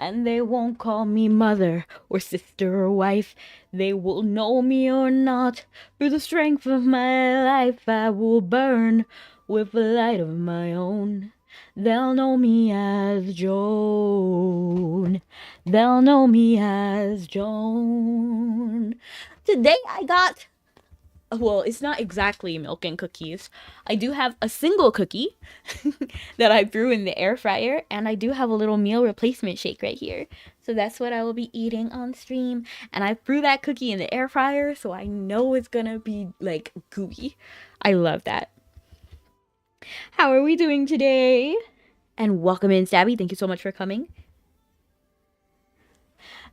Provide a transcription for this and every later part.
And they won't call me mother or sister or wife. They will know me or not. Through the strength of my life, I will burn with a light of my own. They'll know me as Joan. They'll know me as Joan. Today I got, well, it's not exactly milk and cookies. I do have a single cookie that I threw in the air fryer, and I do have a little meal replacement shake right here. So that's what I will be eating on stream. And I threw that cookie in the air fryer, so I know it's gonna be like gooey. I love that. How are we doing today? And welcome in, Stabby. Thank you so much for coming.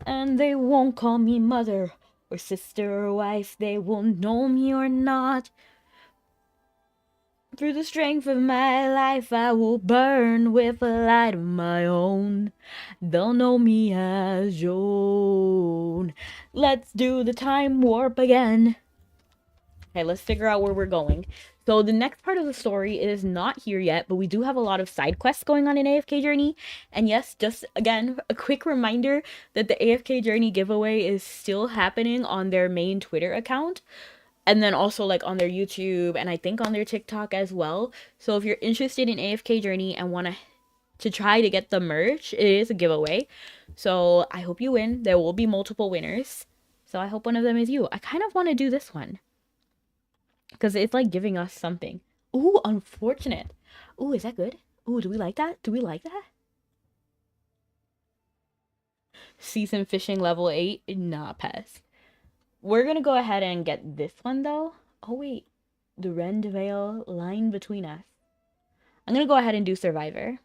And they won't call me mother or sister or wife. They will know me or not. Through the strength of my life, I will burn with a light of my own. They'll know me as Joan. Let's do the time warp again. Okay, let's figure out where we're going. So the next part of the story is not here yet, but we do have a lot of side quests going on in AFK Journey. And yes, just again, a quick reminder that the AFK Journey giveaway is still happening on their main Twitter account. And then also like on their YouTube and I think on their TikTok as well. So if you're interested in AFK Journey and want to try to get the merch, it is a giveaway. So I hope you win. There will be multiple winners. So I hope one of them is you. I kind of want to do this one, because it's like giving us something. Ooh, unfortunate. Ooh, is that good? Ooh, do we like that? Do we like that? Season fishing level 8? Nah, pass. We're gonna go ahead and get this one though. Oh wait, the Rend Veil line between us. I'm gonna go ahead and do Survivor.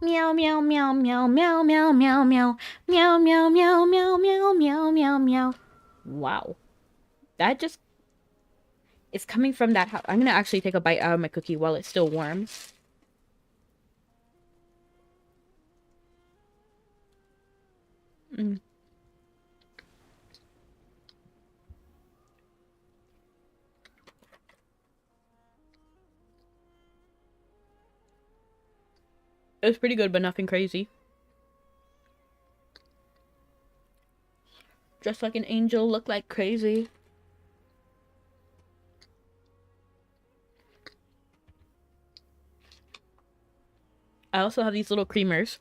Meow meow meow meow meow meow meow meow meow meow meow meow meow meow meow meow. Wow, that just, it's coming from that house. I'm gonna actually take a bite out of my cookie while it's still warm. It was pretty good, but nothing crazy. Dressed like an angel, look like crazy. I also have these little creamers.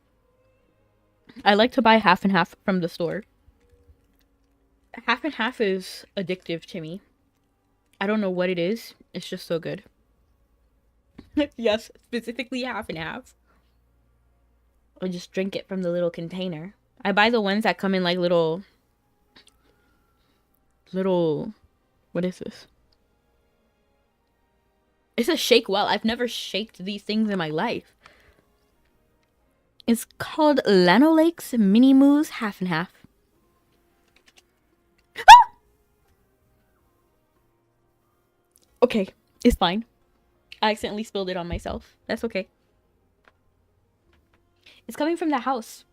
I like to buy half and half from the store. Half and half is addictive to me. I don't know what it is. It's just so good. Yes, specifically half and half. I just drink it from the little container. I buy the ones that come in like little, what is this? It's a shake well. I've never shaked these things in my life. It's called Lanolake's Mini Moose Half and Half. Ah! Okay, it's fine. I accidentally spilled it on myself. That's okay. It's coming from the house.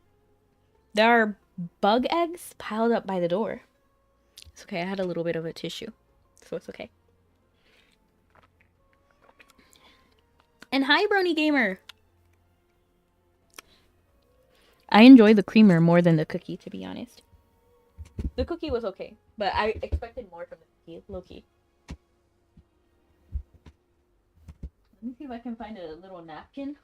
There are bug eggs piled up by the door. It's okay, I had a little bit of a tissue, so it's okay. And hi, Brony Gamer! I enjoy the creamer more than the cookie, to be honest. The cookie was okay, but I expected more from the cookie, low-key. Let me see if I can find a little napkin.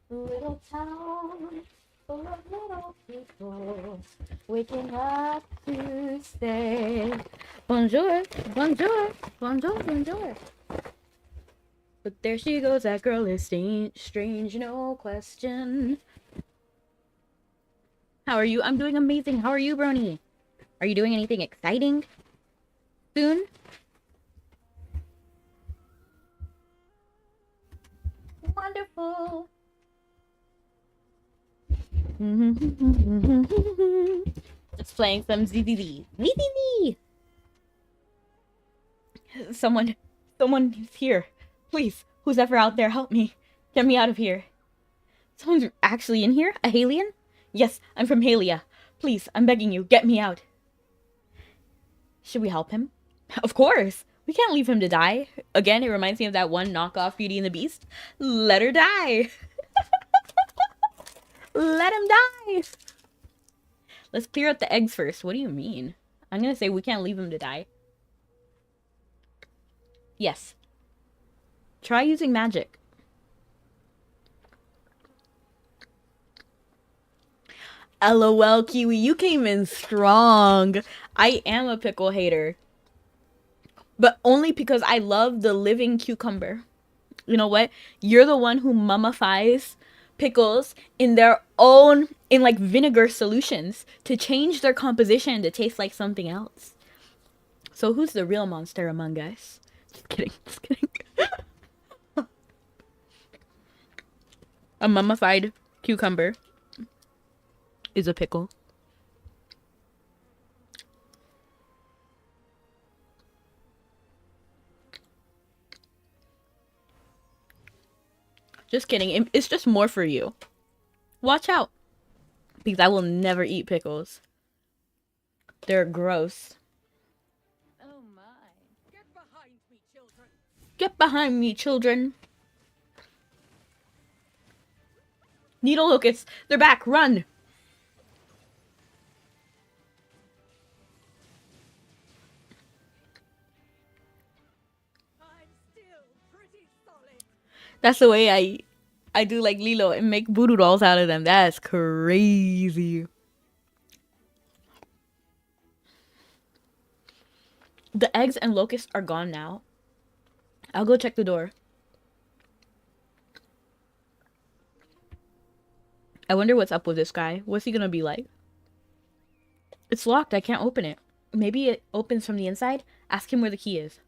Little town full of little people waking up to say bonjour, bonjour, bonjour, bonjour. But there she goes, that girl is strange, no question. How are you? I'm doing amazing. How are you, Brony? Are you doing anything exciting soon? Wonderful. Just playing some ZZZ. ZZZ! Someone is here. Please, who's ever out there, help me. Get me out of here. Someone's actually in here? A Halian? Yes, I'm from Halia. Please, I'm begging you, get me out. Should we help him? Of course. We can't leave him to die. Again, it reminds me of that one knockoff Beauty and the Beast. Let her die. Let him die. Let's clear up the eggs first. What do you mean? I'm gonna say we can't leave him to die. Yes. Try using magic. LOL, Kiwi, you came in strong. I am a pickle hater. But only because I love the living cucumber. You know what? You're the one who mummifies pickles in their own, in like vinegar solutions to change their composition to taste like something else. So who's the real monster among us? Just kidding, just kidding. A mummified cucumber is a pickle. Just kidding. It's just more for you. Watch out. Because I will never eat pickles. They're gross. Oh my. Get behind me, children. Get behind me, children. Needle locusts. They're back. Run. I'm still pretty solid. That's the way I do like Lilo and make voodoo dolls out of them. That's crazy. The eggs and locusts are gone now. I'll go check the door. I wonder what's up with this guy. What's he gonna be like? It's locked. I can't open it. Maybe it opens from the inside? Ask him where the key is.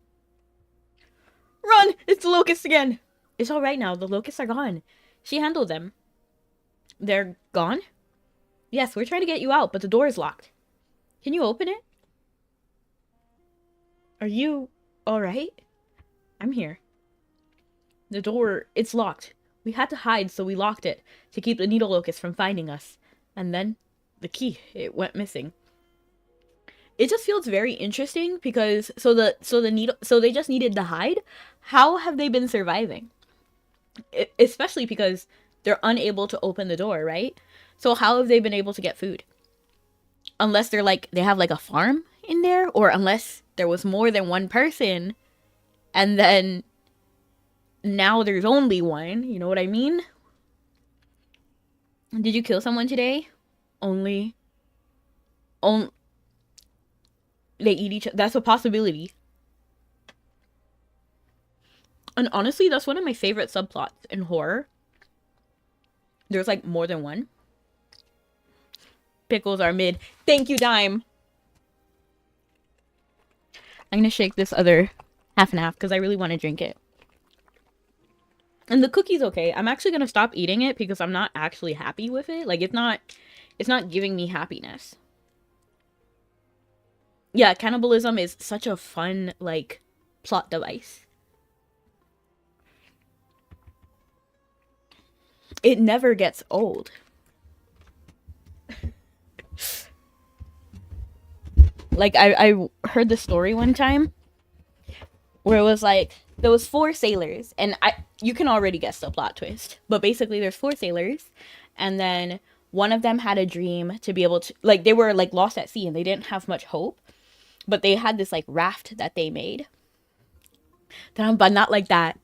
Run! It's the locusts again! It's alright now. The locusts are gone. She handled them. They're gone? Yes, we're trying to get you out, but the door is locked. Can you open it? Are you alright? I'm here. The door, it's locked. We had to hide, so we locked it to keep the needle locust from finding us. And then the key, it went missing. It just feels very interesting because so they just needed to hide. How have they been surviving? Especially because they're unable to open the door, right? So how have they been able to get food? Unless they're like they have like a farm in there, or unless there was more than one person and then now there's only one, you know what I mean? Did you kill someone today? Only they eat each other. That's a possibility. And honestly, that's one of my favorite subplots in horror. There's like more than one. Pickles are mid. Thank you, Dime. I'm gonna shake this other half and half because I really want to drink it. And the cookie's okay. I'm actually gonna stop eating it because I'm not actually happy with it. Like it's not giving me happiness. Yeah, cannibalism is such a fun like plot device. It never gets old. Like I heard the story one time where it was like there was 4 sailors, and you can already guess the plot twist. But basically there's 4 sailors, and then one of them had a dream to be able to, like, they were like lost at sea and they didn't have much hope, but they had this like raft that they made. But not like that.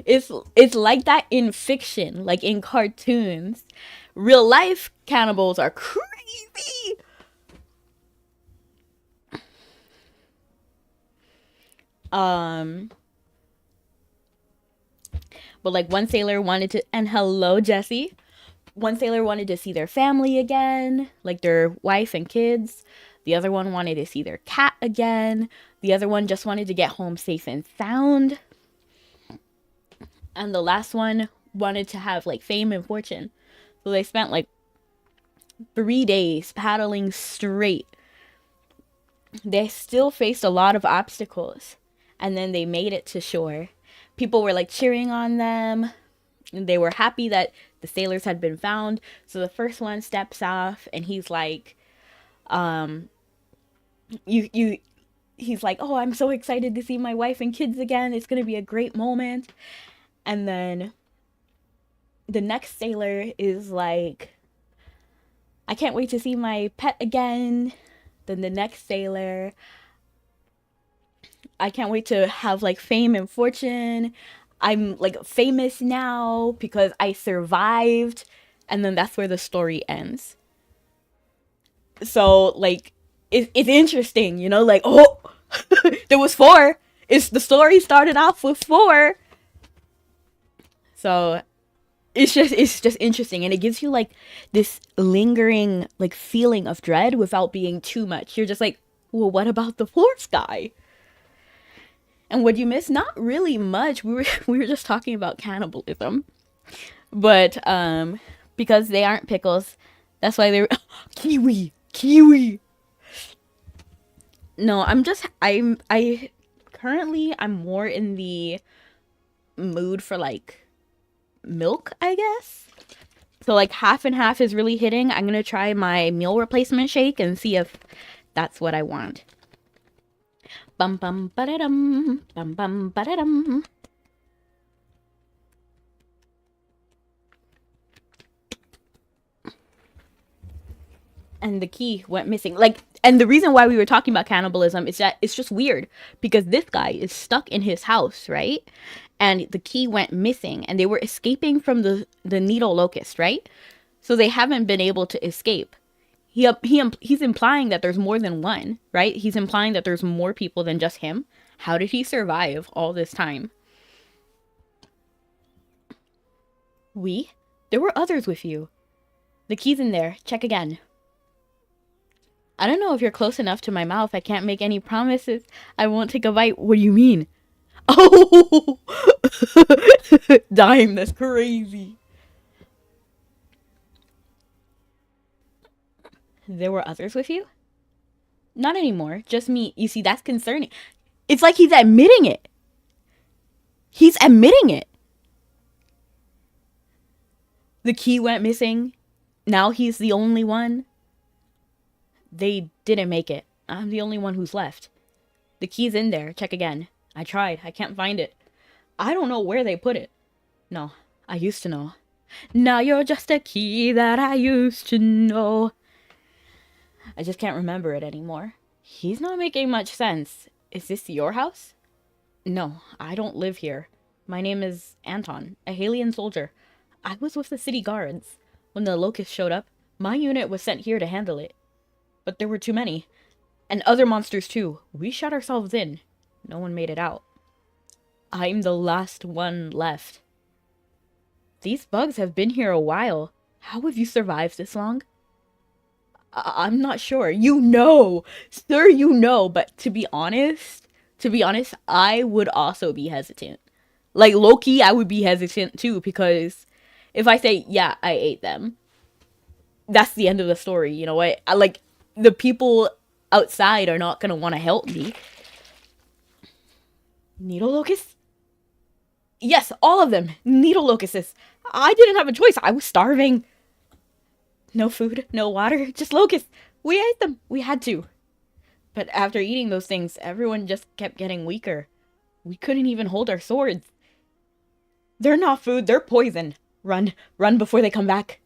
It's like that in fiction, like in cartoons. Real life cannibals are crazy. But like one sailor wanted to, and hello Jesse, one sailor wanted to see their family again, like their wife and kids. The other one wanted to see their cat again. The other one just wanted to get home safe and sound. And the last one wanted to have like fame and fortune. So they spent like 3 days paddling straight. They still faced a lot of obstacles. And then they made it to shore. People were like cheering on them. And they were happy that the sailors had been found. So the first one steps off and he's like, he's like, oh, I'm so excited to see my wife and kids again. It's going to be a great moment. And then the next sailor is like, I can't wait to see my pet again. Then the next sailor. I can't wait to have like fame and fortune. I'm like famous now because I survived. And then that's where the story ends. So like it's interesting, you know, like oh there was 4. It's the story started off with 4. So it's just interesting, and it gives you like this lingering like feeling of dread without being too much. You're just like, well, what about the 4th guy? And what you miss? Not really much. We were just talking about cannibalism, but because they aren't pickles, that's why they're kiwi. No, I currently I'm more in the mood for like milk, I guess. So like half and half is really hitting. I'm gonna try my meal replacement shake and see if that's what I want. Bum bum ba-da-dum, bum bum ba-da-dum. And the key went missing. Like, and the reason why we were talking about cannibalism is that it's just weird because this guy is stuck in his house, right? And the key went missing, and they were escaping from the needle locust, right? So they haven't been able to escape. He's implying that there's more than one, right? He's implying that there's more people than just him. How did he survive all this time? There were others with you. The key's in there. Check again. I don't know if you're close enough to my mouth. I can't make any promises. I won't take a bite. What do you mean? Oh! Dime, that's crazy. There were others with you? Not anymore. Just me. You see, that's concerning. It's like he's admitting it. He's admitting it. The key went missing. Now he's the only one. They didn't make it. I'm the only one who's left. The key's in there. Check again. I tried. I can't find it. I don't know where they put it. No, I used to know. Now you're just a key that I used to know. I just can't remember it anymore. He's not making much sense. Is this your house? No, I don't live here. My name is Anton, a Halian soldier. I was with the city guards. When the locusts showed up, my unit was sent here to handle it. But there were too many. And other monsters too. We shut ourselves in. No one made it out. I'm the last one left. These bugs have been here a while. How have you survived this long? I'm not sure. You know. Sir, you know. But to be honest, I would also be hesitant. Like, low-key, I would be hesitant too, because if I say, yeah, I ate them, that's the end of the story, you know what? Like, the people outside are not gonna want to help me. Needle locusts? Yes, all of them. Needle locusts. I didn't have a choice. I was starving. No food, no water, just locusts. We ate them. We had to. But after eating those things, everyone just kept getting weaker. We couldn't even hold our swords. They're not food, they're poison. Run before they come back.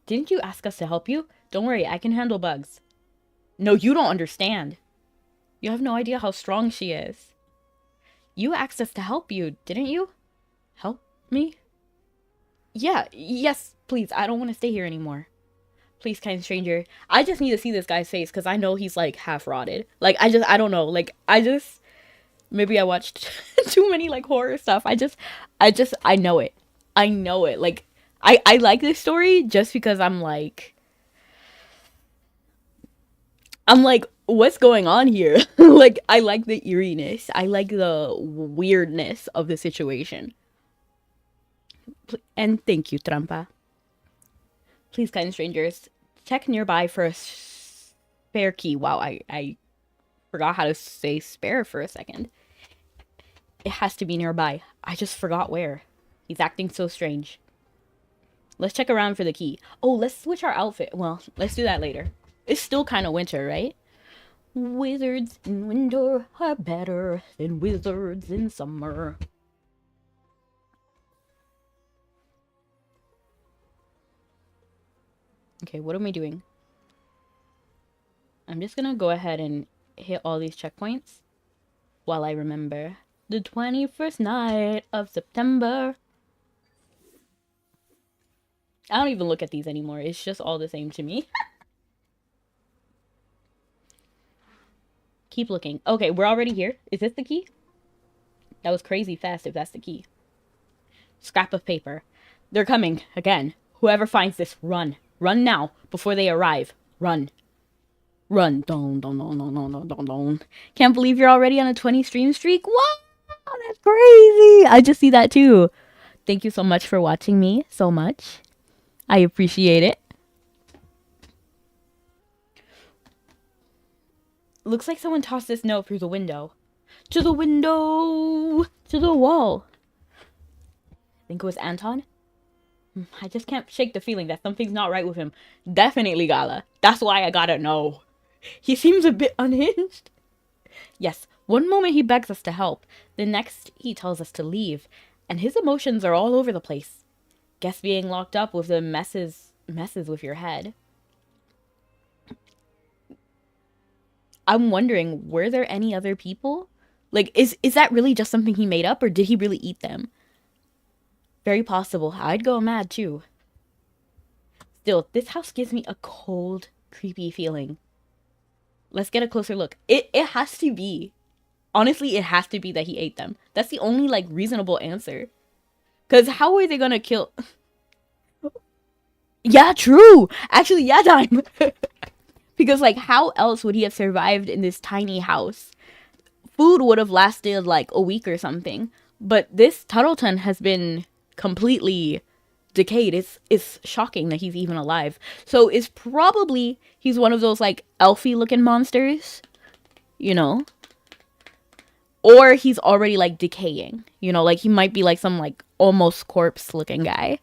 Didn't you ask us to help you? Don't worry, I can handle bugs. No, you don't understand. You have no idea how strong she is. You asked us to help you, didn't you? Help me? Yes, please, I don't want to stay here anymore. Please, kind stranger. I just need to see this guy's face, because I know he's, like, half rotted. Like, I don't know. Like, maybe I watched too many, like, horror stuff. I know it. I know it. Like, I like this story just because I'm like, what's going on here? Like, I like the eeriness. I like the weirdness of the situation. And thank you, Trampa. Please, kind strangers, check nearby for a spare key. Wow, I forgot how to say spare for a second. It has to be nearby. I just forgot where. He's acting so strange. Let's check around for the key. Oh, let's switch our outfit. Well, let's do that later. It's still kind of winter, right? Wizards in winter are better than wizards in summer. Okay, what am I doing? I'm just gonna go ahead and hit all these checkpoints while I remember. The 21st night of September. I don't even look at these anymore. It's just all the same to me. Keep looking. Okay, we're already here. Is this the key? That was crazy fast if that's the key. Scrap of paper. They're coming again. Whoever finds this, run. Run now before they arrive. Run. Run. Don, don, don, don, don, don, don, don. Can't believe you're already on a 20 stream streak. Wow, that's crazy. I just see that too. Thank you so much for watching me so much. I appreciate it. Looks like someone tossed this note through the window. To the window! To the wall! I think it was Anton? I just can't shake the feeling that something's not right with him. Definitely Gala. That's why I gotta know. He seems a bit unhinged. Yes, one moment he begs us to help. The next he tells us to leave. And his emotions are all over the place. Guess being locked up with the messes with your head. I'm wondering, were there any other people? Like, is that really just something he made up, or did he really eat them? Very possible. I'd go mad, too. Still, this house gives me a cold, creepy feeling. Let's get a closer look. It has to be. Honestly, it has to be that he ate them. That's the only, like, reasonable answer. Because how are they gonna kill... Yeah, true! Actually, yeah, Dime! Because, like, how else would he have survived in this tiny house? Food would have lasted, like, a week or something. But this Tuttleton has been completely decayed. It's shocking that he's even alive. So it's probably, he's one of those, like, elfy-looking monsters. You know? Or he's already, like, decaying. You know, like, he might be, like, some, like, almost corpse-looking guy.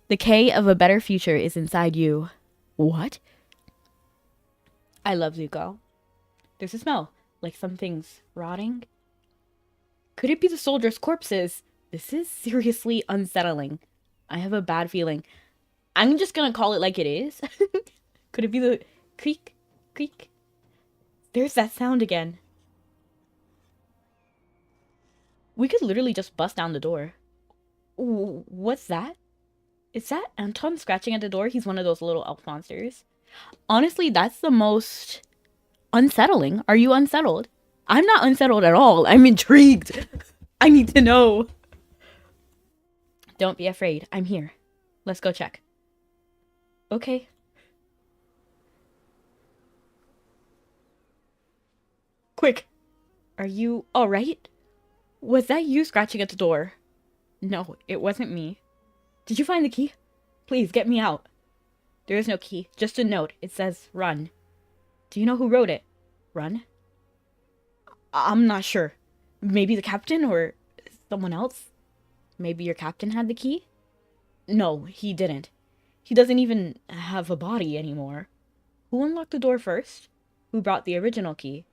The K of a better future is inside you. What? I love Zuko. There's a smell, like something's rotting. Could it be the soldiers' corpses? This is seriously unsettling. I have a bad feeling. I'm just gonna call it like it is. Could it be the creak, creak? There's that sound again. We could literally just bust down the door. Ooh, what's that? Is that Anton scratching at the door? He's one of those little elf monsters. Honestly, that's the most unsettling. Are you unsettled? I'm not unsettled at all. I'm intrigued. I need to know. Don't be afraid. I'm here. Let's go check. Okay. Quick. Are you all right? Was that you scratching at the door? No, it wasn't me. Did you find the key? Please, get me out. There is no key, just a note. It says, run. Do you know who wrote it? Run? I'm not sure. Maybe the captain or someone else? Maybe your captain had the key? No, he didn't. He doesn't even have a body anymore. Who unlocked the door first? Who brought the original key?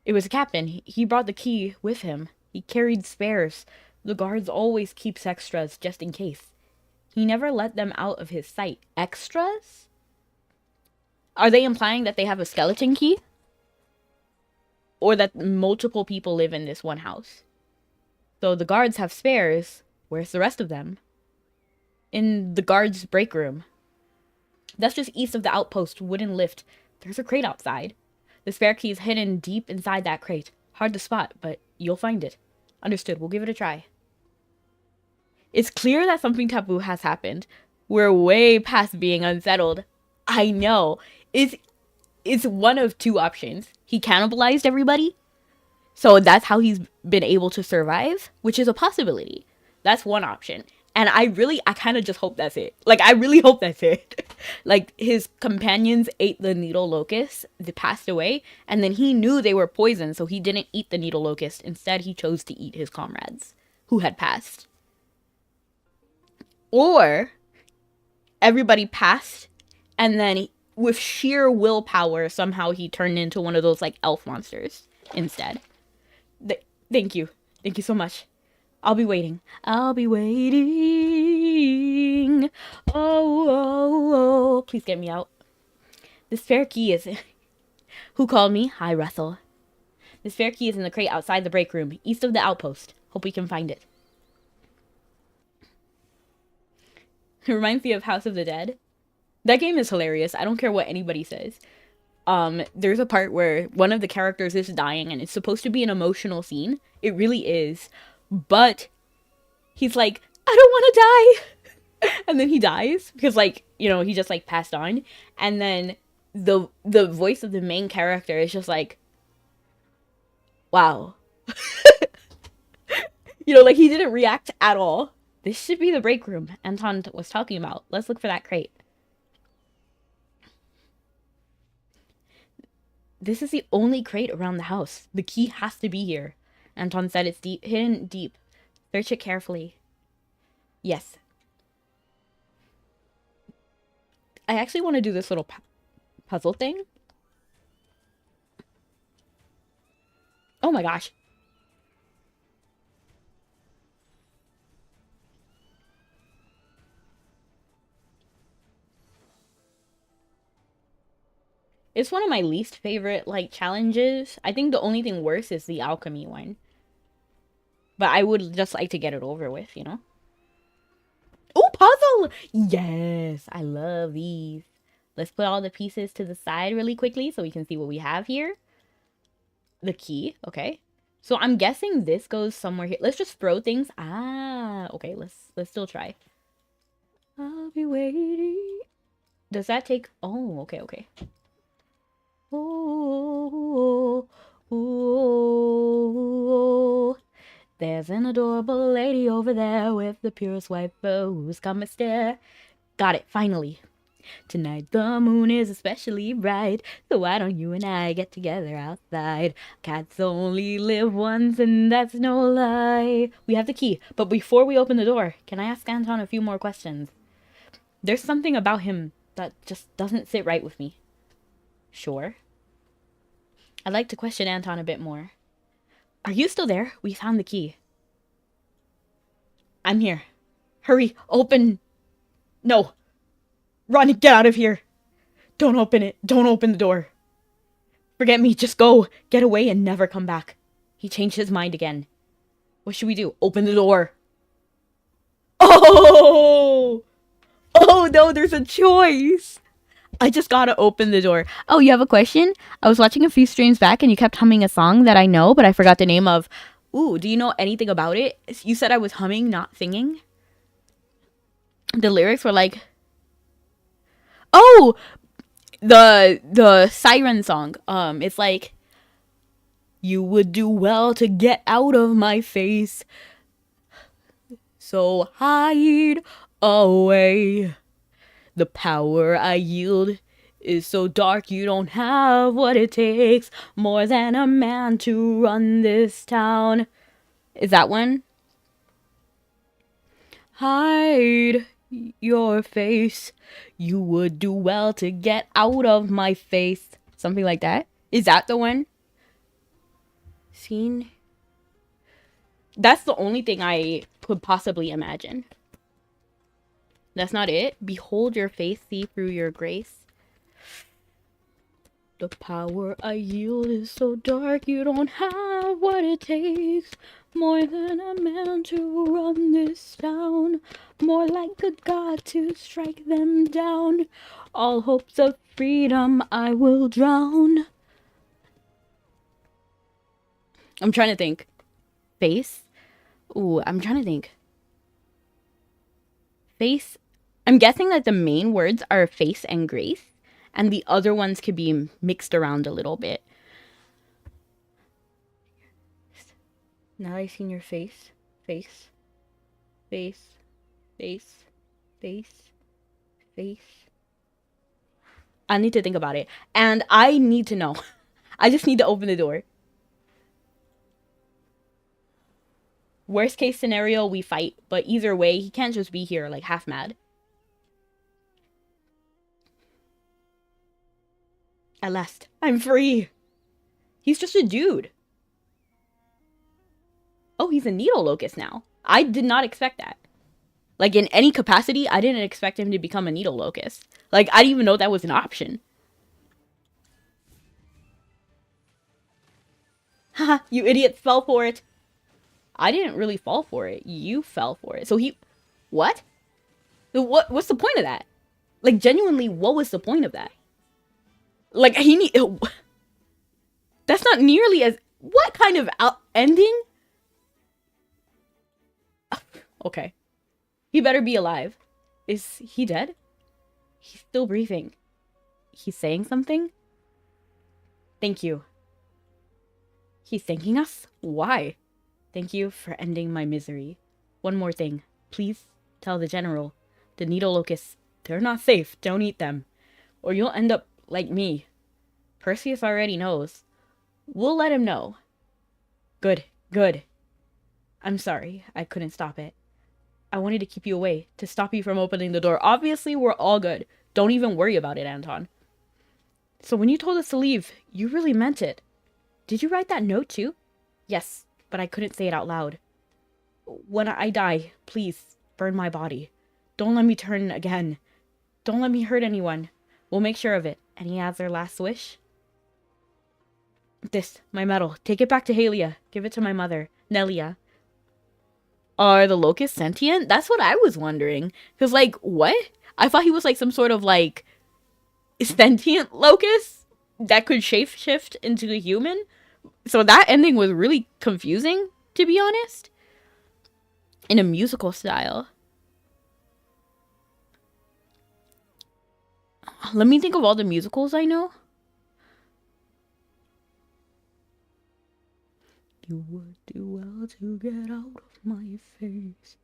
It was the captain. He brought the key with him. He carried spares. The guards always keeps extras just in case. He never let them out of his sight. Extras? Are they implying that they have a skeleton key? Or that multiple people live in this one house? So the guards have spares. Where's the rest of them? In the guards' break room. That's just east of the outpost wooden lift. There's a crate outside. The spare key is hidden deep inside that crate. Hard to spot, but you'll find it. Understood. We'll give it a try. It's clear that something taboo has happened. We're way past being unsettled. I know. It's one of two options. He cannibalized everybody. So that's how he's been able to survive, which is a possibility. That's one option. And I kind of just hope that's it. Like, I really hope that's it. Like, his companions ate the needle locust. They passed away. And then he knew they were poisoned, so he didn't eat the needle locust. Instead, he chose to eat his comrades who had passed. Or everybody passed, and then with sheer willpower, somehow he turned into one of those, like, elf monsters instead. Thank you. Thank you so much. I'll be waiting. I'll be waiting. Oh, oh, oh. Please get me out. The spare key is... Who called me? Hi, Russell. The spare key is in the crate outside the break room, east of the outpost. Hope we can find it. It reminds me of House of the Dead. That game is hilarious. I don't care what anybody says. There's a part where one of the characters is dying and it's supposed to be an emotional scene. It really is. But he's like, I don't want to die. And then he dies because, like, you know, he just, like, passed on. And then the voice of the main character is just like, wow. You know, like, he didn't react at all. This should be the break room Anton was talking about. Let's look for that crate. This is the only crate around the house. The key has to be here. Anton said it's deep, hidden deep. Search it carefully. Yes. I actually want to do this little puzzle thing. Oh my gosh. It's one of my least favorite, like, challenges. I think the only thing worse is the alchemy one. But I would just like to get it over with, you know? Oh, puzzle! Yes, I love these. Let's put all the pieces to the side really quickly so we can see what we have here. The key, okay. So I'm guessing this goes somewhere here. Let's just throw things. Ah, okay, let's still try. I'll be waiting. Does that take... Oh, okay, okay. Ooh, ooh, ooh. There's an adorable lady over there with the purest white bows. Come and stare. Got it, finally. Tonight the moon is especially bright, so why don't you and I get together outside? Cats only live once, and that's no lie. We have the key, but before we open the door, can I ask Anton a few more questions? There's something about him that just doesn't sit right with me. Sure. I'd like to question Anton a bit more. Are you still there? We found the key. I'm here. Hurry, open. No. Run, get out of here. Don't open it. Don't open the door. Forget me, just go. Get away and never come back. He changed his mind again. What should we do? Open the door. Oh! Oh no, there's a choice. I just gotta open the door. Oh, you have a question? I was watching a few streams back and you kept humming a song that I know, but I forgot the name of. Ooh, do you know anything about it? You said I was humming, not singing. The lyrics were like... Oh! The siren song. It's like... You would do well to get out of my face. So hide away. The power I yield is so dark you don't have what it takes. More than a man to run this town. Is that one? Hide your face. You would do well to get out of my face. Something like that. Is that the one? Scene? That's the only thing I could possibly imagine. That's not it. Behold your face, see through your grace. The power I yield is so dark you don't have what it takes. More than a man to run this town. More like a god to strike them down. All hopes of freedom I will drown. I'm trying to think. Face? Ooh, I'm trying to think. Face. I'm guessing that the main words are face and grace, and the other ones could be mixed around a little bit. Now I've seen your face. Face. Face. Face. Face. Face. I need to think about it. And I need to know. I just need to open the door. Worst case scenario, we fight. But either way, he can't just be here like half mad. At last, I'm free. He's just a dude. Oh, he's a needle locust now. I did not expect that. Like, in any capacity, I didn't expect him to become a needle locust. Like, I didn't even know that was an option. Haha, you idiots fell for it. I didn't really fall for it. You fell for it. So he... What? What's the point of that? Like, genuinely, what was the point of that? Like, he need... That's not nearly as... What kind of ending? Okay. He better be alive. Is he dead? He's still breathing. He's saying something? Thank you. He's thanking us? Why? Thank you for ending my misery. One more thing. Please tell the general. The needle locusts, they're not safe. Don't eat them. Or you'll end up like me. Perseus already knows. We'll let him know. Good, good. I'm sorry. I couldn't stop it. I wanted to keep you away, to stop you from opening the door. Obviously, we're all good. Don't even worry about it, Anton. So when you told us to leave, you really meant it. Did you write that note too? Yes, but I couldn't say it out loud. When I die, please, burn my body. Don't let me turn again. Don't let me hurt anyone. We'll make sure of it. And he adds their last wish. This, my medal. Take it back to Halia. Give it to my mother, Nelia. Are the locusts sentient? That's what I was wondering. Because, like, what? I thought he was, like, some sort of, like, sentient locust that could shapeshift into a human. So that ending was really confusing, to be honest. In a musical style. Let me think of all the musicals I know. You would do well to get out of my face.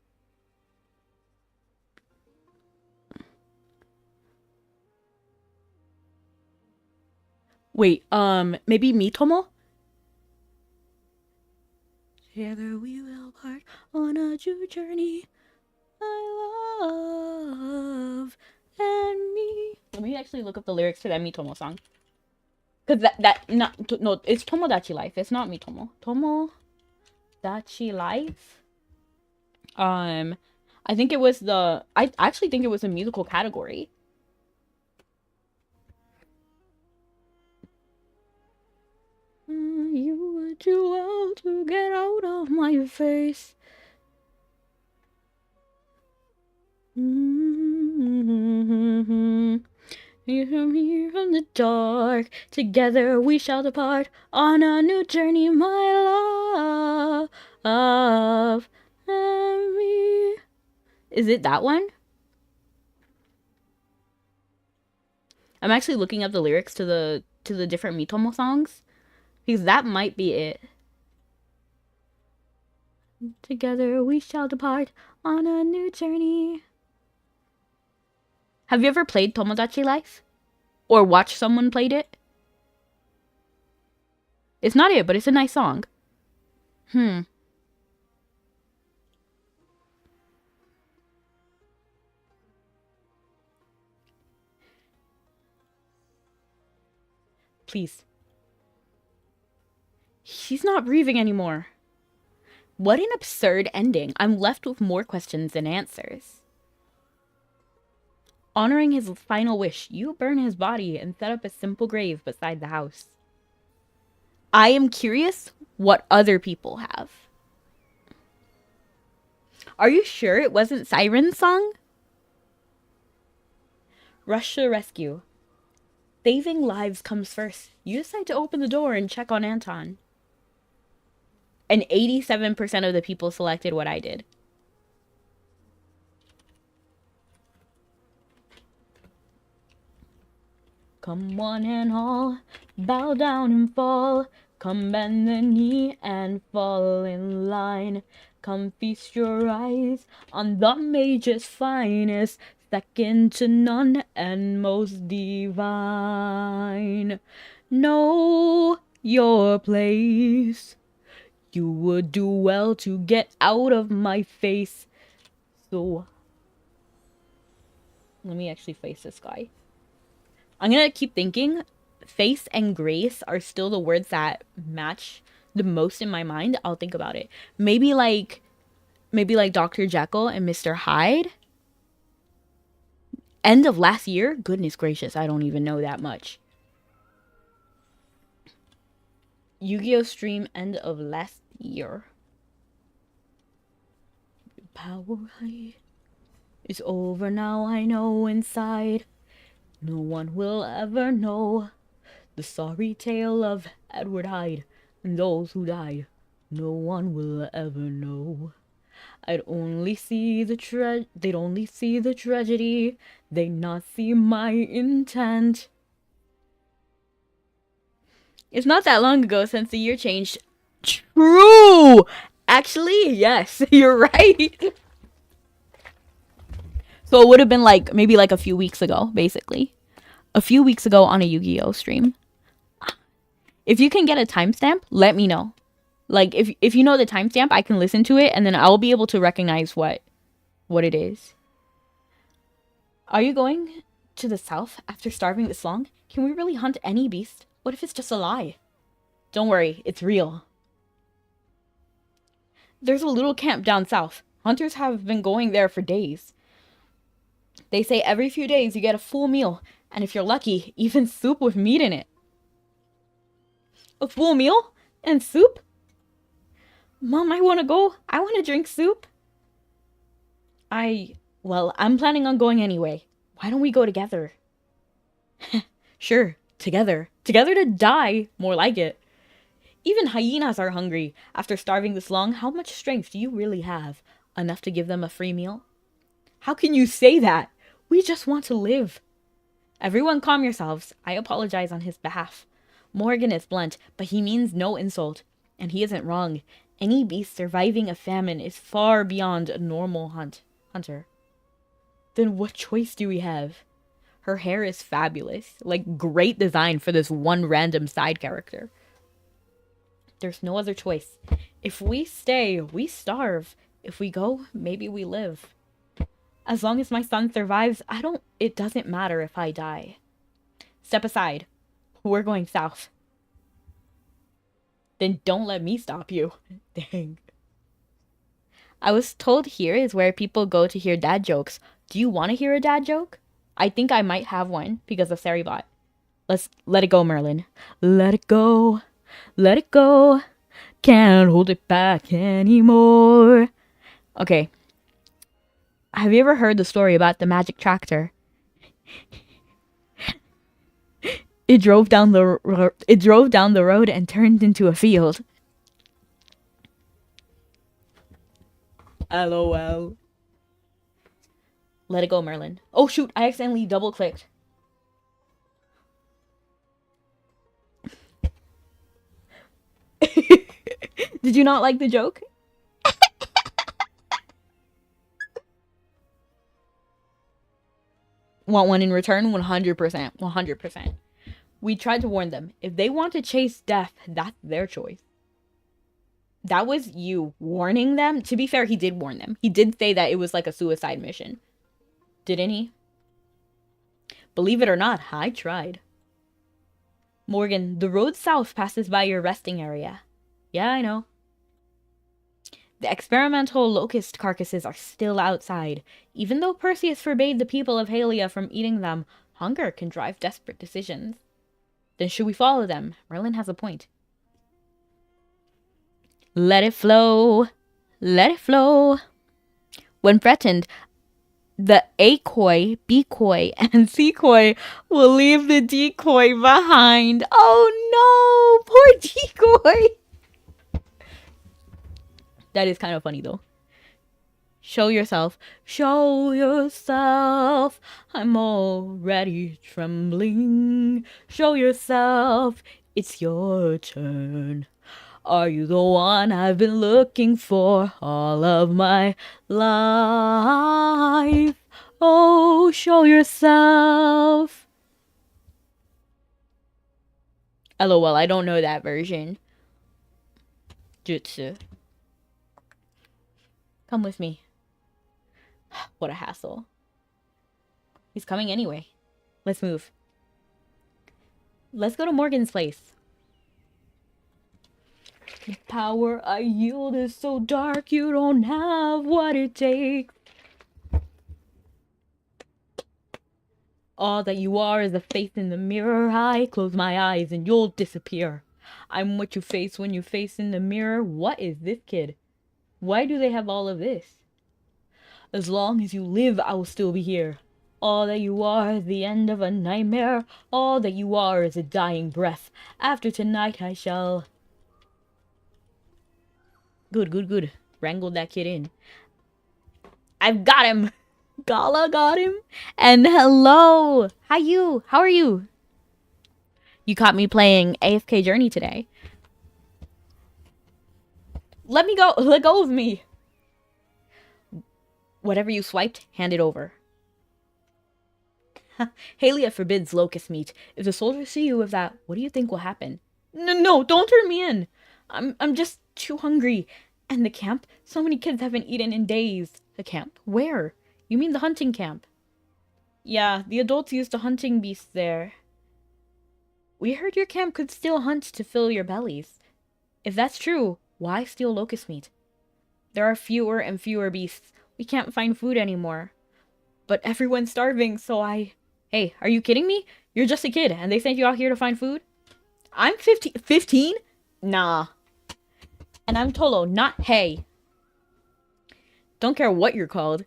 Wait, maybe Mitomo? Together we will part on a new journey. I love and me. Let me actually look up the lyrics to that Mitomo song. Cause no, it's Tomodachi Life. It's not Mitomo. Tomodachi Life. I think it was I actually think it was a musical category. You would do well to get out of my face. You from here from the dark. Together we shall depart on a new journey, my love. And me. Is it that one? I'm actually looking up the lyrics to the different Mitomo songs. Because that might be it. Together we shall depart on a new journey. Have you ever played Tomodachi Life? Or watched someone played it? It's not it, but it's a nice song. Please. He's not breathing anymore. What an absurd ending. I'm left with more questions than answers. Honoring his final wish, you burn his body and set up a simple grave beside the house. I am curious what other people have. Are you sure it wasn't Siren's song? Rush to the rescue. Saving lives comes first. You decide to open the door and check on Anton. And 87% of the people selected what I did. Come one and all, bow down and fall. Come bend the knee and fall in line. Come feast your eyes on the mage's finest, second to none and most divine. Know your place. You would do well to get out of my face. So, let me actually face this guy. I'm gonna keep thinking. Face and grace are still the words that match the most in my mind. I'll think about it. Maybe Maybe like Dr. Jekyll and Mr. Hyde. End of last year? Goodness gracious, I don't even know that much. Yu-Gi-Oh! Stream end of last year. Power high. It's over now, I know inside. No one will ever know the sorry tale of Edward Hyde and those who died. No one will ever know. They'd only see the tragedy. They'd not see my intent. It's not that long ago since the year changed. True! Actually, yes, you're right. So it would have been like, maybe like a few weeks ago, basically. A few weeks ago on a Yu-Gi-Oh! Stream. If you can get a timestamp, let me know. Like, if you know the timestamp, I can listen to it, and then I'll be able to recognize what it is. Are you going to the south after starving this long? Can we really hunt any beast? What if it's just a lie? Don't worry, it's real. There's a little camp down south. Hunters have been going there for days. They say every few days you get a full meal, and if you're lucky, even soup with meat in it. A full meal? And soup? Mom, I want to go. I want to drink soup. Well, I'm planning on going anyway. Why don't we go together? Sure, together. Together to die, more like it. Even hyenas are hungry. After starving this long, how much strength do you really have? Enough to give them a free meal? How can you say that? We just want to live. Everyone calm yourselves. I apologize on his behalf. Morgan is blunt, but he means no insult. And he isn't wrong. Any beast surviving a famine is far beyond a normal hunter. Then what choice do we have? Her hair is fabulous. Like, great design for this one random side character. There's no other choice. If we stay, we starve. If we go, maybe we live. As long as my son survives, it doesn't matter if I die. Step aside. We're going south. Then don't let me stop you. Dang. I was told here is where people go to hear dad jokes. Do you want to hear a dad joke? I think I might have one because of Saribot. Let's let it go, Merlin. Let it go. Let it go. Can't hold it back anymore. Okay. Have you ever heard the story about the magic tractor? It drove down the road and turned into a field. LOL. Let it go, Merlin. Oh shoot, I accidentally double-clicked. Did you not like the joke? Want one in return? 100%. 100%. We tried to warn them. If they want to chase death, that's their choice. That was you warning them. To be fair, he did warn them. He did say that it was like a suicide mission. Didn't he? Believe it or not, I tried. Morgan, the road south passes by your resting area. Yeah, I know. The experimental locust carcasses are still outside. Even though Perseus forbade the people of Halia from eating them, hunger can drive desperate decisions. Then should we follow them? Merlin has a point. Let it flow. Let it flow. When threatened, the A-koi, B-koi, and C-koi will leave the decoy behind. Oh no! Poor decoy! That is kind of funny though. Show yourself. Show yourself. I'm already trembling. Show yourself. It's your turn. Are you the one I've been looking for all of my life? Oh, show yourself. LOL, I don't know that version. Jutsu. Come with me. What a hassle. He's coming anyway. Let's move. Let's go to Morgan's place. The power I yield is so dark, you don't have what it takes. All that you are is a face in the mirror. I close my eyes and you'll disappear. I'm what you face when you face in the mirror. What is this kid? Why do they have all of this? As long as you live, I will still be here. All that you are is the end of a nightmare. All that you are is a dying breath. After tonight I shall... Good. Wrangled that kid in. I've got him! Gala got him. And hello! How are you? You caught me playing AFK Journey today. Let go of me! Whatever you swiped, hand it over. Halia forbids locust meat. If the soldiers see you with that, what do you think will happen? No, don't turn me in! I'm just too hungry. And the camp? So many kids haven't eaten in days. The camp? Where? You mean the hunting camp? Yeah, the adults used to hunting beasts there. We heard your camp could still hunt to fill your bellies. If that's true, why steal locust meat? There are fewer and fewer beasts. We can't find food anymore. But everyone's starving, so Hey, are you kidding me? You're just a kid, and they sent you out here to find food? I'm 15. 15? Nah. And I'm Tolo, not Hey. Don't care what you're called.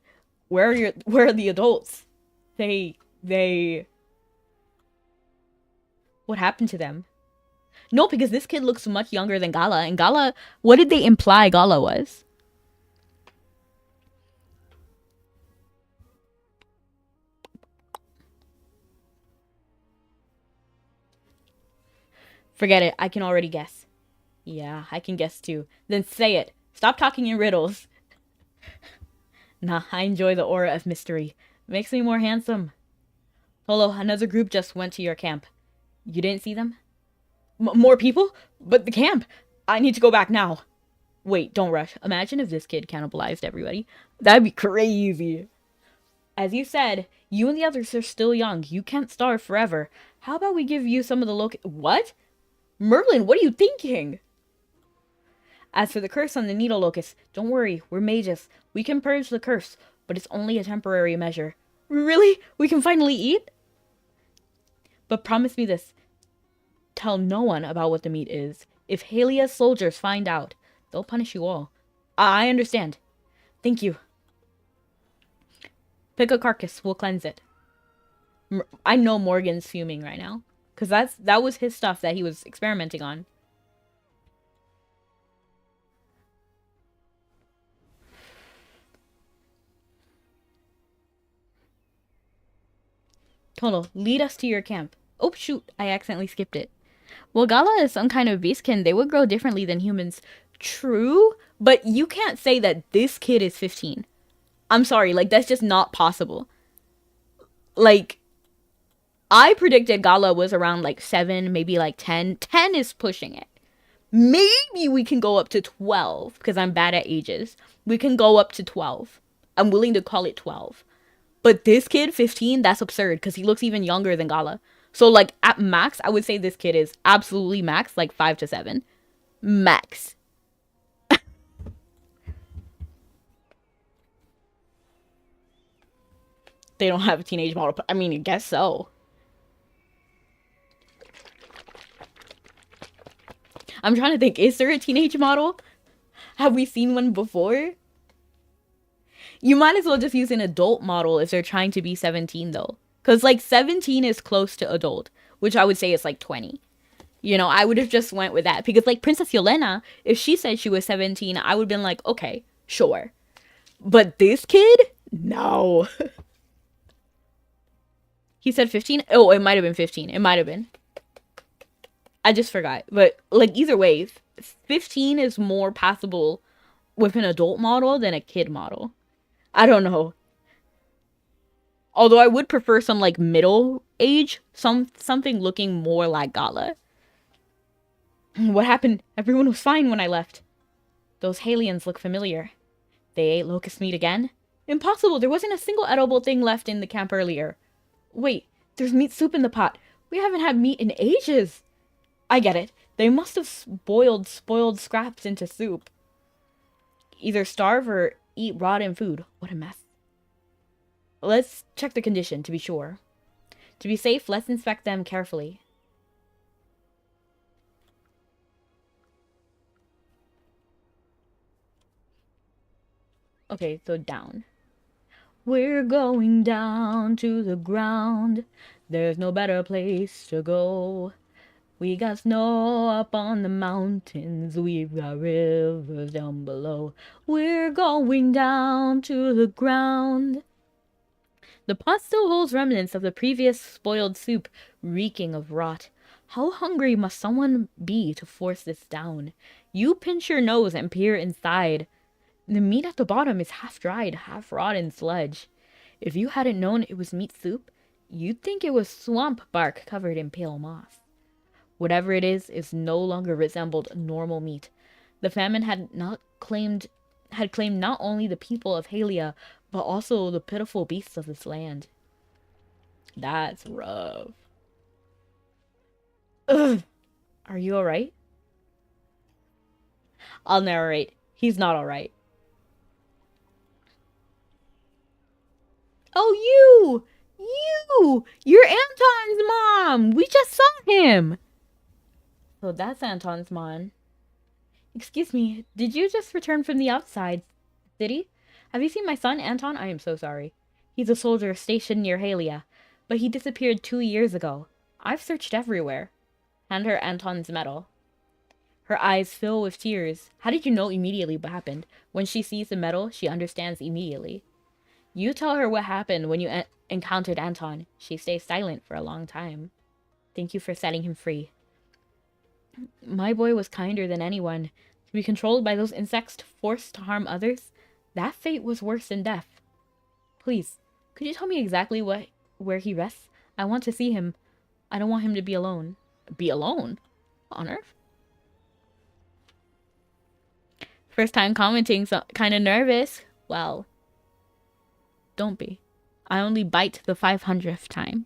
Where are the adults? They... What happened to them? No, because this kid looks much younger than Gala. And Gala, what did they imply Gala was? Forget it, I can already guess. Yeah, I can guess too. Then say it. Stop talking in riddles. Nah, I enjoy the aura of mystery. Makes me more handsome. Hello, another group just went to your camp. You didn't see them? More people? But the camp! I need to go back now. Wait, don't rush. Imagine if this kid cannibalized everybody. That'd be crazy. As you said, you and the others are still young. You can't starve forever. How about we give you some of the What? Merlin, what are you thinking? As for the curse on the needle locust, don't worry, we're mages. We can purge the curse, but it's only a temporary measure. Really? We can finally eat? But promise me this. Tell no one about what the meat is. If Halia's soldiers find out, they'll punish you all. I understand. Thank you. Pick a carcass, we'll cleanse it. I know Morgan's fuming right now. Because that was his stuff that he was experimenting on. Total, lead us to your camp. Oh, shoot, I accidentally skipped it. Well, Gala is some kind of beastkin. They would grow differently than humans. True, but you can't say that this kid is 15. I'm sorry, like, that's just not possible. Like, I predicted Gala was around, like, 7, maybe, like, 10. 10 is pushing it. Maybe we can go up to 12, because I'm bad at ages. We can go up to 12. I'm willing to call it 12. But this kid, 15, that's absurd, because he looks even younger than Gala. So, like, at max, I would say this kid is absolutely max, like, 5 to 7. Max. They don't have a teenage model. I mean, I guess so. I'm trying to think, is there a teenage model? Have we seen one before? You might as well just use an adult model if they're trying to be 17, though. Because, like, 17 is close to adult, which I would say is, like, 20. You know, I would have just went with that. Because, like, Princess Yelena, if she said she was 17, I would have been like, okay, sure. But this kid? No. He said 15? Oh, it might have been 15. It might have been. I just forgot. But, like, either way, 15 is more passable with an adult model than a kid model. I don't know. Although I would prefer some, like, middle age. Something looking more like Gala. What happened? Everyone was fine when I left. Those Halians look familiar. They ate locust meat again? Impossible. There wasn't a single edible thing left in the camp earlier. Wait, there's meat soup in the pot. We haven't had meat in ages. I get it. They must have boiled spoiled scraps into soup. Either starve or eat rotten food. What a mess. Let's check the condition to be sure. To be safe, let's inspect them carefully. Okay, so down. We're going down to the ground. There's no better place to go. We got snow up on the mountains. We've got rivers down below. We're going down to the ground. The pot still holds remnants of the previous spoiled soup, reeking of rot. How hungry must someone be to force this down? You pinch your nose and peer inside. The meat at the bottom is half-dried, half-rotten sludge. If you hadn't known it was meat soup, you'd think it was swamp bark covered in pale moss. Whatever it is no longer resembled normal meat. The famine had claimed not only the people of Halia, but also the pitiful beasts of this land. That's rough. Ugh. Are you alright? I'll narrate. He's not alright. Oh, you're Anton's mom. We just saw him. So that's Anton's mom. Excuse me, did you just return from the outside city? Have you seen my son, Anton? I am so sorry. He's a soldier stationed near Halia, but he disappeared 2 years ago. I've searched everywhere. Hand her Anton's medal. Her eyes fill with tears. How did you know immediately what happened? When she sees the medal, she understands immediately. You tell her what happened when you encountered Anton. She stays silent for a long time. Thank you for setting him free. My boy was kinder than anyone. To be controlled by those insects, forced to harm others, that fate was worse than death. Please, could you tell me exactly where he rests? I want to see him. I don't want him to be alone. Be alone? On Earth? First time commenting, so kind of nervous. Well, don't be. I only bite the 500th time.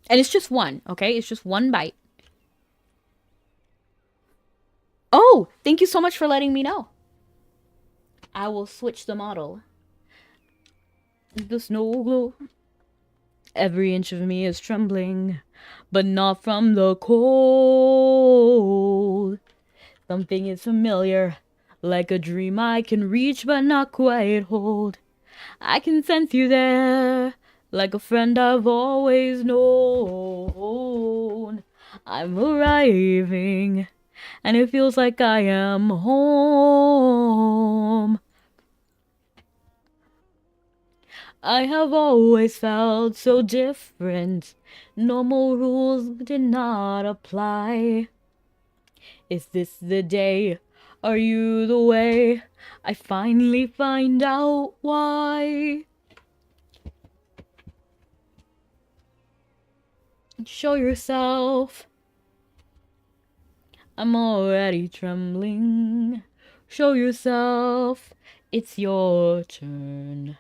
And it's just one, okay? It's just one bite. Oh, thank you so much for letting me know. I will switch the model. The snow glow. Every inch of me is trembling, but not from the cold. Something is familiar, like a dream I can reach but not quite hold. I can sense you there, like a friend I've always known. I'm arriving, and it feels like I am home. I have always felt so different. Normal rules did not apply. Is this the day? Are you the way? I finally find out why. Show yourself. I'm already trembling. Show yourself. It's your turn.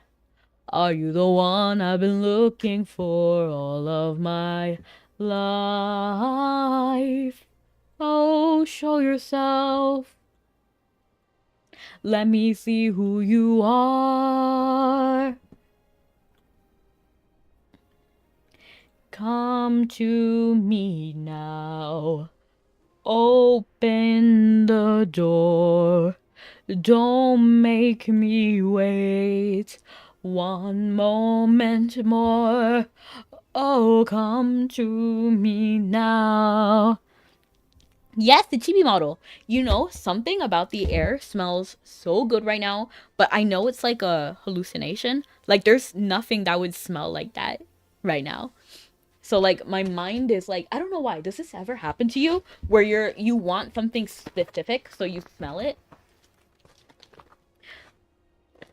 Are you the one I've been looking for all of my life? Oh, show yourself. Let me see who you are. Come to me now. Open the door. Don't make me wait. One moment more. Oh, come to me now. Yes, the Chibi model. You know, something about the air smells so good right now, but I know it's like a hallucination. Like, there's nothing that would smell like that right now. So, like, my mind is like, I don't know why. Does this ever happen to you? Where you want something specific, so you smell it?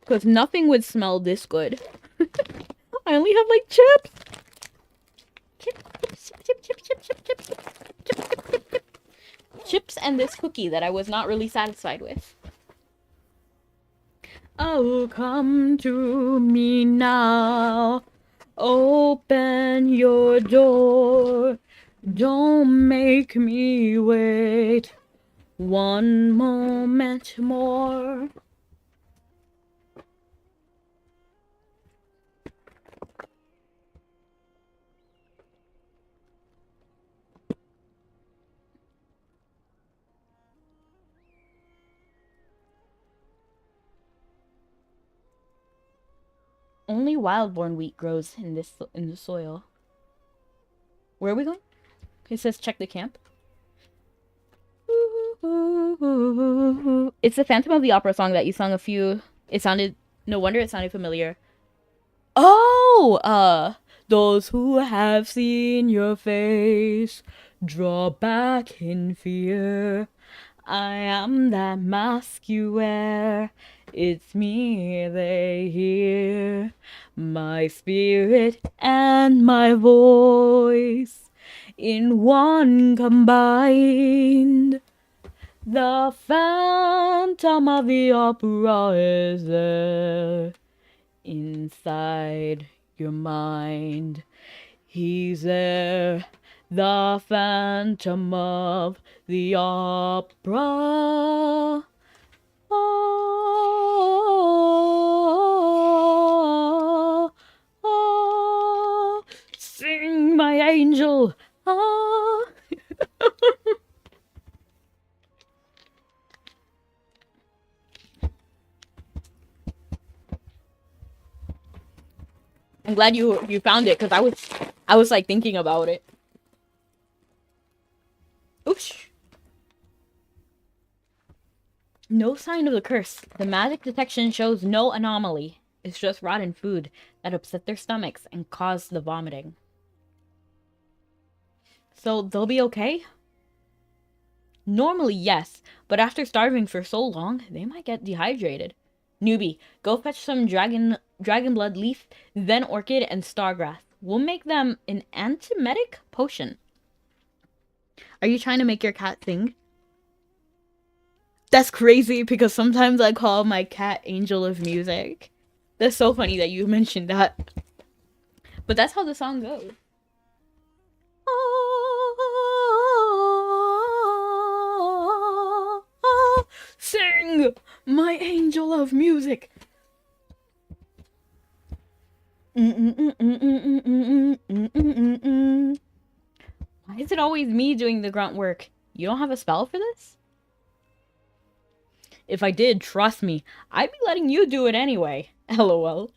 Because nothing would smell this good. I only have, like, chips. Chips and this cookie that I was not really satisfied with. Oh, come to me now. Open your door. Don't make me wait one moment more. Only wild-born wheat grows in the soil. Where are we going? It says check the camp. It's the Phantom of the Opera song that you sung a few. It sounded. No wonder it sounded familiar. Oh, those who have seen your face draw back in fear. I am that mask you wear. It's me they hear. My spirit and my voice in one combined. The Phantom of the Opera is there inside your mind. He's there, the Phantom of the Opera. Oh, oh, sing, my angel. Oh. I'm glad you found it, because I was like thinking about it. Oops. No sign of the curse. The magic detection shows no anomaly. It's just rotten food that upset their stomachs and caused the vomiting. So they'll be okay? Normally, yes, but after starving for so long, they might get dehydrated. Newbie, go fetch some dragon blood leaf, then orchid and stargrass. We'll make them an antiemetic potion. Are you trying to make your cat sing? That's crazy because sometimes I call my cat Angel of Music. That's so funny that you mentioned that. But that's how the song goes. Sing, my angel of music. Why is it always me doing the grunt work? You don't have a spell for this? If I did, trust me, I'd be letting you do it anyway. LOL.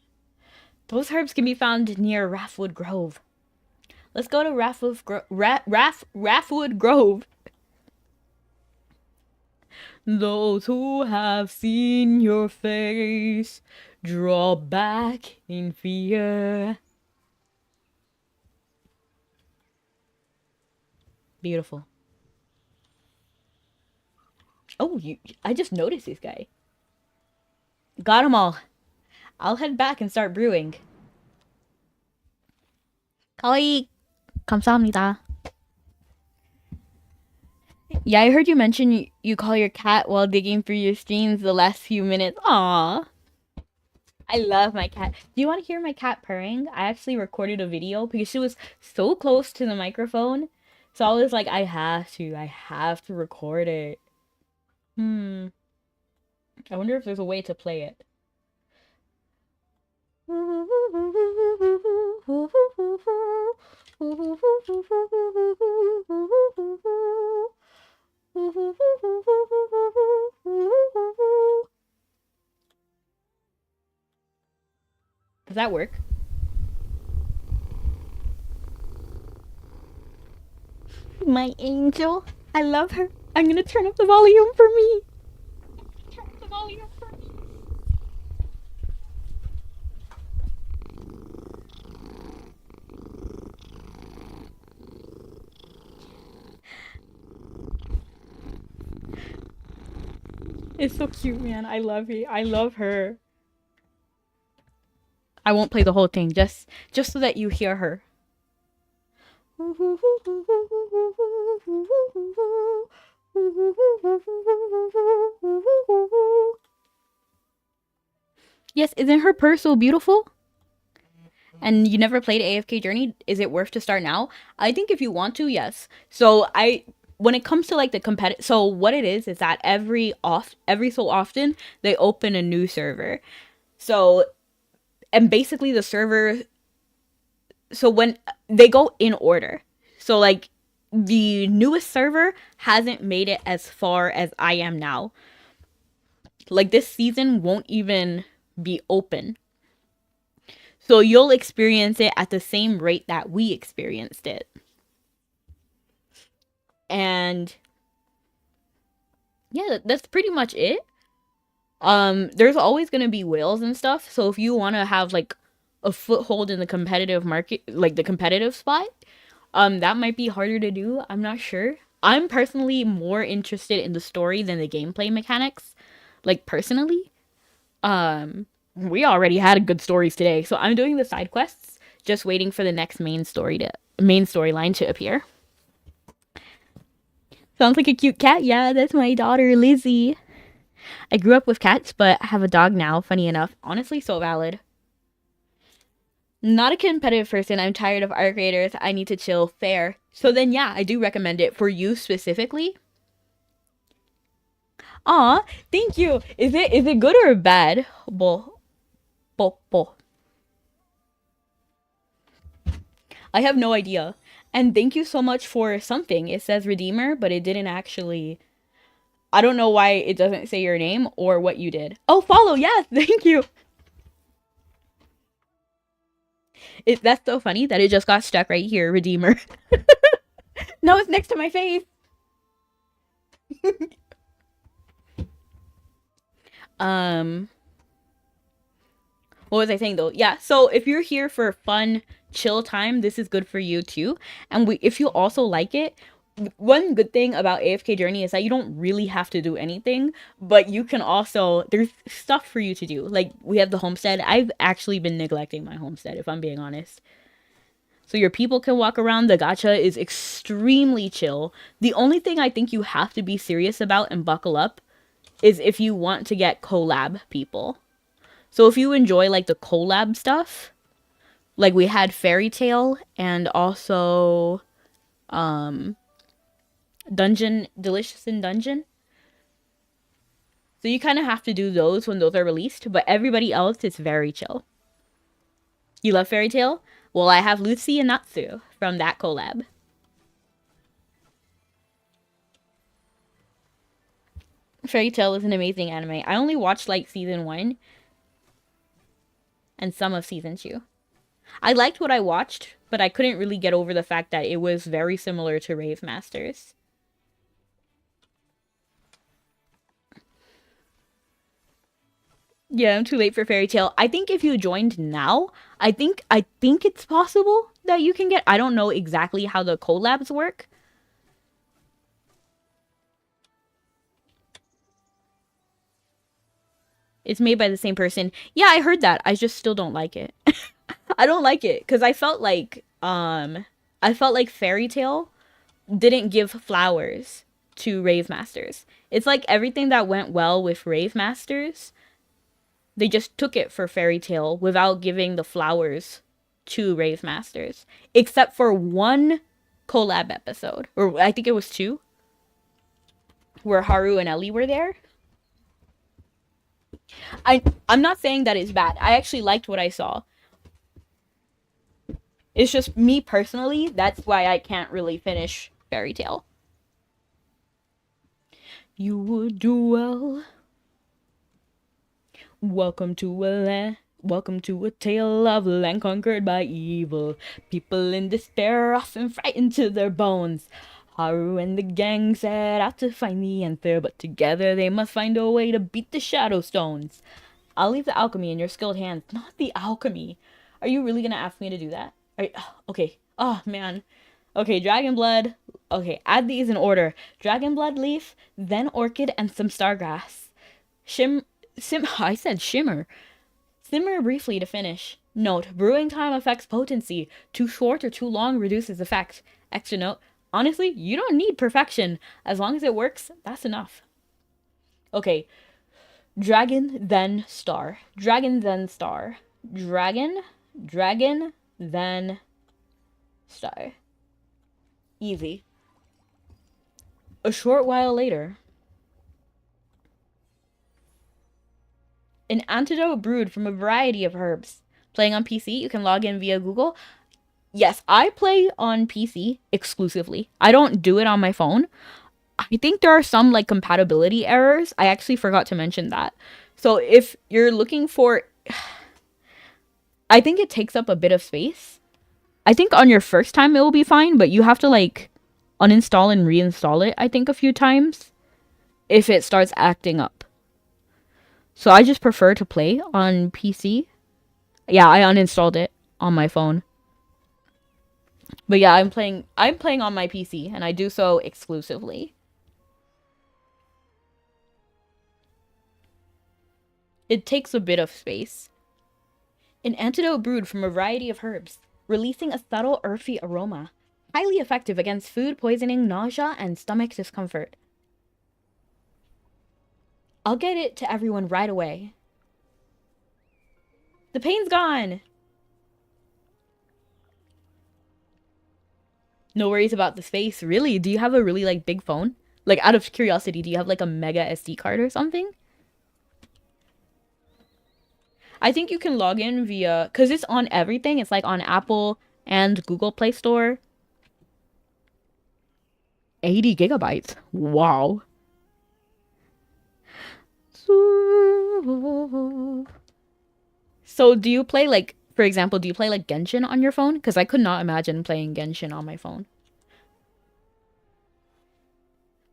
Those herbs can be found near Raffwood Grove. Let's go to Raffwood Grove. Those who have seen your face draw back in fear. Beautiful. Oh, I just noticed this guy. Got them all. I'll head back and start brewing. 가와이 감사합니다. Yeah, I heard you mention you call your cat while digging through your streams the last few minutes. Aww. I love my cat. Do you want to hear my cat purring? I actually recorded a video because she was so close to the microphone. So I was like, I have to record it. I wonder if there's a way to play it. Does that work? My angel. I love her. I'm gonna turn up the volume for me. Turn up the volume for me. It's so cute, man. I love it. I love her. I won't play the whole thing, just so that you hear her. Yes, isn't her purr so beautiful? and you never played AFK Journey, is it worth to start now? I think if you want to, yes. So when it comes to like the competitive, so what it is that every so often they open a new server. So and basically the server, so when they go in order. So like the newest server hasn't made it as far as I am now. Like this season won't even be open. So you'll experience it at the same rate that we experienced it. And yeah, that's pretty much it. There's always gonna be whales and stuff. So if you want to have like a foothold in the competitive market, like the competitive spot, that might be harder to do. I'm not sure. I'm personally more interested in the story than the gameplay mechanics. Like personally, we already had good stories today, so I'm doing the side quests, just waiting for the next main storyline to appear. Sounds like a cute cat. Yeah, that's my daughter, Lizzie. I grew up with cats, but I have a dog now, funny enough. Honestly, so valid. Not a competitive person. I'm tired of art creators. I need to chill. Fair. So then, yeah, I do recommend it for you specifically. Aw, thank you. Is it good or bad? Bo, bo. I have no idea. And thank you so much for something. It says Redeemer, but it didn't actually. I don't know why it doesn't say your name or what you did. Oh, follow. Yes, thank you. That's so funny that it just got stuck right here, Redeemer. No, it's next to my face. um, what was I saying though? Yeah, so if you're here for fun, chill time, this is good for you too. And if you also like it, one good thing about AFK Journey is that you don't really have to do anything, but you can also, there's stuff for you to do. Like we have the homestead. I've actually been neglecting my homestead, if I'm being honest. So your people can walk around. The gacha is extremely chill. The only thing I think you have to be serious about and buckle up is if you want to get collab people. So if you enjoy like the collab stuff, like we had Fairy Tale and also Dungeon Delicious in Dungeon. So you kind of have to do those when those are released, but everybody else is very chill. You love Fairy Tale? Well, I have Lucy and Natsu from that collab. Fairy Tale is an amazing anime. I only watched like season 1 and some of season 2. I liked what I watched, but I couldn't really get over the fact that it was very similar to Rave Masters. Yeah, I'm too late for Fairy Tale. I think if you joined now, I think it's possible that you can get. I don't know exactly how the collabs work. It's made by the same person. Yeah, I heard that. I just still don't like it. I don't like it cuz I felt like Fairy Tale didn't give flowers to Rave Masters. It's like everything that went well with Rave Masters, they just took it for Fairy Tale without giving the flowers to Rave Masters. Except for one collab episode. Or I think it was 2. Where Haru and Ellie were there. I'm not saying that it's bad. I actually liked what I saw. It's just me personally, that's why I can't really finish Fairy Tale. You would do well. Welcome to a tale of land conquered by evil. People in despair, often frightened to their bones. Haru and the gang set out to find the answer, but together they must find a way to beat the Shadow Stones. I'll leave the alchemy in your skilled hands. Not the alchemy. Are you really gonna ask me to do that? Okay. Oh, man. Okay, Dragon Blood. Okay, add these in order. Dragon Blood leaf, then Orchid, and some Stargrass. I said shimmer. Simmer briefly to finish. Note, brewing time affects potency. Too short or too long reduces effect. Extra note, honestly, you don't need perfection. As long as it works, that's enough. Okay, Dragon, then Star. Dragon, then Star. Dragon, Dragon, then star. Easy. A short while later, an antidote brewed from a variety of herbs. Playing on PC, you can log in via Google. Yes, I play on PC exclusively. I don't do it on my phone. I think there are some like compatibility errors. I actually forgot to mention that. So if you're looking for, I think it takes up a bit of space. I think on your first time it will be fine, but you have to like uninstall and reinstall it, I think, a few times if it starts acting up. So I just prefer to play on PC. Yeah, I uninstalled it on my phone. But yeah, I'm playing on my PC and I do so exclusively. It takes a bit of space. An antidote brewed from a variety of herbs, releasing a subtle earthy aroma, highly effective against food poisoning, nausea, and stomach discomfort. I'll get it to everyone right away. The pain's gone! No worries about the space. Really? Do you have a really like big phone? Like out of curiosity, do you have like a mega SD card or something? I think you can log in via, because it's on everything. It's like on Apple and Google Play Store. 80 gigabytes. Wow. So do you play like, for example, do you play like Genshin on your phone? Because I could not imagine playing Genshin on my phone.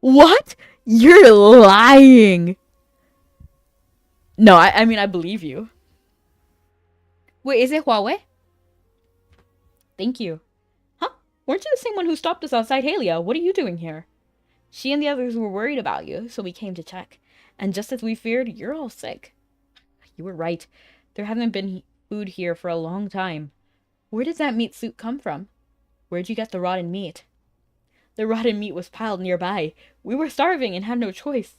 What? You're lying. No, I mean, I believe you. Wait, is it Huawei? Thank you. Huh? Weren't you the same one who stopped us outside Halia? What are you doing here? She and the others were worried about you, so we came to check. And just as we feared, you're all sick. You were right. There hasn't been food here for a long time. Where did that meat soup come from? Where'd you get the rotten meat? The rotten meat was piled nearby. We were starving and had no choice.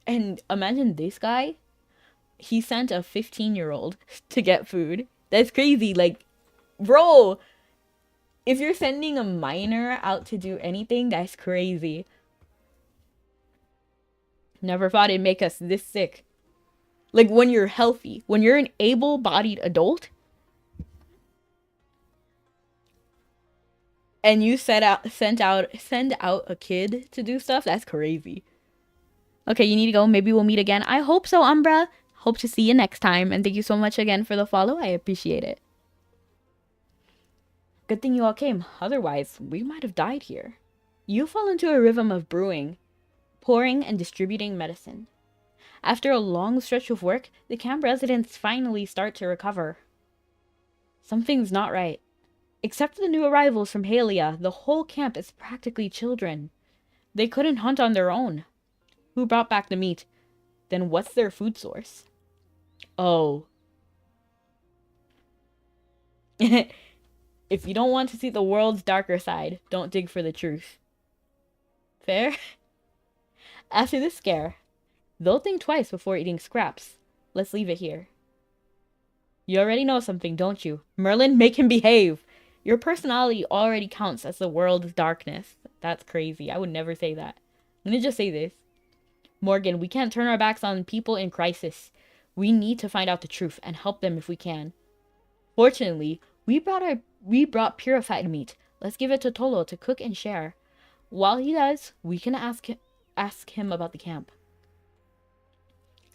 And imagine this guy. He sent a 15-year-old to get food. That's crazy. Like, bro, if you're sending a minor out to do anything, that's crazy. Never thought it'd make us this sick. Like, when you're healthy, when you're an able-bodied adult, and you send out a kid to do stuff, that's crazy. Okay, you need to go. Maybe we'll meet again. I hope so, Umbra. Hope to see you next time. And thank you so much again for the follow. I appreciate it. Good thing you all came. Otherwise, we might have died here. You fall into a rhythm of brewing, pouring, and distributing medicine. After a long stretch of work, the camp residents finally start to recover. Something's not right. Except for the new arrivals from Halia, the whole camp is practically children. They couldn't hunt on their own. Who brought back the meat? Then what's their food source? Oh. If you don't want to see the world's darker side, don't dig for the truth. Fair? After this scare, they'll think twice before eating scraps. Let's leave it here. You already know something, don't you? Merlin, make him behave! Your personality already counts as the world's darkness. That's crazy. I would never say that. I'm gonna just say this. Morgan, we can't turn our backs on people in crisis. We need to find out the truth and help them if we can. Fortunately, we brought purified meat. Let's give it to Tolo to cook and share. While he does, we can ask him about the camp.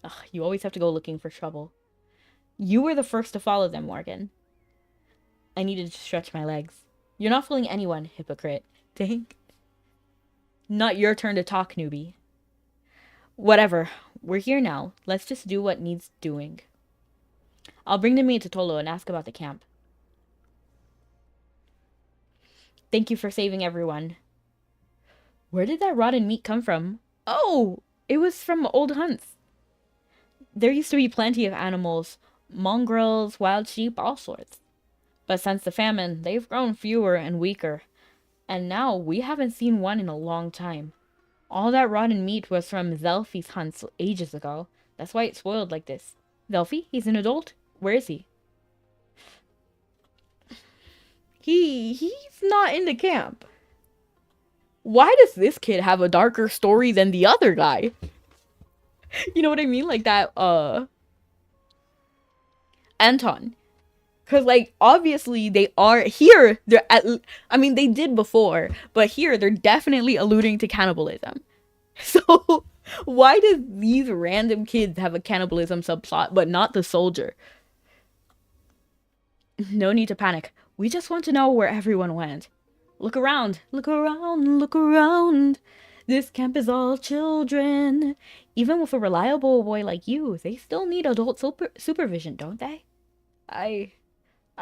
Ugh, you always have to go looking for trouble. You were the first to follow them, Morgan. I needed to stretch my legs. You're not fooling anyone, hypocrite. Dang. Not your turn to talk, newbie. Whatever. We're here now. Let's just do what needs doing. I'll bring the meat to Tolo and ask about the camp. Thank you for saving everyone. Where did that rotten meat come from? Oh, it was from old hunts. There used to be plenty of animals. Mongrels, wild sheep, all sorts. But since the famine, they've grown fewer and weaker. And now we haven't seen one in a long time. All that rotten meat was from Zelfi's hunts ages ago. That's why it's spoiled like this. Zelfi? He's an adult? Where is he? He's not in the camp. Why does this kid have a darker story than the other guy? You know what I mean? Like that, Anton. Because, like, obviously they are here. I mean, they did before, but here they're definitely alluding to cannibalism. So, why does these random kids have a cannibalism subplot, but not the soldier? No need to panic. We just want to know where everyone went. Look around, look around, look around. This camp is all children. Even with a reliable boy like you, they still need adult supervision, don't they? I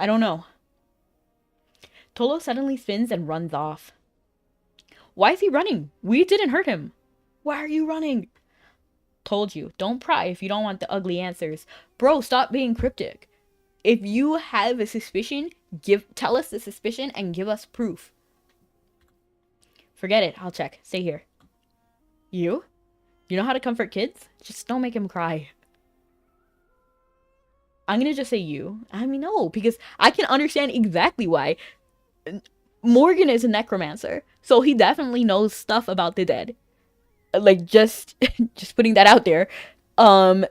don't know. Tolo suddenly spins and runs off. Why is he running? We didn't hurt him. Why are you running? Told you, don't pry if you don't want the ugly answers. Bro, stop being cryptic. If you have a suspicion, tell us the suspicion and give us proof. Forget it, I'll check. Stay here. You? You know how to comfort kids? Just don't make him cry. I'm gonna just say you. I mean, no, because I can understand exactly why. Morgan is a necromancer, so he definitely knows stuff about the dead. Like, just putting that out there. And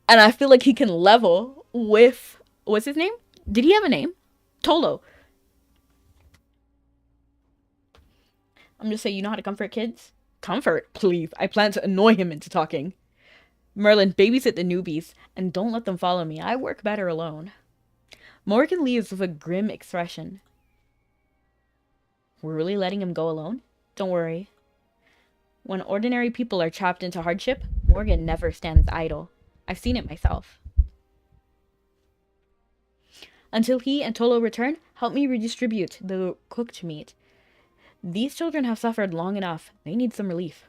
I feel like he can level with, what's his name? Did he have a name? Tolo. I'm just saying, you know how to comfort kids? Comfort, please. I plan to annoy him into talking. Merlin, babysit the newbies, and don't let them follow me. I work better alone. Morgan leaves with a grim expression. We're really letting him go alone? Don't worry. When ordinary people are trapped into hardship, Morgan never stands idle. I've seen it myself. Until he and Tolo return, help me redistribute the cooked meat. These children have suffered long enough. They need some relief.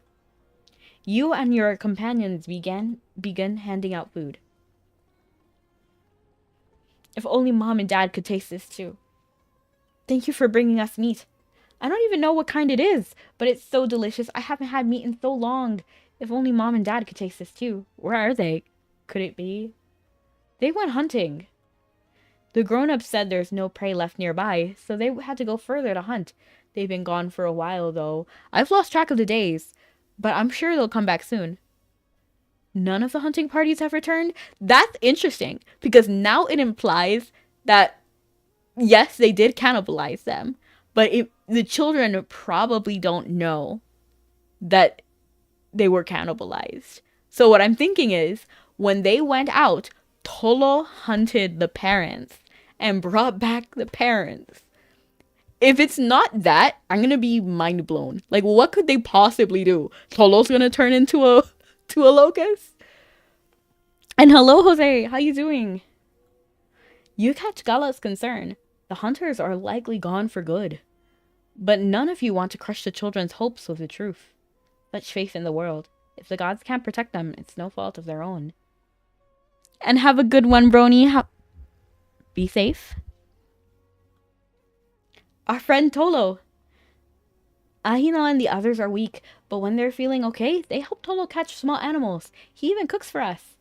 You and your companions begin handing out food. If only Mom and Dad could taste this too. Thank you for bringing us meat. I don't even know what kind it is, but it's so delicious. I haven't had meat in so long. If only Mom and Dad could taste this too. Where are they? Could it be? They went hunting. The grown-ups said there's no prey left nearby, so they had to go further to hunt. They've been gone for a while, though. I've lost track of the days, but I'm sure they'll come back soon. None of the hunting parties have returned? That's interesting, because now it implies that, yes, they did cannibalize them, but the children probably don't know that they were cannibalized. So what I'm thinking is, when they went out, Tolo hunted the parents and brought back the parents. If it's not that, I'm gonna be mind blown. Like, what could they possibly do? Tolo's gonna turn into a locust? And hello, Jose. How you doing? You catch Gala's concern. The hunters are likely gone for good. But none of you want to crush the children's hopes with the truth. Such faith in the world. If the gods can't protect them, it's no fault of their own. And have a good one, Brony. Be safe. Our friend Tolo. Ahina and the others are weak, but when they're feeling okay, they help Tolo catch small animals. He even cooks for us.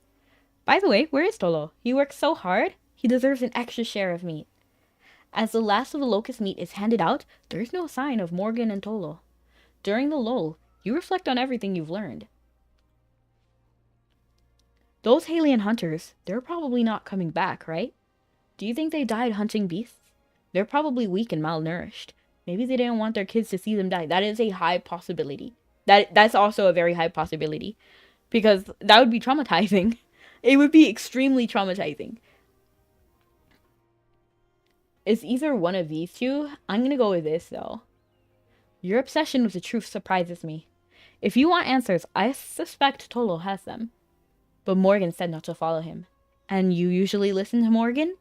By the way, where is Tolo? He works so hard, he deserves an extra share of meat. As the last of the locust meat is handed out, there's no sign of Morgan and Tolo. During the lull, you reflect on everything you've learned. Those alien hunters, they're probably not coming back, right? Do you think they died hunting beasts? They're probably weak and malnourished. Maybe they didn't want their kids to see them die. That is a high possibility. That's also a very high possibility. Because that would be traumatizing. It would be extremely traumatizing. It's either one of these two. I'm gonna go with this, though. Your obsession with the truth surprises me. If you want answers, I suspect Tolo has them. But Morgan said not to follow him. And you usually listen to Morgan?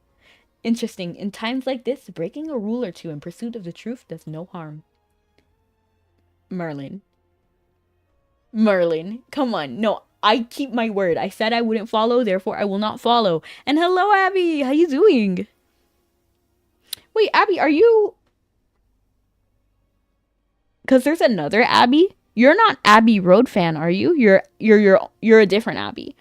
Interesting. In times like this, breaking a rule or two in pursuit of the truth does no harm. Merlin. Come on. No, I keep my word. I said I wouldn't follow, therefore I will not follow. And hello, Abby. How you doing? Wait, Abby, are you... Because there's another Abby. You're not Abbey Road fan, are you? You're a different Abby.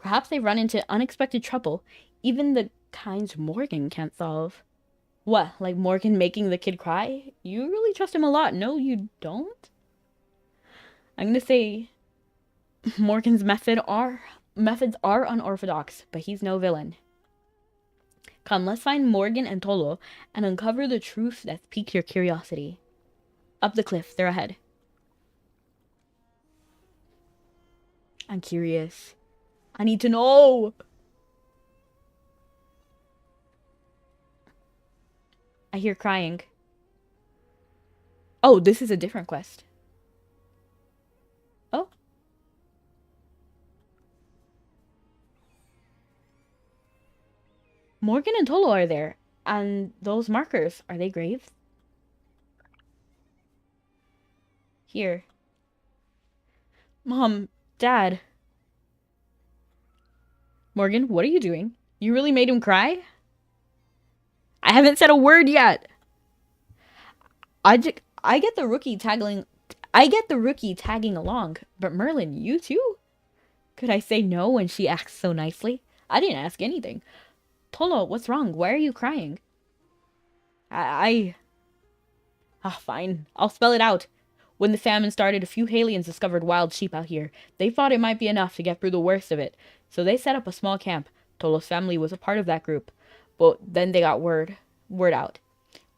Perhaps they run into unexpected trouble, even the kinds Morgan can't solve. What, like Morgan making the kid cry? You really trust him a lot. No, you don't? I'm gonna say Morgan's methods are unorthodox, but he's no villain. Come, let's find Morgan and Tolo and uncover the truth that's piqued your curiosity. Up the cliff, they're ahead. I'm curious. I need to know! I hear crying. Oh, this is a different quest. Oh. Morgan and Tolo are there. And those markers, are they graves? Here. Mom, Dad. Morgan, what are you doing? You really made him cry? I haven't said a word yet. I get the rookie tagging along, but Merlin, you too? Could I say no when she acts so nicely? I didn't ask anything. Tolo, what's wrong? Why are you crying? Fine. I'll spell it out. When the famine started, a few aliens discovered wild sheep out here. They thought it might be enough to get through the worst of it, so they set up a small camp. Tolo's family was a part of that group. But then they got word out.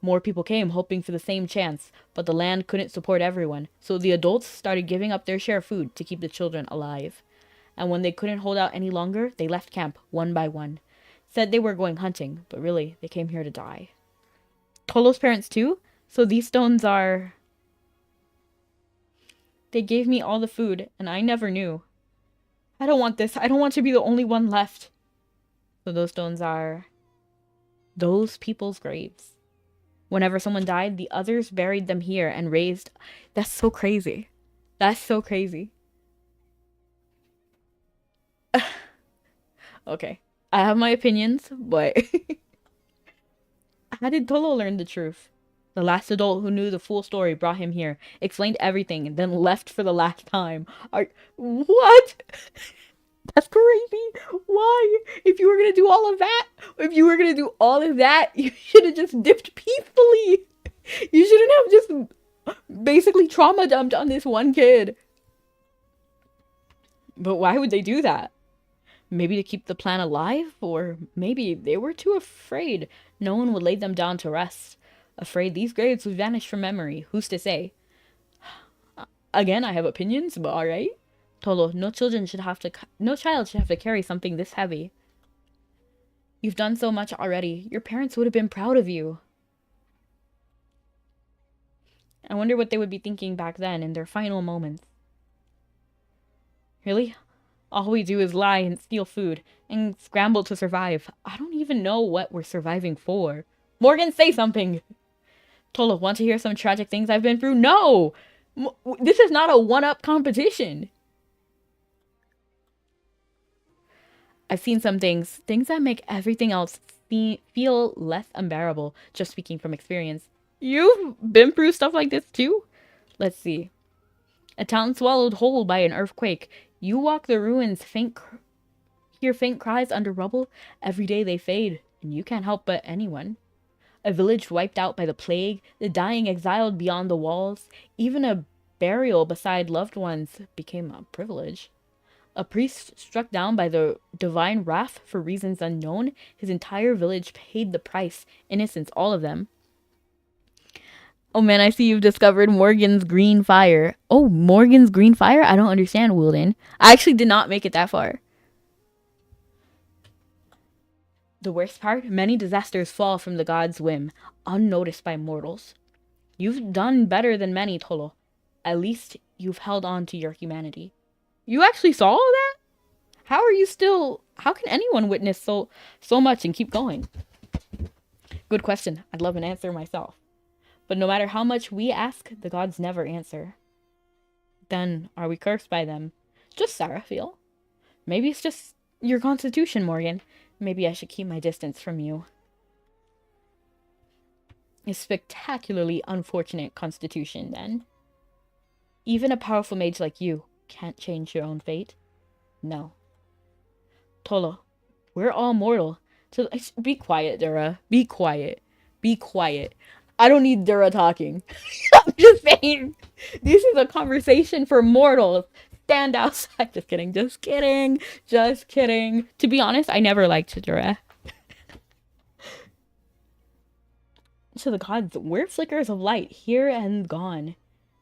More people came, hoping for the same chance, but the land couldn't support everyone, so the adults started giving up their share of food to keep the children alive. And when they couldn't hold out any longer, they left camp, one by one. Said they were going hunting, but really, they came here to die. Tolo's parents too? So these stones are... They gave me all the food, and I never knew. I don't want this. I don't want to be the only one left. So those stones are... those people's graves. Whenever someone died, the others buried them here and raised... That's so crazy. That's so crazy. Okay. I have my opinions, but... How did Tolo learn the truth? The last adult who knew the full story brought him here, explained everything, and then left for the last time. What? That's crazy. Why? If you were gonna do all of that, you should have just dipped peacefully. You shouldn't have just basically trauma dumped on this one kid. But why would they do that? Maybe to keep the plan alive? Or maybe they were too afraid no one would lay them down to rest. Afraid these graves would vanish from memory. Who's to say? Again, I have opinions, but alright. Tolo, no child should have to carry something this heavy. You've done so much already. Your parents would have been proud of you. I wonder what they would be thinking back then in their final moments. Really? All we do is lie and steal food and scramble to survive. I don't even know what we're surviving for. Morgan, say something! Tolo, want to hear some tragic things I've been through? No! This is not a one-up competition. I've seen some things that make everything else feel less unbearable, just speaking from experience. You've been through stuff like this too? Let's see. A town swallowed whole by an earthquake. You walk the ruins, hear faint cries under rubble. Every day they fade, and you can't help but anyone. A village wiped out by the plague, the dying exiled beyond the walls. Even a burial beside loved ones became a privilege. A priest struck down by the divine wrath for reasons unknown. His entire village paid the price. Innocents, all of them. Oh man, I see you've discovered Morgan's green fire. Oh, Morgan's green fire? I don't understand, Wilden. I actually did not make it that far. The worst part? Many disasters fall from the gods' whim, unnoticed by mortals. You've done better than many, Tolo. At least you've held on to your humanity. You actually saw all that? How can anyone witness so much and keep going? Good question. I'd love an answer myself. But no matter how much we ask, the gods never answer. Then, are we cursed by them? Just Sarah feel. Maybe it's just your constitution, Morgan. Maybe I should keep my distance from you. A spectacularly unfortunate constitution, then. Even a powerful mage like you can't change your own fate. No. Tolo, we're all mortal. So be quiet, Dura. Be quiet. Be quiet. I don't need Dura talking. I'm just saying. This is a conversation for mortals. Stand outside. Just kidding. Just kidding. Just kidding. To be honest, I never liked Dura. To the gods, we're flickers of light, here and gone.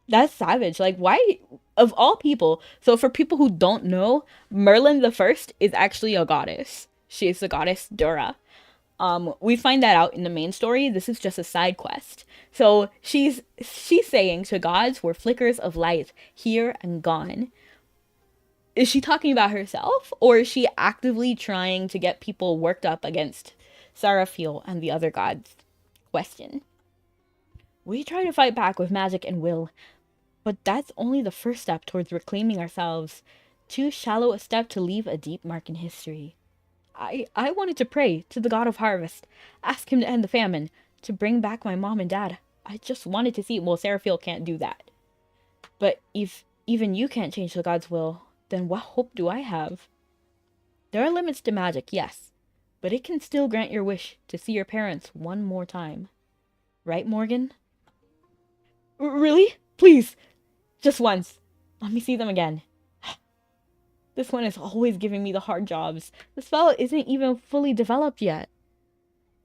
That's savage. Like, why? Of all people. So, for people who don't know, Merlin the First is actually a goddess. She is the goddess Dura. We find that out in the main story. This is just a side quest. So she's saying to gods, we're flickers of light, here and gone. Is she talking about herself, or is she actively trying to get people worked up against Seraphil and the other gods? Question. We try to fight back with magic and will, but that's only the first step towards reclaiming ourselves. Too shallow a step to leave a deep mark in history. I wanted to pray to the god of harvest, ask him to end the famine, to bring back my mom and dad. I just wanted to see. Well, Seraphil can't do that. But if even you can't change the god's will, then what hope do I have? There are limits to magic, yes, but it can still grant your wish to see your parents one more time. Right, Morgan? Really? Please, just once. Let me see them again. This one is always giving me the hard jobs. The spell isn't even fully developed yet.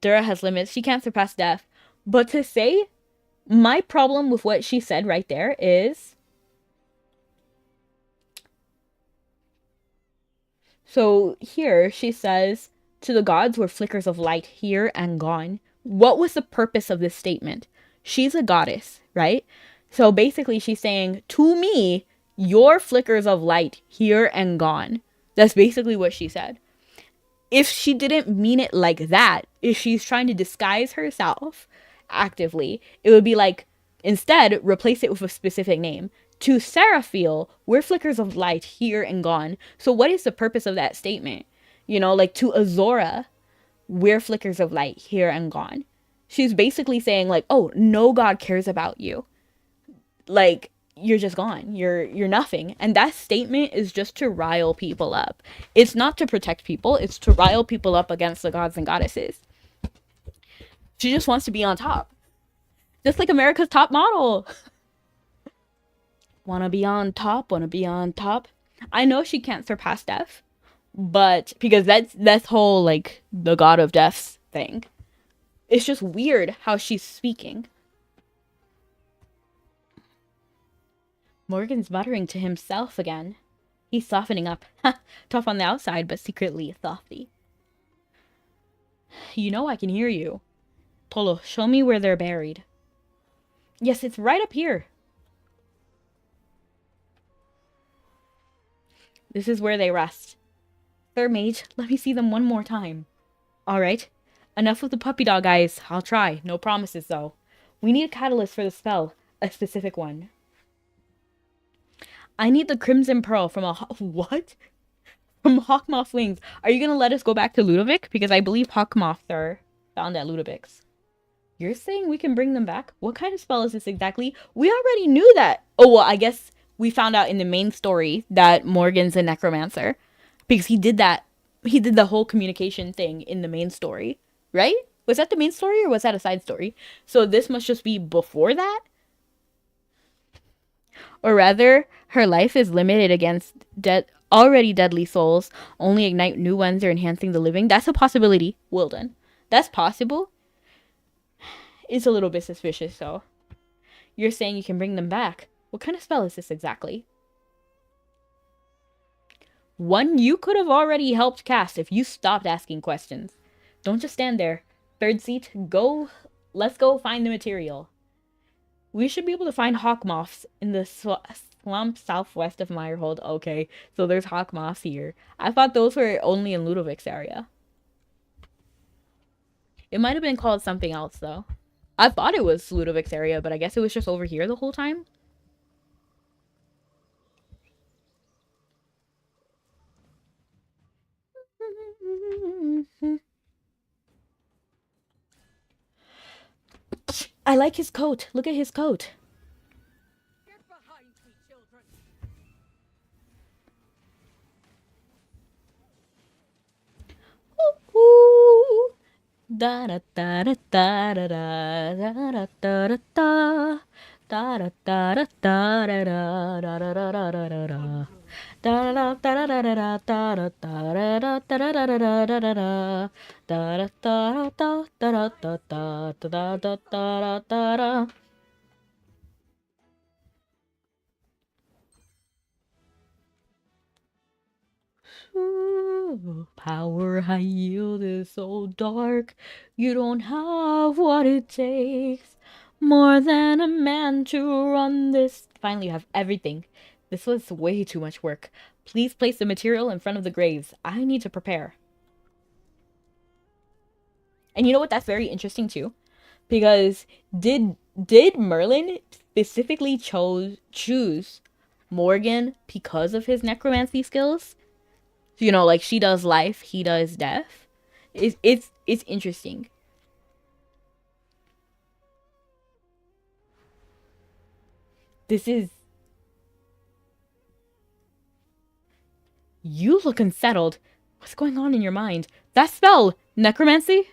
Dura has limits. She can't surpass death. But to say, my problem with what she said right there is... So here she says, to the gods were flickers of light, here and gone. What was the purpose of this statement? She's a goddess, right? So basically she's saying, to me, your flickers of light, here and gone. That's basically what she said. If she didn't mean it like that, if she's trying to disguise herself actively, it would be like, instead, replace it with a specific name. To Seraphil, we're flickers of light, here and gone. So what is the purpose of that statement? You know, like to Azora, we're flickers of light, here and gone. She's basically saying like, oh, no god cares about you. Like, you're just gone. You're nothing. And that statement is just to rile people up. It's not to protect people. It's to rile people up against the gods and goddesses. She just wants to be on top. Just like America's Top Model. Wanna be on top, wanna be on top. I know she can't surpass death. But, because that's whole, like, the god of deaths thing. It's just weird how she's speaking. Morgan's muttering to himself again. He's softening up. Tough on the outside, but secretly softy. You know I can hear you. Tolo, show me where they're buried. Yes, it's right up here. This is where they rest. Third mage, let me see them one more time. Alright. Enough with the puppy dog eyes. I'll try. No promises, though. We need a catalyst for the spell. A specific one. I need the Crimson Pearl from a... What? From Hawkmoth wings. Are you gonna let us go back to Ludovic? Because I believe Hawkmoths are found at Ludovic's. You're saying we can bring them back? What kind of spell is this exactly? We already knew that. Oh, well, I guess we found out in the main story that Morgan's a necromancer. Because he did that. He did the whole communication thing in the main story. Right? Was that the main story or was that a side story? So this must just be before that? Or rather, her life is limited against already deadly souls. Only ignite new ones or enhancing the living. That's a possibility. Well done. That's possible. It's a little bit suspicious, though. You're saying you can bring them back. What kind of spell is this exactly? One you could have already helped cast if you stopped asking questions. Don't just stand there. Third seat, go. Let's go find the material. We should be able to find hawk moths in the swamp southwest of Meyerhold. Okay, so there's hawk moths here. I thought those were only in Ludovic's area. It might have been called something else, though. I thought it was Ludovic's area, but I guess it was just over here the whole time. I like his coat. Look at his coat. Get behind me, children. Da da da da da da da da da da da. Da da da da da da da da da da da da da da. Da da da da da da da da da da da da da da da da da. Da da da da da da da da da da da da da da. Power high yield is so dark. You don't have what it takes. More than a man to run this. Finally, you have everything. This was way too much work. Please place the material in front of the graves. I need to prepare. And you know what? That's very interesting too, because did Merlin specifically choose Morgan because of his necromancy skills? You know, like she does life, he does death. It's interesting. This is You look unsettled. What's going on in your mind? That spell, necromancy?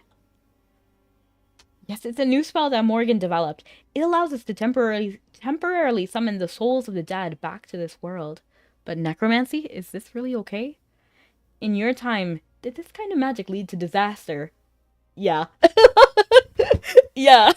Yes, it's a new spell that Morgan developed. It allows us to temporarily summon the souls of the dead back to this world. But necromancy? Is this really okay? In your time, did this kind of magic lead to disaster? Yeah. Yeah.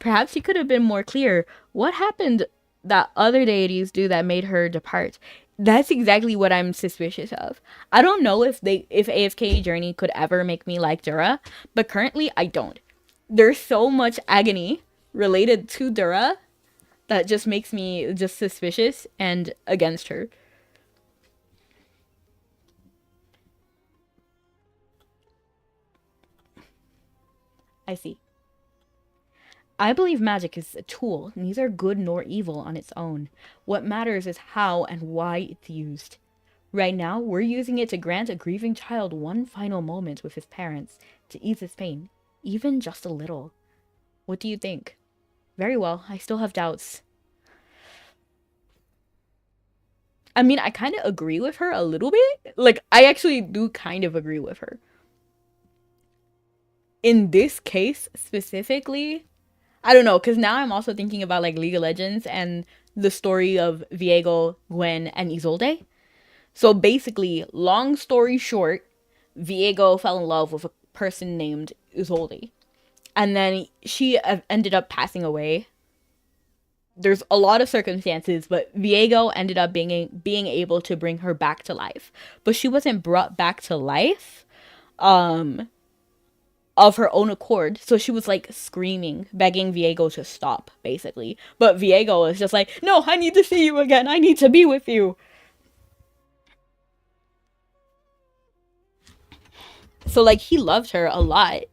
Perhaps she could have been more clear. What happened that other deities do that made her depart? That's exactly what I'm suspicious of. I don't know if AFK Journey could ever make me like Dura, but currently I don't. There's so much agony related to Dura that just makes me just suspicious and against her. I see. I believe magic is a tool, neither good nor evil on its own. What matters is how and why it's used. Right now, we're using it to grant a grieving child one final moment with his parents, to ease his pain, even just a little. What do you think? Very well, I still have doubts. I mean, I kind of agree with her a little bit. Like, I actually do kind of agree with her. In this case specifically, I don't know, because now I'm also thinking about like League of Legends and the story of Viego, Gwen, and Isolde. So basically, long story short, Viego fell in love with a person named Isolde. And then she ended up passing away. There's a lot of circumstances, but Viego ended up being able to bring her back to life. But she wasn't brought back to life of her own accord. So she was like screaming, begging Viego to stop, basically. But Viego was just like, no, I need to see you again. I need to be with you. So like he loved her a lot.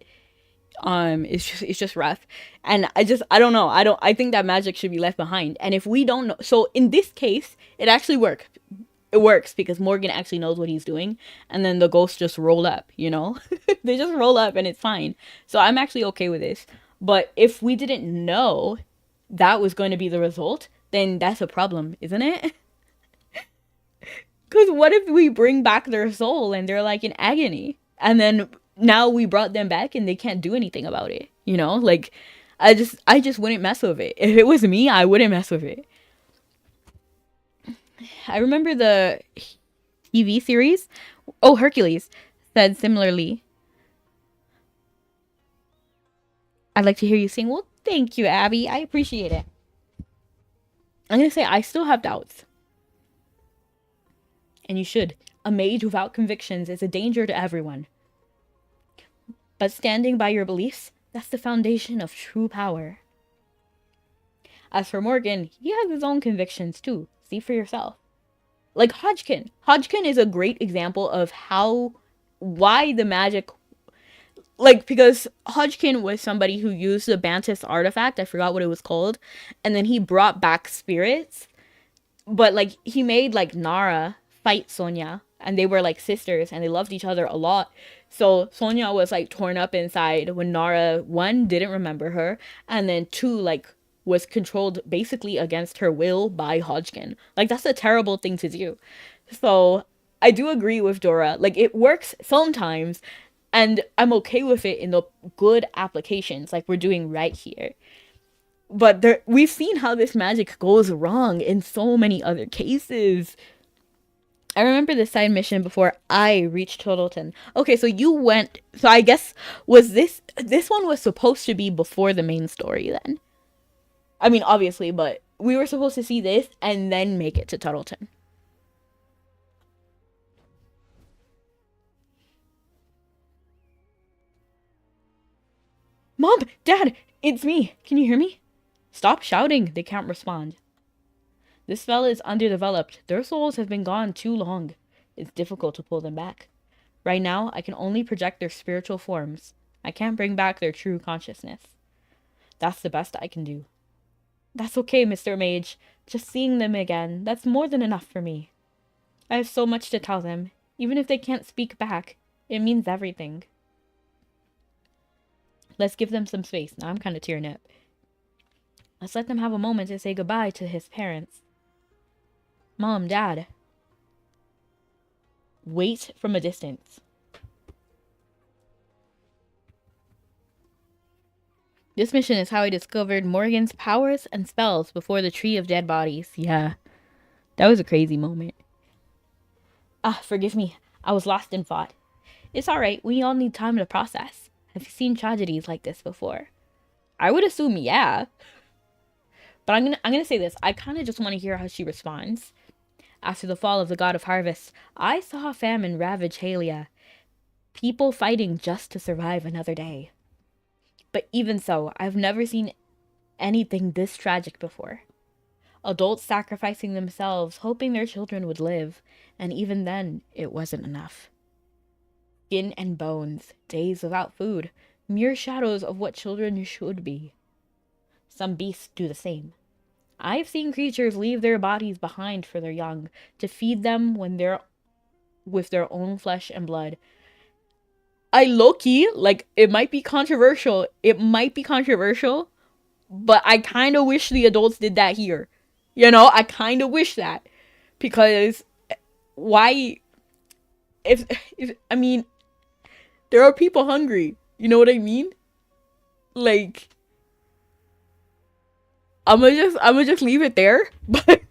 It's just rough. And I don't know. I think that magic should be left behind. And if we don't know, so in this case, it actually works because Morgan actually knows what he's doing, and then the ghosts just roll up, you know? They just roll up and it's fine. So I'm actually okay with this. But if we didn't know that was going to be the result, then that's a problem, isn't it? Because what if we bring back their soul and they're like in agony? And then now we brought them back and they can't do anything about it, you know? Like, I just wouldn't mess with it. If it was me, I wouldn't mess with it. I remember the TV series. Oh, Hercules said similarly. I'd like to hear you sing. Well, thank you, Abby. I appreciate it. I'm gonna say I still have doubts. And you should. A mage without convictions is a danger to everyone. But standing by your beliefs, that's the foundation of true power. As for Morgan, he has his own convictions too. See for yourself. Like Hodgkin. Hodgkin is a great example of why the magic, like, because Hodgkin was somebody who used the Bantis artifact, I forgot what it was called, and then he brought back spirits, but like he made like Nara fight Sonya, and they were like sisters and they loved each other a lot. So Sonya was like torn up inside when Nara, one, didn't remember her, and then two, like was controlled basically against her will by Hodgkin. Like that's a terrible thing to do. So I do agree with Dora. Like it works sometimes. And I'm okay with it in the good applications like we're doing right here. But we've seen how this magic goes wrong in so many other cases. I remember this side mission before I reached Totalton. Okay, so you went. So I guess was this one was supposed to be before the main story then? I mean, obviously, but we were supposed to see this and then make it to Totalton. Mom, Dad, it's me. Can you hear me? Stop shouting. They can't respond. This spell is underdeveloped. Their souls have been gone too long. It's difficult to pull them back. Right now, I can only project their spiritual forms. I can't bring back their true consciousness. That's the best I can do. That's okay, Mr. Mage. Just seeing them again, that's more than enough for me. I have so much to tell them. Even if they can't speak back, it means everything. Let's give them some space. Now I'm kind of tearing up. Let's let them have a moment to say goodbye to his parents. Mom, Dad. Wait from a distance. This mission is how I discovered Morgan's powers and spells before the Tree of Dead Bodies. Yeah, that was a crazy moment. Forgive me. I was lost in thought. It's alright. We all need time to process. Have you seen tragedies like this before? I would assume yeah. But I'm gonna say this. I kind of just want to hear how she responds. After the fall of the god of harvest, I saw famine ravage Halia. People fighting just to survive another day. But even so, I've never seen anything this tragic before. Adults sacrificing themselves, hoping their children would live, and even then, it wasn't enough. Skin and bones, days without food, mere shadows of what children should be. Some beasts do the same. I've seen creatures leave their bodies behind for their young, to feed them when they're with their own flesh and blood. I low-key, like, it might be controversial, but I kind of wish the adults did that here. You know, I kind of wish that. Because, why, if, I mean, there are people hungry. You know what I mean? Like, I'm gonna just leave it there. But,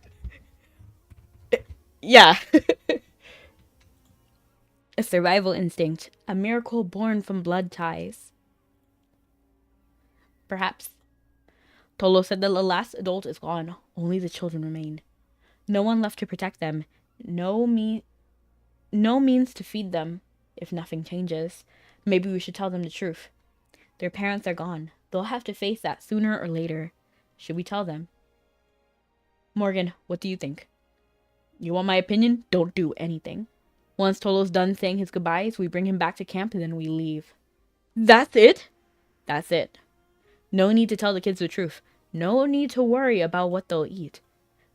yeah. A survival instinct. A miracle born from blood ties. Perhaps. Tolo said that the last adult is gone. Only the children remain. No one left to protect them. No means to feed them. If nothing changes, maybe we should tell them the truth. Their parents are gone. They'll have to face that sooner or later. Should we tell them? Morgan, what do you think? You want my opinion? Don't do anything. Once Tolo's done saying his goodbyes, we bring him back to camp and then we leave. That's it? That's it. No need to tell the kids the truth. No need to worry about what they'll eat.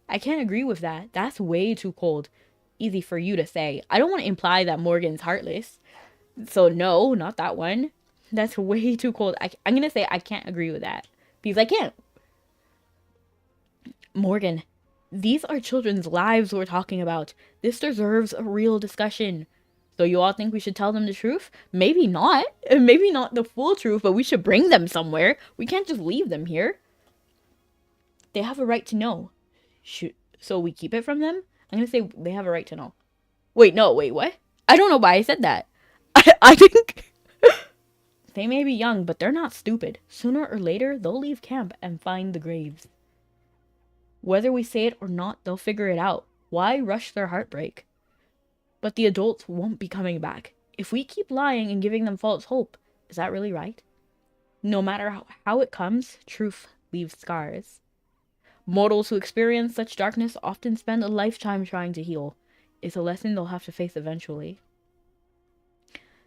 I can't agree with that. That's way too cold. Easy for you to say. I don't want to imply that Morgan's heartless. So no, not that one. That's way too cold. I'm going to say I can't agree with that. Because I can't. Morgan, these are children's lives we're talking about. This deserves a real discussion. So you all think we should tell them the truth? Maybe not. Maybe not the full truth, but we should bring them somewhere. We can't just leave them here. They have a right to know. So we keep it from them? I'm going to say they have a right to know. Wait, what? I don't know why I said that. I think they may be young, but they're not stupid. Sooner or later, they'll leave camp and find the graves. Whether we say it or not, they'll figure it out. Why rush their heartbreak? But the adults won't be coming back. If we keep lying and giving them false hope, is that really right? No matter how it comes, truth leaves scars. Mortals who experience such darkness often spend a lifetime trying to heal. It's a lesson they'll have to face eventually.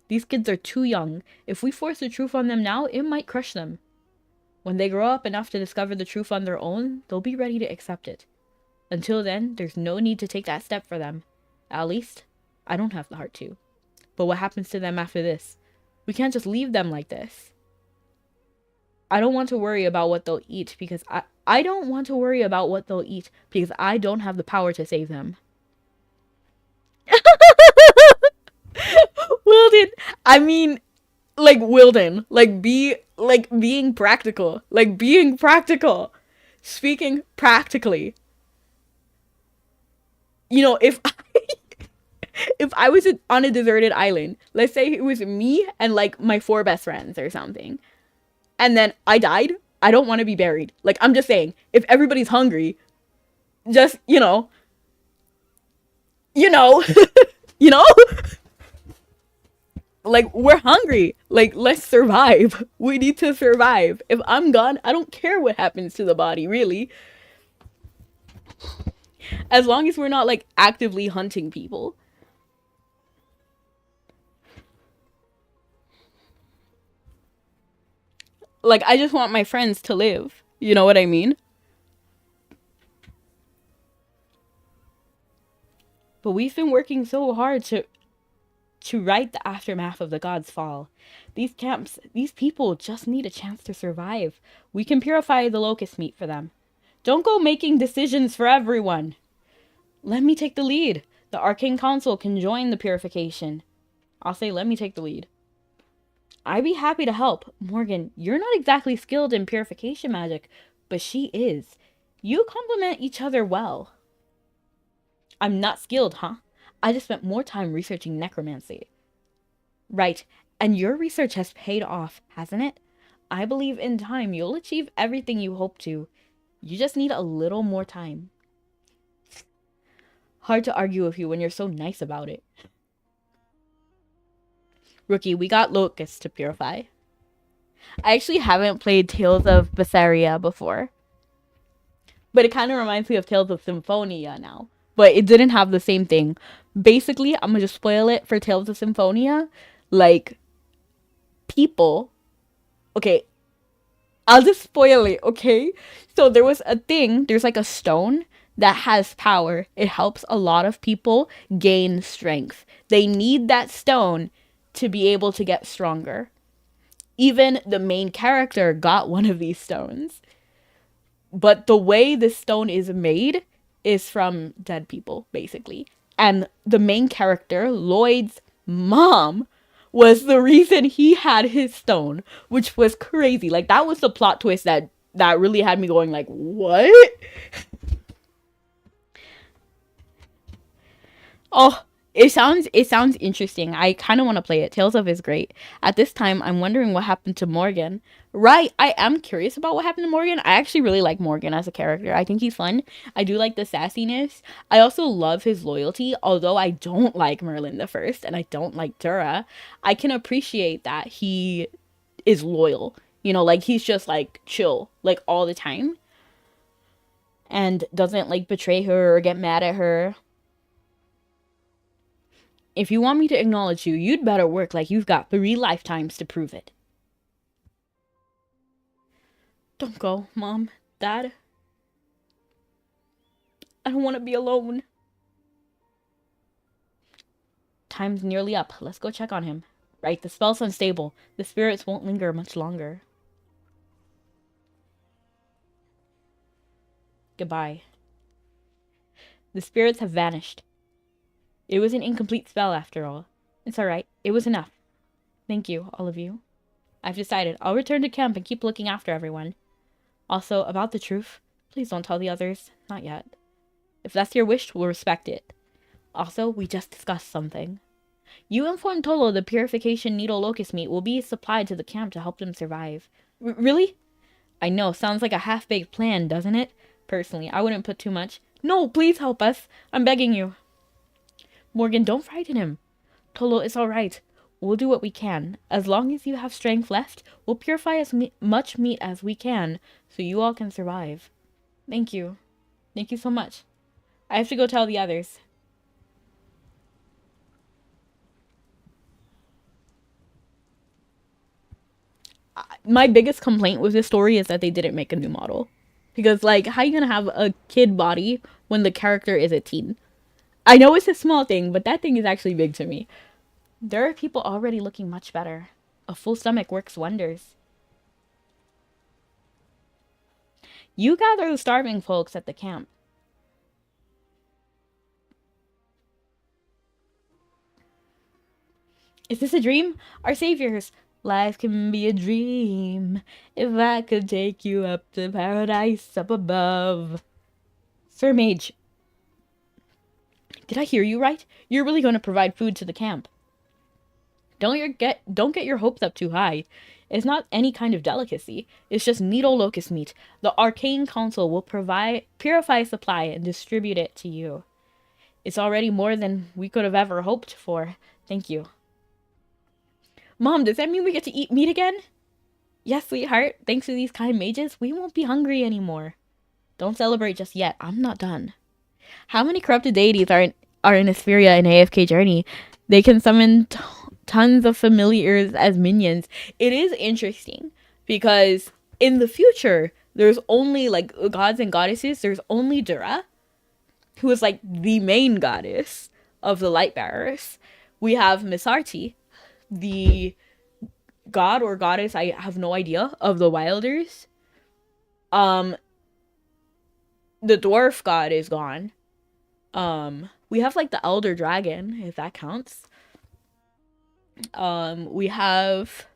These kids are too young. If we force the truth on them now, it might crush them. When they grow up enough to discover the truth on their own, they'll be ready to accept it. Until then, there's no need to take that step for them. At least, I don't have the heart to. But what happens to them after this? We can't just leave them like this. I don't want to worry about what they'll eat because I don't want to worry about what they'll eat because I don't have the power to save them. Wilden, I mean, Like, Wilden, like, being practical. Like, being practical. Speaking practically. You know, if I was on a deserted island, let's say it was me and like my 4 best friends or something, and then I died, I don't want to be buried. Like, I'm just saying, if everybody's hungry, just, you know, you know, like, we're hungry. Like, let's survive. We need to survive. If I'm gone, I don't care what happens to the body, really. As long as we're not like actively hunting people. Like, I just want my friends to live. You know what I mean? But we've been working so hard to write the aftermath of the gods' fall. These camps, these people just need a chance to survive. We can purify the locust meat for them. Don't go making decisions for everyone. Let me take the lead. The Arcane Council can join the purification. I'll say, let me take the lead. I'd be happy to help. Morgan, you're not exactly skilled in purification magic, but she is. You complement each other well. I'm not skilled, huh? I just spent more time researching necromancy. Right, and your research has paid off, hasn't it? I believe in time you'll achieve everything you hope to. You just need a little more time. Hard to argue with you when you're so nice about it. Rookie, we got locusts to purify. I actually haven't played Tales of Berseria before. But it kind of reminds me of Tales of Symphonia now. But it didn't have the same thing. Basically, I'm going to just spoil it for Tales of Symphonia. Like, people... Okay, I'll just spoil it, okay? So there was a thing, there's like a stone that has power. It helps a lot of people gain strength. They need that stone to be able to get stronger. Even the main character got one of these stones. But the way this stone is made is from dead people, basically. And the main character, Lloyd's mom, was the reason he had his stone, which was crazy. Like, that was the plot twist that really had me going like, what? Oh, it sounds interesting. I kind of want to play it. Tales of is great. At this time, I'm wondering what happened to Morgan. Right, I am curious about what happened to Morgan. I actually really like Morgan as a character. I think he's fun. I do like the sassiness. I also love his loyalty, although I don't like Merlin the First and I don't like Dura. I can appreciate that he is loyal. You know, like, he's just like chill, like, all the time. And doesn't like betray her or get mad at her. If you want me to acknowledge you, you'd better work like you've got 3 lifetimes to prove it. Don't go, Mom, Dad. I don't want to be alone. Time's nearly up. Let's go check on him. Right, the spell's unstable. The spirits won't linger much longer. Goodbye. The spirits have vanished. It was an incomplete spell after all. It's alright. It was enough. Thank you, all of you. I've decided I'll return to camp and keep looking after everyone. Also, about the truth, please don't tell the others. Not yet. If that's your wish, we'll respect it. Also, we just discussed something. You informed Tolo the purification needle locust meat will be supplied to the camp to help them survive. Really? I know, sounds like a half-baked plan, doesn't it? Personally, I wouldn't put too much. No, please help us. I'm begging you. Morgan, don't frighten him. Tolo, it's alright. We'll do what we can. As long as you have strength left, we'll purify as much meat as we can, so you all can survive. Thank you. Thank you so much. I have to go tell the others. My biggest complaint with this story is that they didn't make a new model. Because, like, how are you gonna have a kid body when the character is a teen? I know it's a small thing, but that thing is actually big to me. There are people already looking much better. A full stomach works wonders. You gather the starving folks at the camp. Is this a dream? Our saviors, Life can be a dream if I could take you up to paradise up above. Sir Mage, did I hear you right? You're really going to provide food to the camp. Don't get your hopes up too high. It's not any kind of delicacy. It's just needle locust meat. The Arcane Council will purify supply and distribute it to you. It's already more than we could have ever hoped for. Thank you. Mom, does that mean we get to eat meat again? Yes, sweetheart. Thanks to these kind mages, we won't be hungry anymore. Don't celebrate just yet. I'm not done. How many corrupted deities are in Asperia in AFK Journey? They can summon tons of familiars as minions. It is interesting because in the future, there's only like gods and goddesses. There's only Dura, who is like the main goddess of the light bearers. We have Misarti, the god or goddess, I have no idea, of the wilders. The dwarf god is gone. We have like the elder dragon, if that counts. We have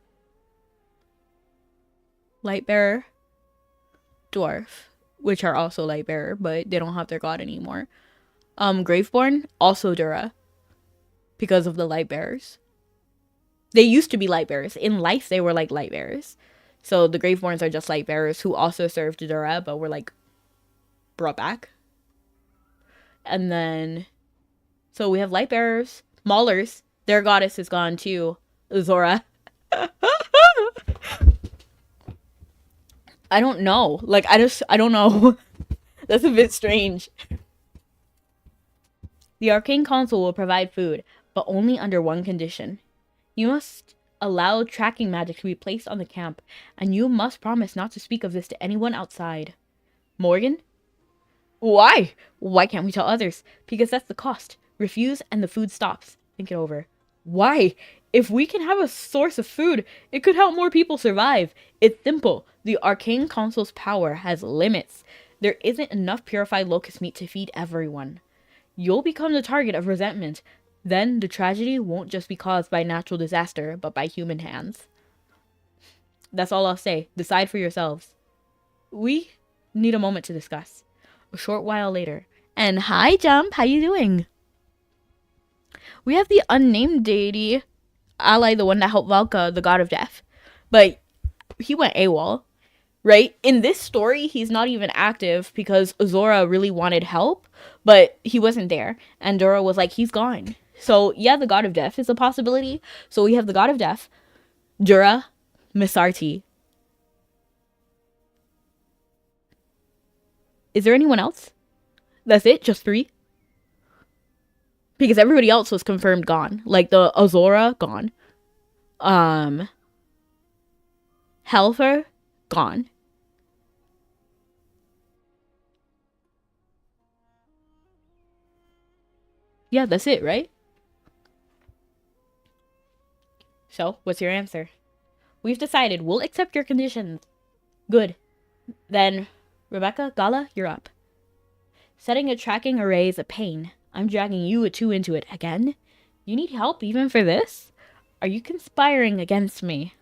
Lightbearer, Dwarf, which are also Lightbearer, but they don't have their god anymore. Graveborn, also Dura, because of the Lightbearers. They used to be Lightbearers. In life, they were like Lightbearers. So the Graveborns are just Lightbearers who also served Dura, but were like brought back. And then, so we have Lightbearers, Maulers. Their goddess is gone too. Zora. I don't know. Like, I don't know. That's a bit strange. The Arcane Council will provide food, but only under one condition. You must allow tracking magic to be placed on the camp, and you must promise not to speak of this to anyone outside. Morgan? Why? Why can't we tell others? Because that's the cost. Refuse and the food stops. Think it over. Why? If we can have a source of food, it could help more people survive. It's simple. The Arcane Council's power has limits. There isn't enough purified locust meat to feed everyone. You'll become the target of resentment. Then the tragedy won't just be caused by natural disaster, but by human hands. That's all I'll say. Decide for yourselves. We need a moment to discuss. A short while later. And hi, Jump. How you doing? We have the unnamed deity ally, the one that helped Valka, the god of death. But he went AWOL, right? In this story, he's not even active because Zora really wanted help, but he wasn't there. And Dora was like, he's gone. So yeah, the god of death is a possibility. So we have the god of death, Dura, Misarti. Is there anyone else? That's it? Just 3? Because everybody else was confirmed gone. Like the Azora, gone. Helfer, gone. Yeah, that's it, right? So, what's your answer? We've decided we'll accept your conditions. Good. Then, Rebecca, Gala, you're up. Setting a tracking array is a pain. I'm dragging you two into it again? You need help even for this? Are you conspiring against me?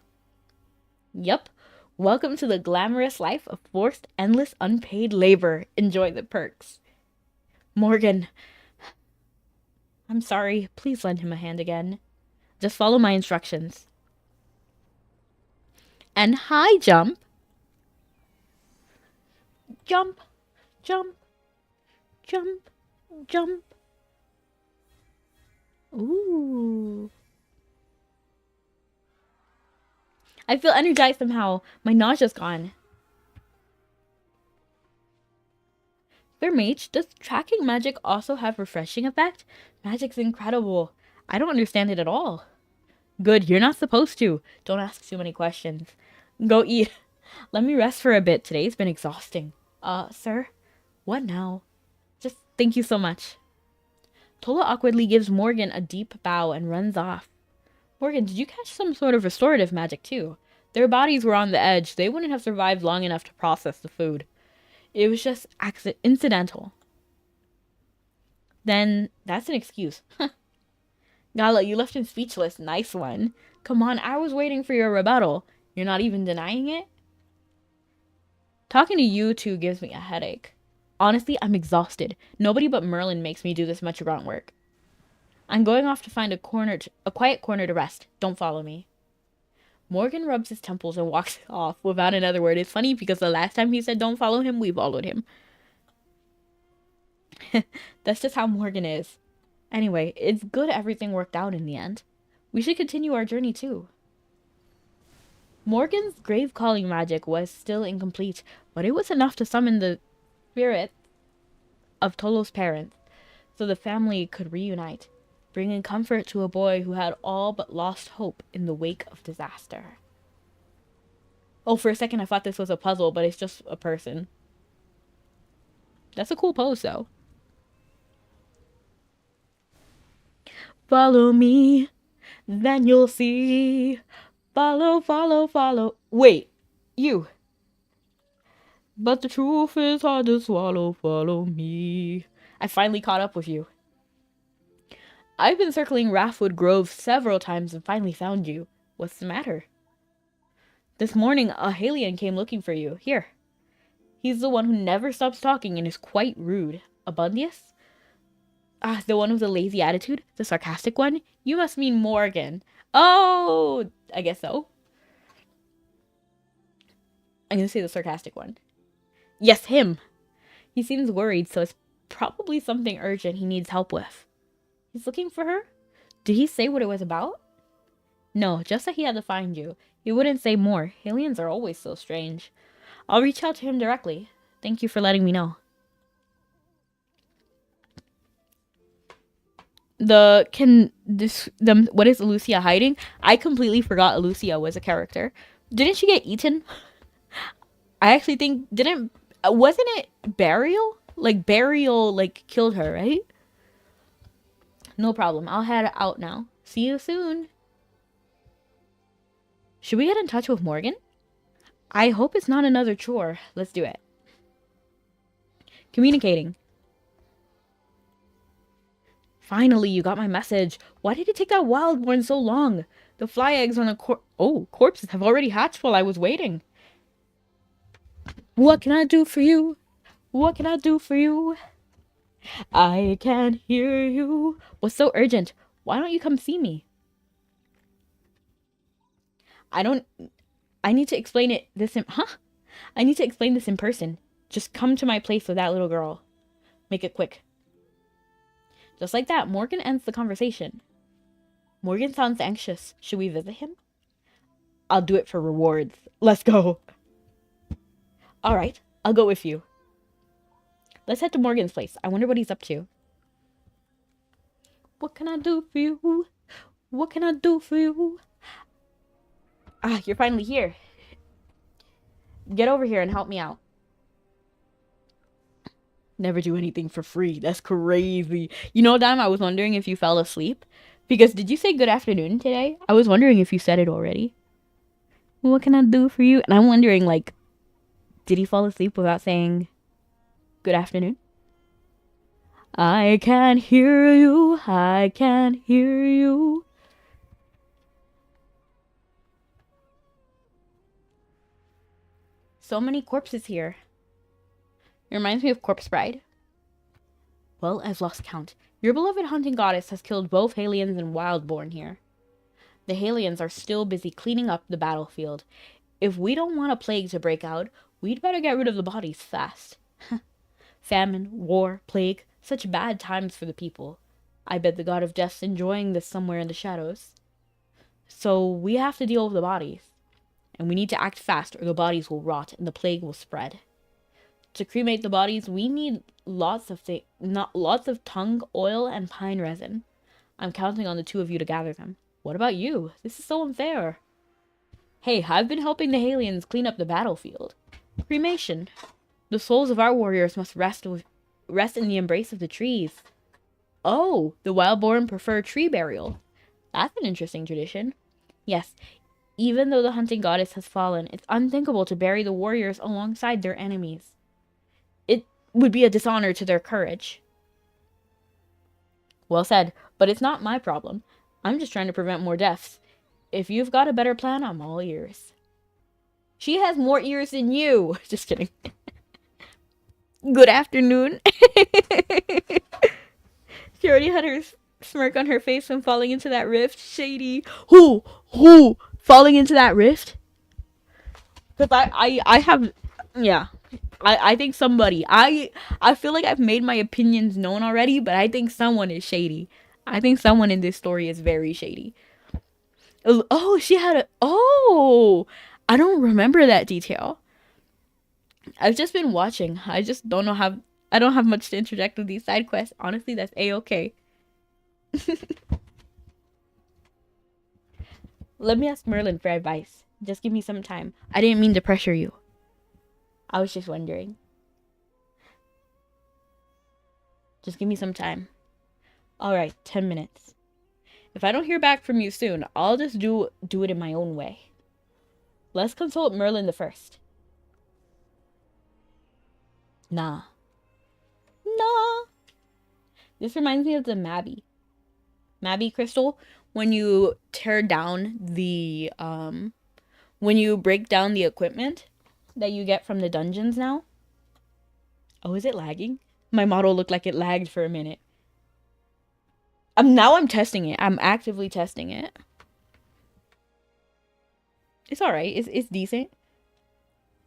Yup. Welcome to the glamorous life of forced, endless, unpaid labor. Enjoy the perks. Morgan. I'm sorry. Please lend him a hand again. Just follow my instructions. And hi, Jump. Jump. Jump. Jump. Jump. Ooh. I feel energized somehow. My nausea's gone. Their mage, does tracking magic also have refreshing effect? Magic's incredible. I don't understand it at all. Good, you're not supposed to. Don't ask too many questions. Go eat. Let me rest for a bit. Today's been exhausting. Sir? What now? Just thank you so much. Tola awkwardly gives Morgan a deep bow and runs off. Morgan, did you catch some sort of restorative magic too? Their bodies were on the edge. They wouldn't have survived long enough to process the food. It was just incidental. Then that's an excuse. Gala, you left him speechless. Nice one. Come on, I was waiting for your rebuttal. You're not even denying it? Talking to you two gives me a headache. Honestly, I'm exhausted. Nobody but Merlin makes me do this much grunt work. I'm going off to find a quiet corner to rest. Don't follow me. Morgan rubs his temples and walks off without another word. It's funny because the last time he said don't follow him, we followed him. That's just how Morgan is. Anyway, it's good everything worked out in the end. We should continue our journey too. Morgan's grave calling magic was still incomplete, but it was enough to summon the spirit of Tolo's parents so the family could reunite, bringing comfort to a boy who had all but lost hope in the wake of disaster. Oh, for a second I thought this was a puzzle, but it's just a person. That's a cool pose, though. Follow me, then you'll see. Follow, follow, follow. Wait, you. But the truth is hard to swallow. Follow me. I finally caught up with you. I've been circling Raftwood Grove several times and finally found you. What's the matter? This morning, a Halion came looking for you. Here. He's the one who never stops talking and is quite rude. Abundius? Ah, the one with the lazy attitude? The sarcastic one? You must mean Morgan. Oh, I guess so. I'm gonna say the sarcastic one. Yes, him. He seems worried, so it's probably something urgent he needs help with. He's looking for her? Did he say what it was about? No, just that he had to find you. He wouldn't say more. Aliens are always so strange. I'll reach out to him directly. Thank you for letting me know. What is Lucia hiding? I completely forgot Lucia was a character. Didn't she get eaten? I actually think, wasn't it Burial? Burial, killed her, right? No problem. I'll head out now. See you soon. Should we get in touch with Morgan? I hope it's not another chore. Let's do it. Communicating. Finally, you got my message. Why did it take that Wildborn so long? The fly eggs on the corpses have already hatched while I was waiting. What can I do for you? What can I do for you? I can't hear you. What's so urgent? Why don't you come see me? I need to explain this in person. Just come to my place with that little girl. Make it quick. Just like that, Morgan ends the conversation. Morgan sounds anxious. Should we visit him? I'll do it for rewards. Let's go. Alright, I'll go with you. Let's head to Morgan's place. I wonder what he's up to. What can I do for you? What can I do for you? Ah, you're finally here. Get over here and help me out. Never do anything for free. That's crazy. You know, Dime, I was wondering if you fell asleep. Because did you say good afternoon today? I was wondering if you said it already. What can I do for you? And I'm wondering, did he fall asleep without saying good afternoon? I can't hear you. I can't hear you. So many corpses here. It reminds me of Corpse Bride. Well, I've lost count. Your beloved hunting goddess has killed both Halions and Wildborn here. The Halions are still busy cleaning up the battlefield. If we don't want a plague to break out, we'd better get rid of the bodies fast. Famine, war, plague, such bad times for the people. I bet the god of death's enjoying this somewhere in the shadows. So we have to deal with the bodies. And we need to act fast or the bodies will rot and the plague will spread. To cremate the bodies, we need lots of tung, oil, and pine resin. I'm counting on the two of you to gather them. What about you? This is so unfair. Hey, I've been helping the Halions clean up the battlefield. Cremation. The souls of our warriors must rest in the embrace of the trees. Oh, the Wildborn prefer tree burial. That's an interesting tradition. Yes, even though the hunting goddess has fallen, it's unthinkable to bury the warriors alongside their enemies. It would be a dishonor to their courage. Well said, but it's not my problem. I'm just trying to prevent more deaths. If you've got a better plan, I'm all ears. She has more ears than you. Just kidding. Good afternoon. She already had her smirk on her face when falling into that rift. Shady. Who? Falling into that rift? Because I have, yeah. I think somebody. I feel like I've made my opinions known already, but I think someone is shady. I think someone in this story is very shady. Oh, she had a. Oh! I don't remember that detail. I've just been watching. I just don't know how. I don't have much to interject with these side quests. Honestly, that's a-okay. Let me ask Merlin for advice. Just give me some time. I didn't mean to pressure you. I was just wondering. Just give me some time. Alright, 10 minutes. If I don't hear back from you soon, I'll just do it in my own way. Let's consult Merlin the first. Nah. This reminds me of the Mabby crystal. When you tear down the, when you break down the equipment that you get from the dungeons now. Oh, is it lagging? My model looked like it lagged for a minute. Now I'm testing it. I'm actively testing it. It's alright. It's decent.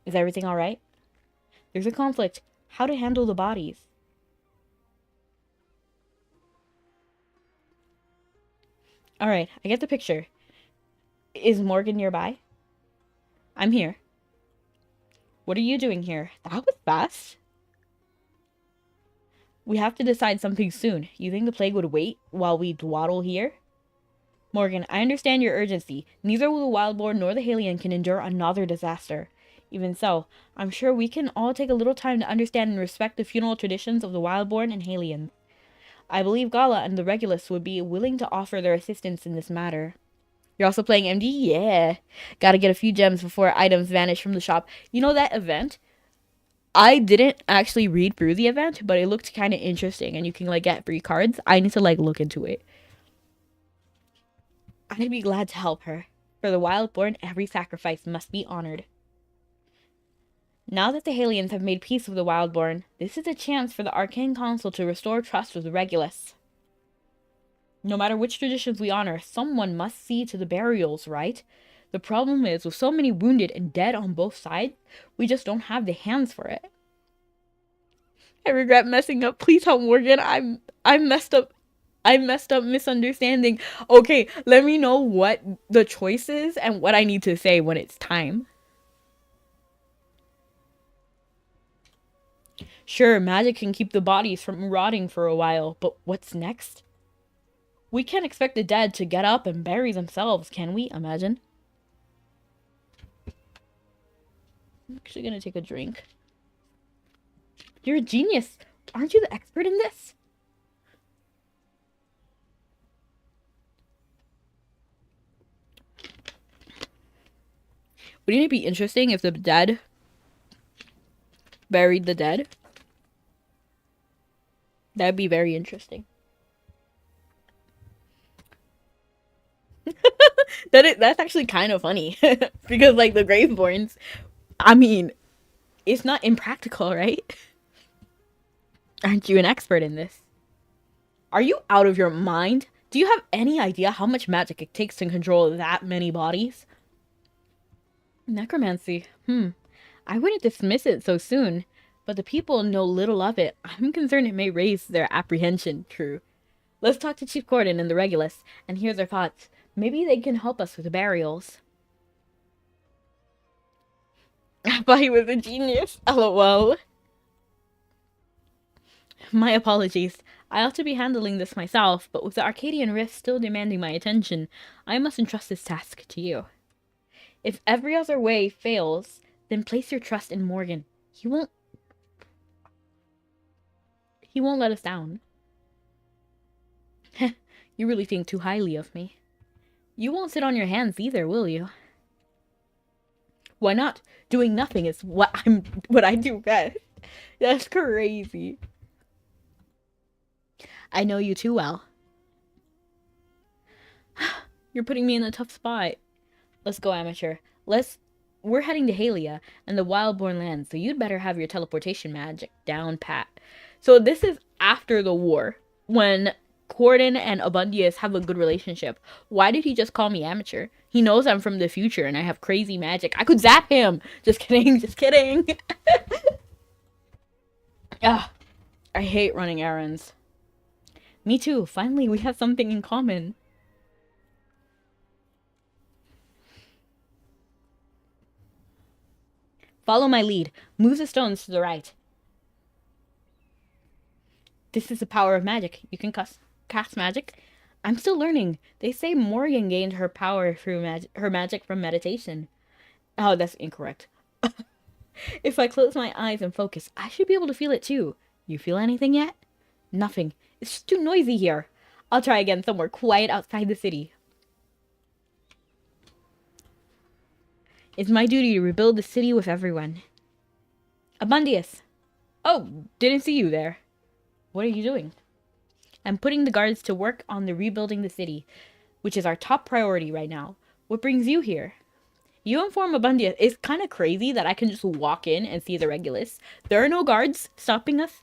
Is everything alright? There's a conflict. How to handle the bodies. Alright, I get the picture. Is Morgan nearby? I'm here. What are you doing here? That was fast. We have to decide something soon. You think the plague would wait while we dwaddle here? Morgan, I understand your urgency. Neither the Wildborn nor the Hellion can endure another disaster. Even so, I'm sure we can all take a little time to understand and respect the funeral traditions of the Wildborn and Hellions. I believe Gala and the Regulus would be willing to offer their assistance in this matter. You're also playing MD? Yeah. Gotta get a few gems before items vanish from the shop. You know that event? I didn't actually read through the event, but it looked kind of interesting, and you can, like, get free cards. I need to, like, look into it. I'd be glad to help her. For the Wildborn, every sacrifice must be honored. Now that the Hellions have made peace with the Wildborn, this is a chance for the Arcane Council to restore trust with the Regulus. No matter which traditions we honor, someone must see to the burials, right? The problem is, with so many wounded and dead on both sides, we just don't have the hands for it. I regret messing up. Please help Morgan. I messed up. I messed up misunderstanding. Okay, let me know what the choice is and what I need to say when it's time. Sure, magic can keep the bodies from rotting for a while, but what's next? We can't expect the dead to get up and bury themselves, can we? Imagine. I'm actually gonna take a drink. You're a genius. Aren't you the expert in this? Wouldn't it be interesting if the dead buried the dead? That'd be very interesting. That's actually kind of funny. Because, like, the Graveborns, I mean, it's not impractical, right? Aren't you an expert in this? Are you out of your mind? Do you have any idea how much magic it takes to control that many bodies? Necromancy. I wouldn't dismiss it so soon, but the people know little of it. I'm concerned it may raise their apprehension. True. Let's talk to Chief Gordon and the Regulus and hear their thoughts. Maybe they can help us with the burials. I thought he was a genius. LOL. My apologies. I ought to be handling this myself, but with the Arcadian Rift still demanding my attention, I must entrust this task to you. If every other way fails, then place your trust in Morgan. He won't let us down. You really think too highly of me. You won't sit on your hands either, will you? Why not? Doing nothing is what I do best. That's crazy. I know you too well. You're putting me in a tough spot. Let's go, amateur. We're heading to Halia and the Wildborn lands, so you'd better have your teleportation magic down pat. So this is after the war, when Corden and Abundius have a good relationship. Why did he just call me amateur? He knows I'm from the future and I have crazy magic. I could zap him! Just kidding, just kidding. Ah, I hate running errands. Me too. Finally, we have something in common. Follow my lead. Move the stones to the right. This is the power of magic. You can cast magic. I'm still learning. They say Morgan gained her power through her magic from meditation. Oh, that's incorrect. If I close my eyes and focus, I should be able to feel it too. You feel anything yet? Nothing. It's just too noisy here. I'll try again somewhere quiet outside the city. It's my duty to rebuild the city with everyone. Abundius. Oh, didn't see you there. What are you doing? I'm putting the guards to work on the rebuilding the city, which is our top priority right now. What brings you here? You inform Abundius. It's kind of crazy that I can just walk in and see the Regulus. There are no guards stopping us.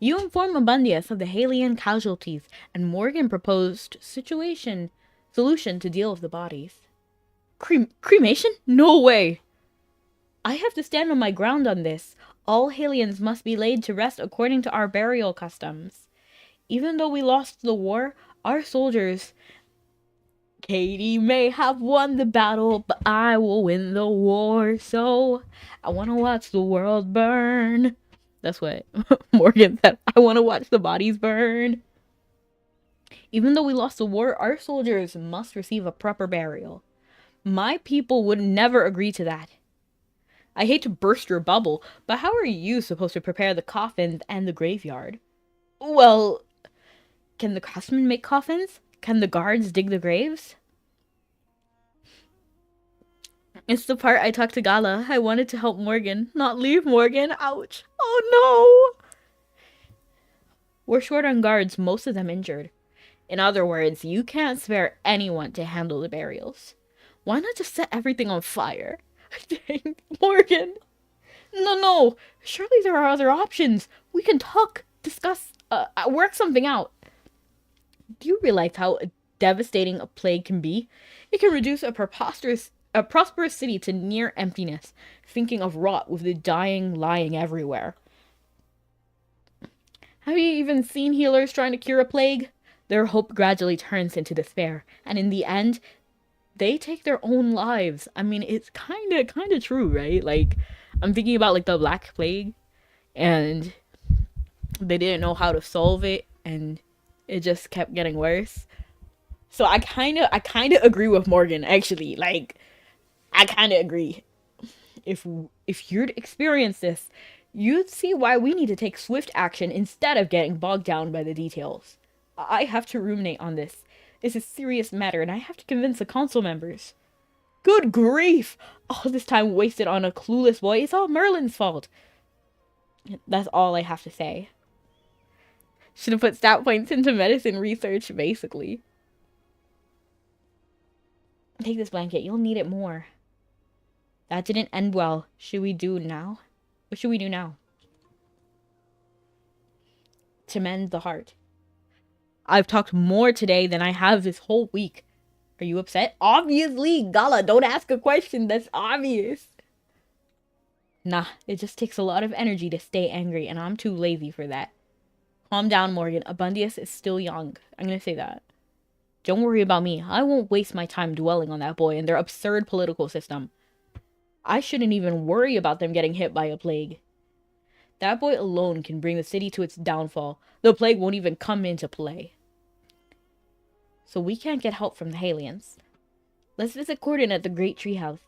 You inform Abundius of the Halian casualties, and Morgan proposed solution to deal with the bodies. Cremation? No way! I have to stand on my ground on this. All Halians must be laid to rest according to our burial customs. Even though we lost the war, our soldiers... Katie may have won the battle, but I will win the war, so I want to watch the world burn. That's what Morgan said. I want to watch the bodies burn. Even though we lost the war, our soldiers must receive a proper burial. My people would never agree to that. I hate to burst your bubble, but how are you supposed to prepare the coffins and the graveyard? Well, can the craftsmen make coffins? Can the guards dig the graves? It's the part I talked to Gala. I wanted to help Morgan, not leave Morgan. Ouch. Oh no! We're short on guards, most of them injured. In other words, you can't spare anyone to handle the burials. Why not just set everything on fire? Dang, Morgan. No. Surely there are other options. We can talk, discuss, work something out. Do you realize how devastating a plague can be? It can reduce a prosperous city to near emptiness, thinking of rot with the dying lying everywhere. Have you even seen healers trying to cure a plague? Their hope gradually turns into despair, and in the end, they take their own lives. I mean, it's kind of true, right? Like, I'm thinking about, like, the Black Plague, and they didn't know how to solve it, and it just kept getting worse. So I kind of agree with Morgan, actually. Like, I kind of agree. If you'd experience this, you'd see why we need to take swift action instead of getting bogged down by the details. I have to ruminate on this. It's a serious matter, and I have to convince the council members. Good grief! All this time wasted on a clueless boy. It's all Merlin's fault. That's all I have to say. Should have put stat points into medicine research, basically. Take this blanket. You'll need it more. That didn't end well. Should we do now? What should we do now? To mend the heart. I've talked more today than I have this whole week. Are you upset? Obviously, Gala, don't ask a question. That's obvious. Nah, it just takes a lot of energy to stay angry, and I'm too lazy for that. Calm down, Morgan. Abundius is still young. I'm gonna say that. Don't worry about me. I won't waste my time dwelling on that boy and their absurd political system. I shouldn't even worry about them getting hit by a plague. That boy alone can bring the city to its downfall. The plague won't even come into play. So we can't get help from the Halians. Let's visit Corden at the Great Treehouse.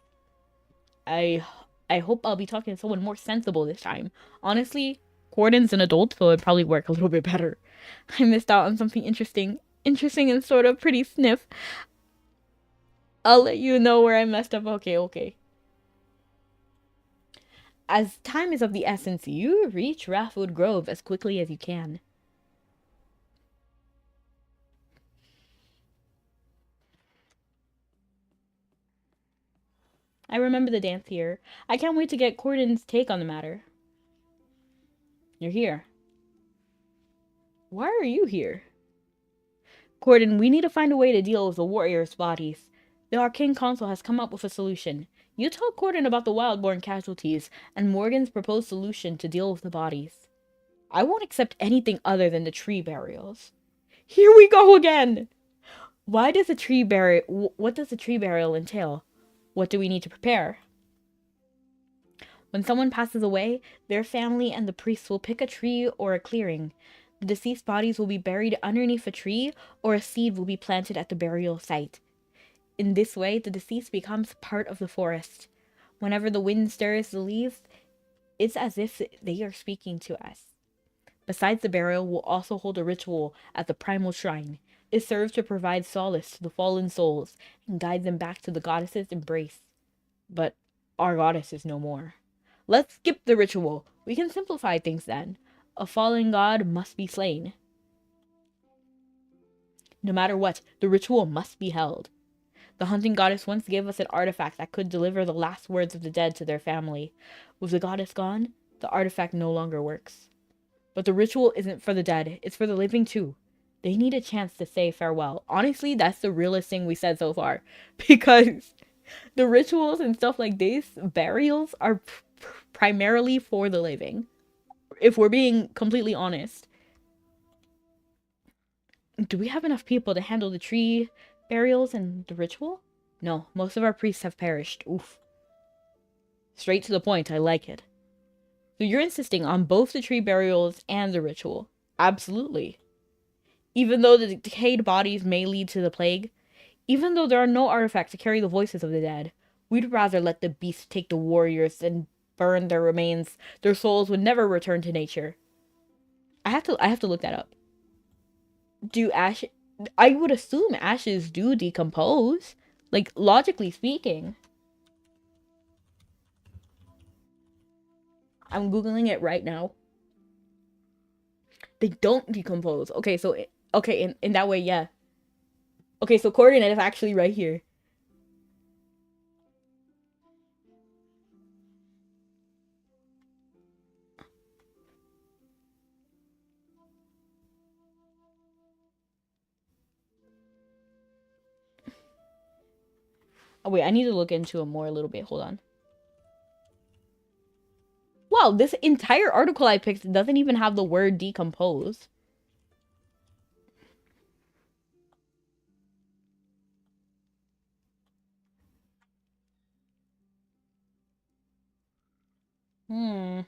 I hope I'll be talking to someone more sensible this time. Honestly, Corden's an adult, so it'd probably work a little bit better. I missed out on something interesting and sort of pretty sniff. I'll let you know where I messed up. Okay. As time is of the essence, you reach Rathwood Grove as quickly as you can. remember the dance here. I can't wait to get Cordon's take on the matter. You're here. Why are you here? Cordon, we need to find a way to deal with the warriors' bodies. The Arcane Council has come up with a solution. You tell Cordon about the Wildborn casualties and Morgan's proposed solution to deal with the bodies. I won't accept anything other than the tree burials. Here we go again! Why does a tree burial... What does a tree burial entail? What do we need to prepare? When someone passes away, their family and the priests will pick a tree or a clearing. The deceased bodies will be buried underneath a tree, or a seed will be planted at the burial site. In this way, the deceased becomes part of the forest. Whenever the wind stirs the leaves, it's as if they are speaking to us. Besides the burial, we'll also hold a ritual at the primal shrine. It serves to provide solace to the fallen souls and guide them back to the goddess's embrace. But our goddess is no more. Let's skip the ritual. We can simplify things then. A fallen god must be slain. No matter what, the ritual must be held. The hunting goddess once gave us an artifact that could deliver the last words of the dead to their family. With the goddess gone, the artifact no longer works. But the ritual isn't for the dead, it's for the living too. They need a chance to say farewell. Honestly, that's the realest thing we said so far. Because the rituals and stuff like this, burials, are primarily for the living. If we're being completely honest. Do we have enough people to handle the tree burials and the ritual? No, most of our priests have perished. Oof. Straight to the point, I like it. So you're insisting on both the tree burials and the ritual? Absolutely. Even though the decayed bodies may lead to the plague, even though there are no artifacts to carry the voices of the dead, we'd rather let the beasts take the warriors and burn their remains. Their souls would never return to nature. I have to look that up. I would assume ashes do decompose. Like, logically speaking. I'm Googling it right now. They don't decompose. Okay, so... Okay, in that way, yeah. Okay, so coordinate is actually right here. Oh, wait, I need to look into it more a little bit. Hold on. Wow, this entire article I picked doesn't even have the word decompose. Hmm.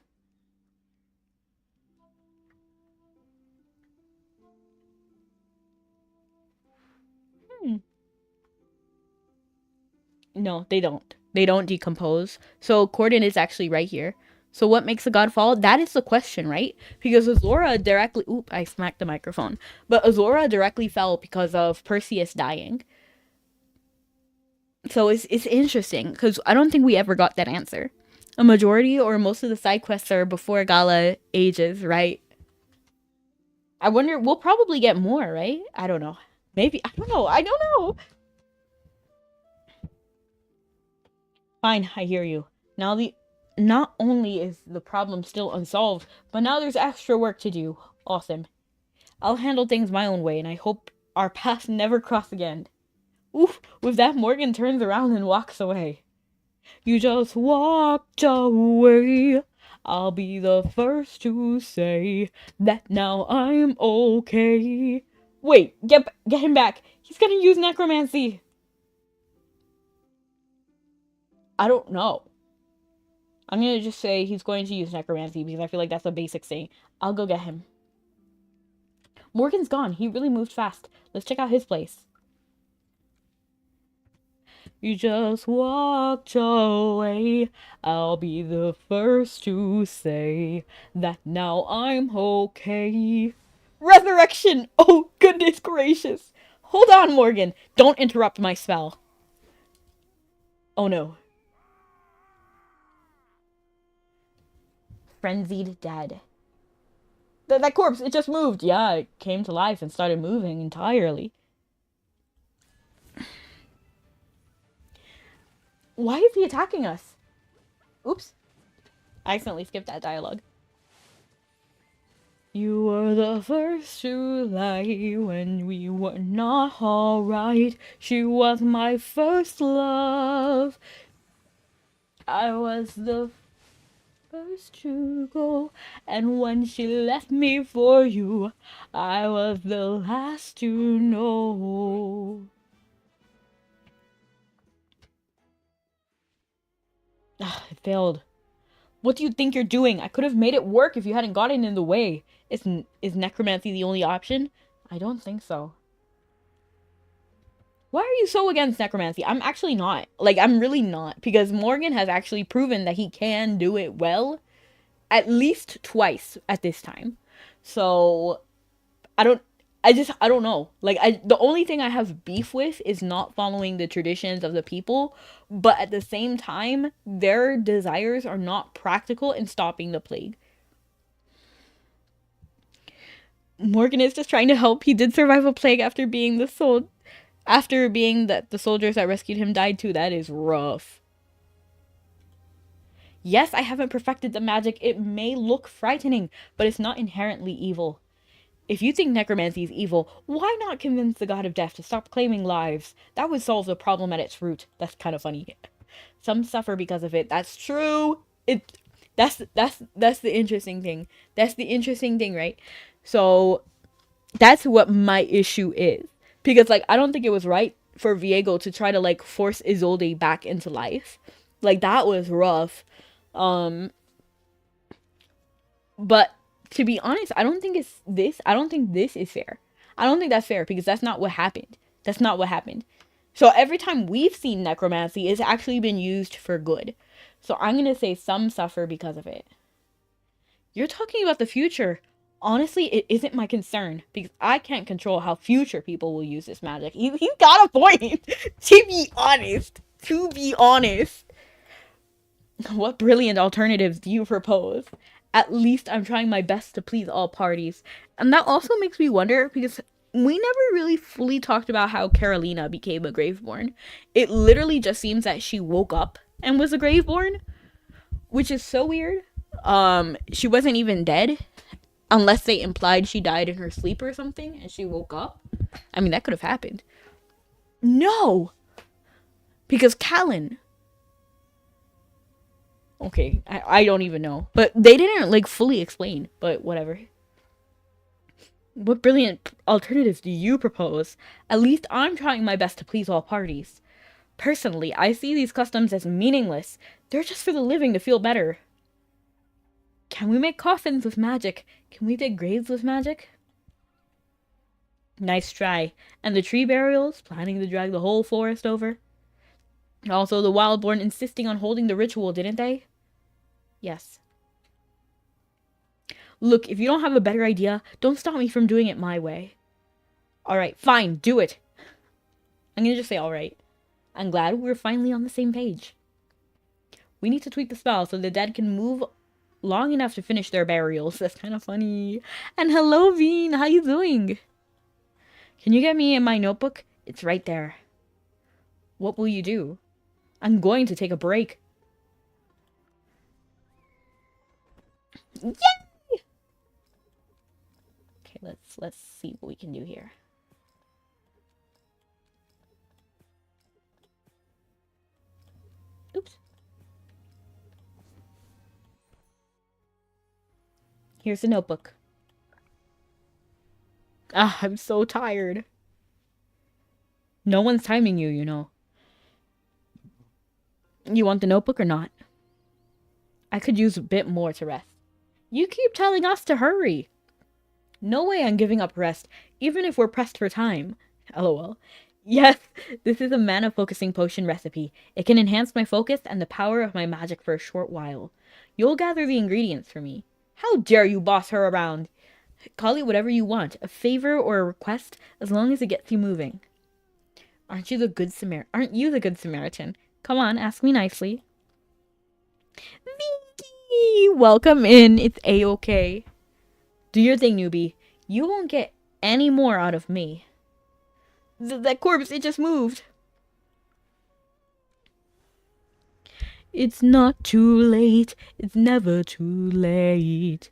No, they don't. They don't decompose. So Cordon is actually right here. So what makes a god fall? That is the question, right? Because Azora directly... Oop, I smacked the microphone. But Azora directly fell because of Perseus dying. So it's interesting, because I don't think we ever got that answer. A majority or most of the side quests are before Gala ages, right? I wonder... We'll probably get more, right? I don't know. Maybe... I don't know. I don't know. Fine, I hear you. Not only is the problem still unsolved, but now there's extra work to do. Awesome. I'll handle things my own way, and I hope our paths never cross again. Oof, with that, Morgan turns around and walks away. You just walked away. I'll be the first to say that now I'm okay. Wait, get him back. He's gonna use necromancy. I don't know. I'm gonna just say he's going to use necromancy because I feel like that's a basic thing. I'll go get him. Morgan's gone. He really moved fast. Let's check out his place. You just walked away. I'll be the first to say that now I'm okay. Resurrection! Oh, goodness gracious. Hold on, Morgan. Don't interrupt my spell. Oh, no. Frenzied dead. That corpse, it just moved. Yeah, it came to life and started moving entirely. Why is he attacking us? Oops. I accidentally skipped that dialogue. You were the first to lie when we were not alright. She was my first love. I was the first to go, and when she left me for you, I was the last to know. It failed. What do you think you're doing? I could have made it work if you hadn't gotten in the way. Is necromancy the only option? I don't think so. Why are you so against necromancy? I'm actually not. Like, I'm really not. Because Morgan has actually proven that he can do it well. At least twice at this time. So, I don't know. Like, the only thing I have beef with is not following the traditions of the people, but at the same time, their desires are not practical in stopping the plague. Morgan is just trying to help. He did survive a plague after being that the soldiers that rescued him died too. That is rough. Yes, I haven't perfected the magic. It may look frightening, but it's not inherently evil. If you think necromancy is evil, why not convince the god of death to stop claiming lives? That would solve the problem at its root. That's kind of funny. Some suffer because of it. That's true. That's the interesting thing. That's the interesting thing, right? So that's what my issue is. Because, like, I don't think it was right for Viego to try to, like, force Isolde back into life. Like, that was rough. But to be honest, I don't think this is fair. I don't think that's fair because that's not what happened. That's not what happened. So every time we've seen necromancy, it's actually been used for good. So I'm going to say some suffer because of it. You're talking about the future. Honestly, it isn't my concern because I can't control how future people will use this magic. He's got a point. To be honest. What brilliant alternatives do you propose? At least I'm trying my best to please all parties. And that also makes me wonder, because we never really fully talked about how Carolina became a Graveborn. It literally just seems that she woke up and was a Graveborn, which is so weird. She wasn't even dead, unless they implied she died in her sleep or something, and she woke up. I mean, that could have happened. No! Because Callan... Okay, I don't even know. But they didn't, like, fully explain. But whatever. What brilliant alternatives do you propose? At least I'm trying my best to please all parties. Personally, I see these customs as meaningless. They're just for the living to feel better. Can we make coffins with magic? Can we dig graves with magic? Nice try. And the tree burials? Planning to drag the whole forest over? Also, the Wildborn insisting on holding the ritual, didn't they? Yes. Look, if you don't have a better idea, don't stop me from doing it my way. Alright, fine, do it. I'm gonna just say alright. I'm glad we're finally on the same page. We need to tweak the spell so the dead can move long enough to finish their burials. That's kind of funny. And hello, Veen, how you doing? Can you get me in my notebook? It's right there. What will you do? I'm going to take a break. Yay! Okay, let's see what we can do here. Oops. Here's the notebook. Ah, I'm so tired. No one's timing you, you know. You want the notebook or not? I could use a bit more to rest. You keep telling us to hurry. No way I'm giving up rest, even if we're pressed for time. LOL. Yes, this is a mana focusing potion recipe. It can enhance my focus and the power of my magic for a short while. You'll gather the ingredients for me. How dare you boss her around? Call it whatever you want, a favor or a request, as long as it gets you moving. Aren't you the good Samaritan? Come on, ask me nicely. Vinky! Welcome in. It's A-okay. Do your thing, newbie. You won't get any more out of me. That corpse, it just moved. It's not too late. It's never too late.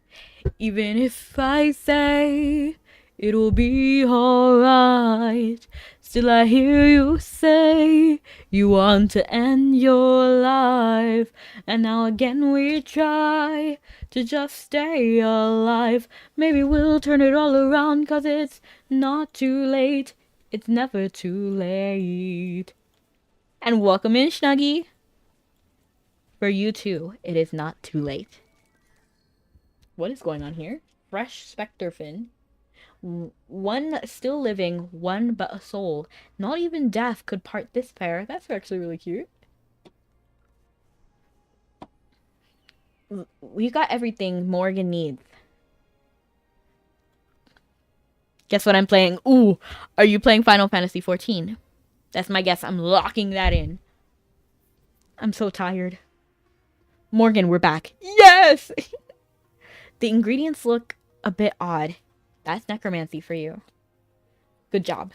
Even if I say it'll be alright, still I hear you say you want to end your life. And now again we try to just stay alive. Maybe we'll turn it all around, 'cause it's not too late. It's never too late. And welcome in, Snuggy. For you too, it is not too late. What is going on here? Fresh specter fin. One still living, one but a soul. Not even death could part this pair. That's actually really cute. We got everything Morgan needs. Guess what I'm playing? Ooh, are you playing Final Fantasy 14? That's my guess. I'm locking that in. I'm so tired. Morgan, we're back. Yes! The ingredients look a bit odd. That's necromancy for you. Good job.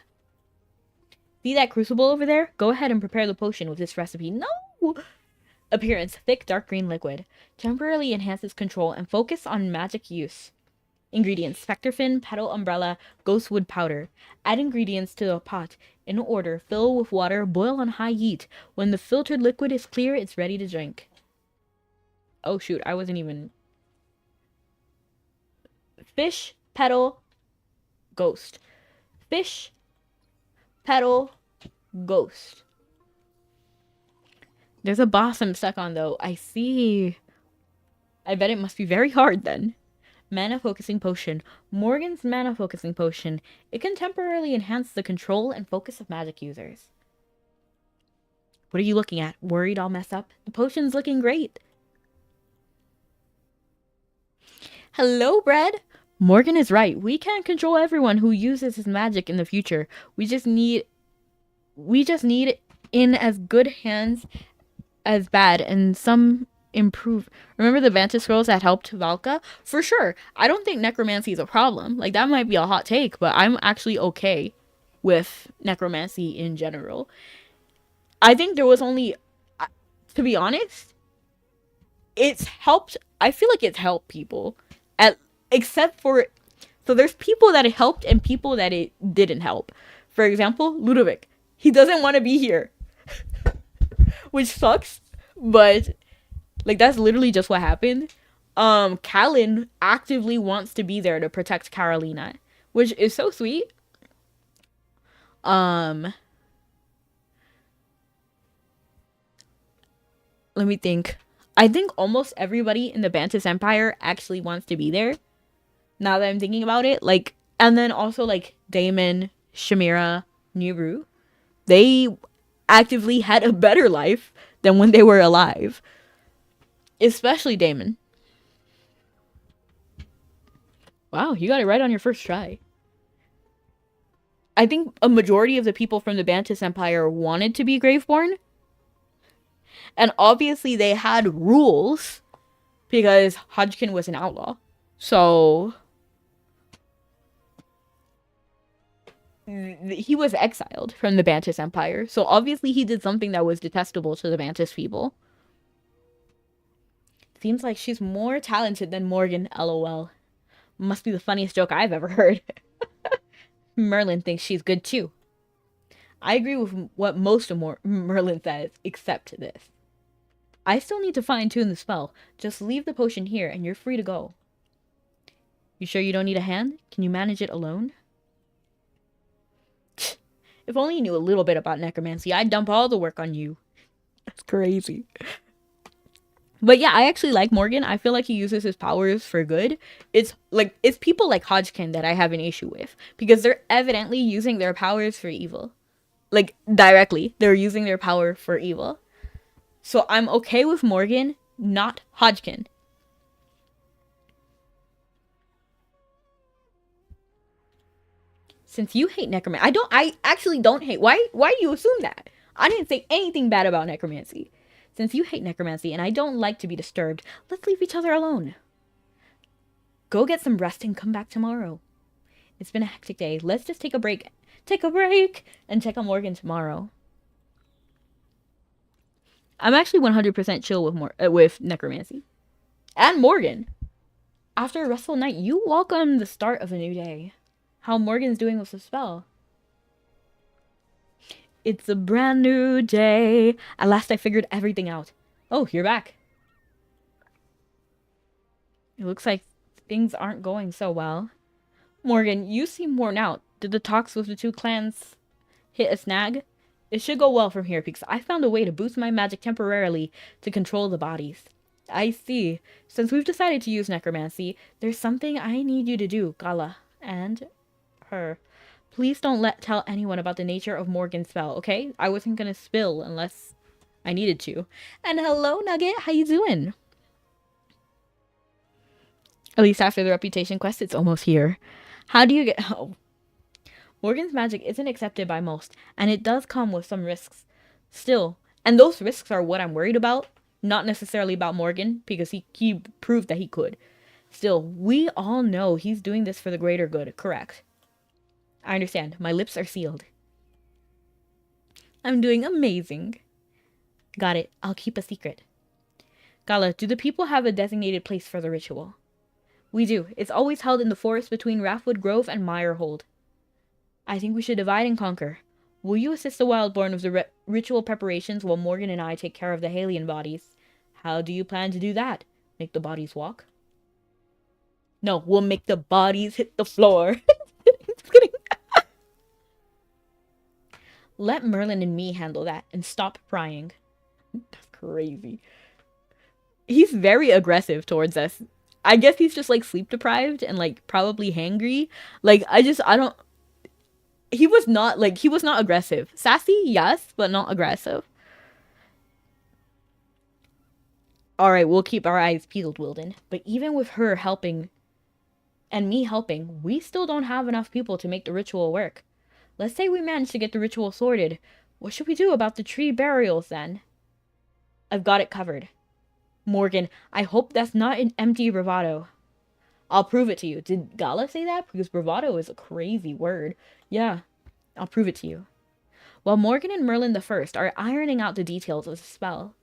See that crucible over there? Go ahead and prepare the potion with this recipe. No! Appearance, thick dark green liquid. Temporarily enhances control and focus on magic use. Ingredients, specter fin, petal umbrella, ghostwood powder. Add ingredients to the pot. In order, fill with water, boil on high heat. When the filtered liquid is clear, it's ready to drink. Oh shoot, I wasn't even... Fish, petal, ghost. Fish, petal, ghost. There's a boss I'm stuck on though. I see. I bet it must be very hard then. Mana focusing potion. Morgan's mana focusing potion. It can temporarily enhance the control and focus of magic users. What are you looking at? Worried I'll mess up? The potion's looking great. Hello, Bread. Morgan is right. We can't control everyone who uses his magic in the future. We just need in as good hands as bad, and some improve. Remember the Vanta scrolls that helped Valka? For sure. I don't think necromancy is a problem. Like, that might be a hot take, but I'm actually okay with necromancy in general. I think there was only, to be honest, it's helped. I feel like it's helped people. Except for, so there's people that it helped and people that it didn't help. For example, Ludovic. He doesn't want to be here. Which sucks, but like that's literally just what happened. Callan actively wants to be there to protect Carolina, which is so sweet. Let me think. I think almost everybody in the Bantus Empire actually wants to be there. Now that I'm thinking about it, like, and then also like Damon, Shamira, Nuru, they actively had a better life than when they were alive. Especially Damon. Wow, you got it right on your first try. I think a majority of the people from the Bantus Empire wanted to be Graveborn. And obviously they had rules because Hodgkin was an outlaw. So he was exiled from the Bantus Empire. So obviously he did something that was detestable to the Bantus people. Seems like she's more talented than Morgan, lol. Must be the funniest joke I've ever heard. Merlin thinks she's good too. I agree with what most of Merlin says, except this. I still need to fine-tune the spell. Just leave the potion here and you're free to go. You sure you don't need a hand? Can you manage it alone? If only you knew a little bit about necromancy, I'd dump all the work on you. That's crazy. But yeah, I actually like Morgan. I feel like he uses his powers for good. It's people like Hodgkin that I have an issue with. Because they're evidently using their powers for evil. Like, directly. They're using their power for evil. So I'm okay with Morgan, not Hodgkin. Since you hate necromancy, I actually don't hate. Why do you assume that? I didn't say anything bad about necromancy. Since you hate necromancy and I don't like to be disturbed, let's leave each other alone. Go get some rest and come back tomorrow. It's been a hectic day. Let's just take a break. Take a break and check on Morgan tomorrow. I'm actually 100% chill with necromancy. And Morgan. After a restful night, you welcome the start of a new day. How Morgan's doing with the spell. It's a brand new day. At last I figured everything out. Oh, you're back. It looks like things aren't going so well. Morgan, you seem worn out. Did the talks with the two clans hit a snag? It should go well from here because I found a way to boost my magic temporarily to control the bodies. I see. Since we've decided to use necromancy, there's something I need you to do, Gala. And her. Please don't tell anyone about the nature of Morgan's spell, okay? I wasn't gonna spill unless I needed to. And hello, Nugget. How you doing? At least after the reputation quest, it's almost here. How do you get... Oh. Morgan's magic isn't accepted by most, and it does come with some risks. Still, and those risks are what I'm worried about, not necessarily about Morgan, because he proved that he could. Still, we all know he's doing this for the greater good, correct? I understand. My lips are sealed. I'm doing amazing. Got it. I'll keep a secret. Gala, do the people have a designated place for the ritual? We do. It's always held in the forest between Rathwood Grove and Mirehold. I think we should divide and conquer. Will you assist the Wildborn with the ritual preparations while Morgan and I take care of the Halion bodies? How do you plan to do that? Make the bodies walk? No, we'll make the bodies hit the floor. Just kidding. Let Merlin and me handle that and stop prying. That's crazy. He's very aggressive towards us. I guess he's just like sleep deprived and like probably hangry. Like I don't. He was not aggressive. Sassy, yes, but not aggressive. Alright, we'll keep our eyes peeled, Wilden. But even with her helping, and me helping, we still don't have enough people to make the ritual work. Let's say we manage to get the ritual sorted. What should we do about the tree burials then? I've got it covered. Morgan, I hope that's not an empty bravado. I'll prove it to you. Did Gala say that? Because bravado is a crazy word. Yeah, I'll prove it to you. While Morgan and Merlin the First are ironing out the details of the spell,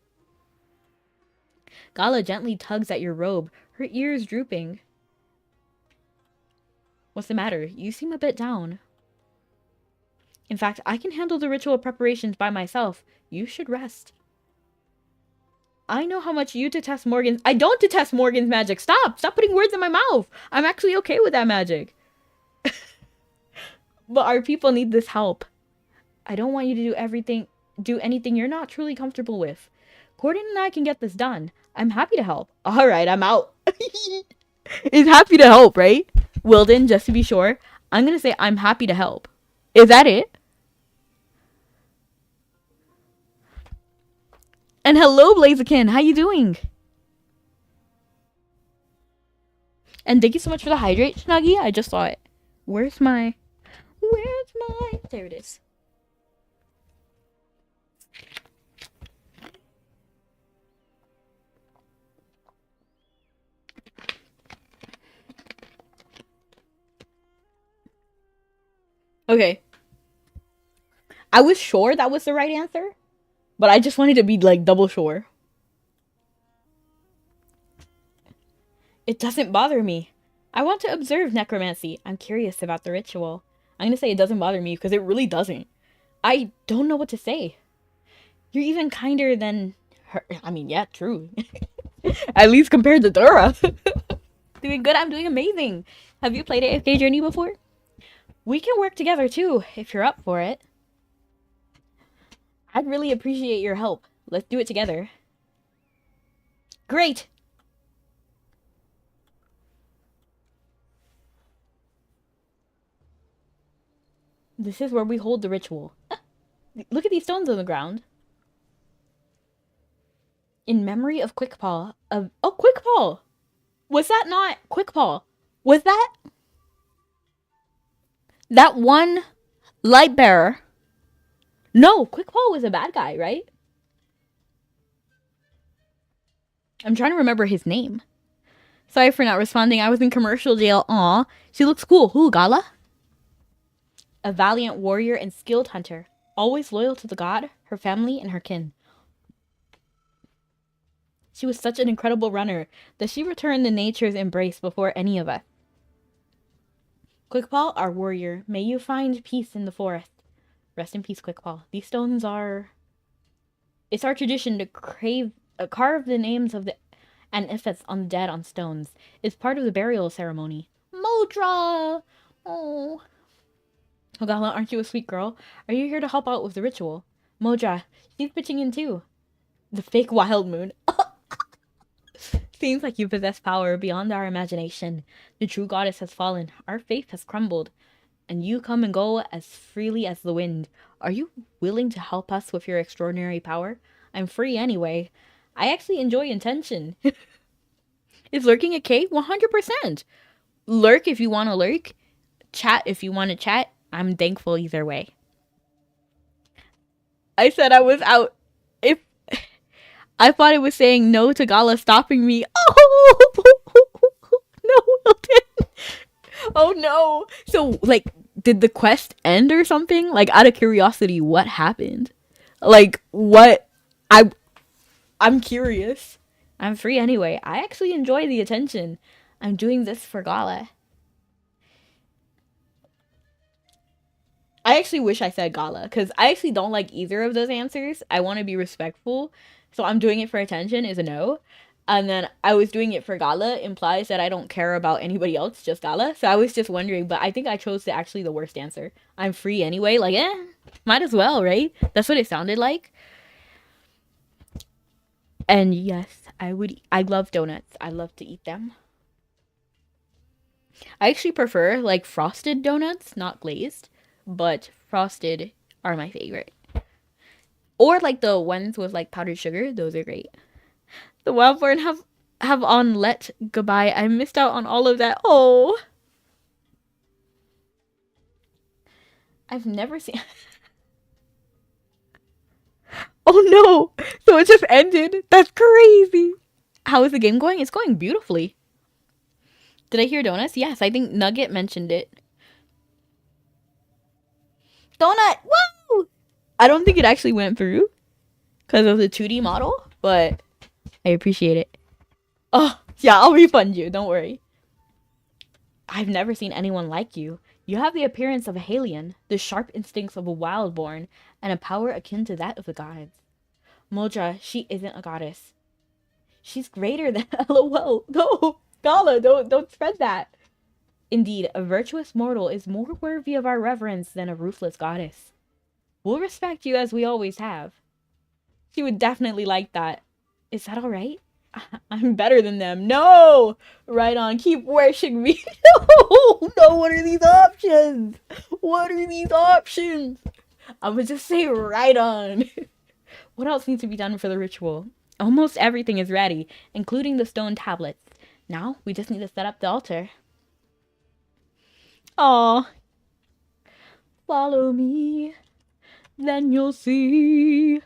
Gala gently tugs at your robe, her ears drooping. What's the matter? You seem a bit down. In fact, I can handle the ritual preparations by myself. You should rest. I know how much you detest Morgan's... I don't detest Morgan's magic. Stop! Stop putting words in my mouth. I'm actually okay with that magic. But our people need this help. I don't want you to do anything you're not truly comfortable with. Gordon and I can get this done. I'm happy to help. Alright, I'm out. He's happy to help, right? Wilden, just to be sure, I'm gonna say I'm happy to help. Is that it? And hello, Blaziken. How you doing? And thank you so much for the hydrate, Snuggie. I just saw it. Where's my... There it is. Okay. I was sure that was the right answer, but I just wanted to be like double sure. It doesn't bother me. I want to observe necromancy. I'm curious about the ritual. I'm gonna say it doesn't bother me because it really doesn't. I don't know what to say. You're even kinder than her. I mean, yeah, true. At least compared to Dora. Doing good. I'm doing amazing. Have you played AFK Journey before? We can work together too, if you're up for it. I'd really appreciate your help. Let's do it together. Great! This is where we hold the ritual. Look at these stones on the ground. In memory of Quickpaw. Oh, Quickpaw! Was that not Quickpaw? Was that one light bearer? No, Quickpaw was a bad guy, right? I'm trying to remember his name. Sorry for not responding. I was in commercial jail. Aw, she looks cool. Who, Gala? A valiant warrior and skilled hunter, always loyal to the god, her family, and her kin. She was such an incredible runner that she returned to nature's embrace before any of us. Quickpaw, our warrior, may you find peace in the forest. Rest in peace, Quickpaw. These stones are... It's our tradition to carve the names of the epithets on the dead on stones. It's part of the burial ceremony. Modra! Oh. Ogala, aren't you a sweet girl? Are you here to help out with the ritual? Modra, she's pitching in too. The fake wild moon. Seems like you possess power beyond our imagination. The true goddess has fallen. Our faith has crumbled. And you come and go as freely as the wind. Are you willing to help us with your extraordinary power? I'm free anyway. I actually enjoy intention. Is lurking a K? 100%. Lurk if you want to lurk. Chat if you want to chat. I'm thankful either way. I said I was out. If I thought it was saying no to Gala stopping me. Oh no, Wilton. Oh no. So like, did the quest end or something? Like, out of curiosity, what happened? Like, what? I'm curious. I'm free anyway. I actually enjoy the attention. I'm doing this for Gala. I actually wish I said Gala, because I actually don't like either of those answers. I want to be respectful. So I'm doing it for attention is a no. And then I was doing it for Gala implies that I don't care about anybody else, just Gala. So I was just wondering, but I think I chose the worst answer. I'm free anyway. Like, might as well, right? That's what it sounded like. And yes, I love donuts. I love to eat them. I actually prefer like frosted donuts, not glazed, but frosted are my favorite. Or like the ones with like powdered sugar, those are great. The Wildborn have on let goodbye. I missed out on all of that. Oh. I've never seen Oh no. So it just ended. That's crazy. How is the game going? It's going beautifully. Did I hear donuts? Yes, I think Nugget mentioned it. Donut! Woo! I don't think it actually went through because of the 2D model, but I appreciate it. Oh, yeah, I'll refund you. Don't worry. I've never seen anyone like you. You have the appearance of a Halion, the sharp instincts of a Wildborn, and a power akin to that of the gods. Modra, she isn't a goddess. She's greater than LOL. No, Gala, don't spread that. Indeed, a virtuous mortal is more worthy of our reverence than a ruthless goddess. We'll respect you as we always have. She would definitely like that. Is that alright? I'm better than them. No! Right on, keep worshipping me. No, what are these options? What are these options? I would just say right on. What else needs to be done for the ritual? Almost everything is ready, including the stone tablets. Now, we just need to set up the altar. Aw. Follow me, then you'll see.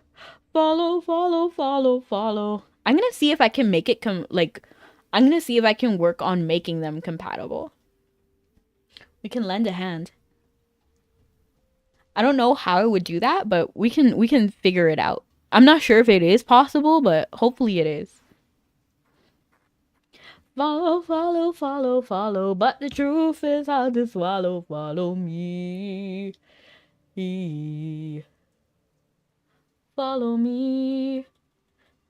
Follow, follow, follow, follow. I'm gonna see if I can make it I'm gonna see if I can work on making them compatible. We can lend a hand. I don't know how I would do that, but we can figure it out. I'm not sure if it is possible, but hopefully it is. Follow, follow, follow, follow, but the truth is hard to swallow. Follow me. Follow me,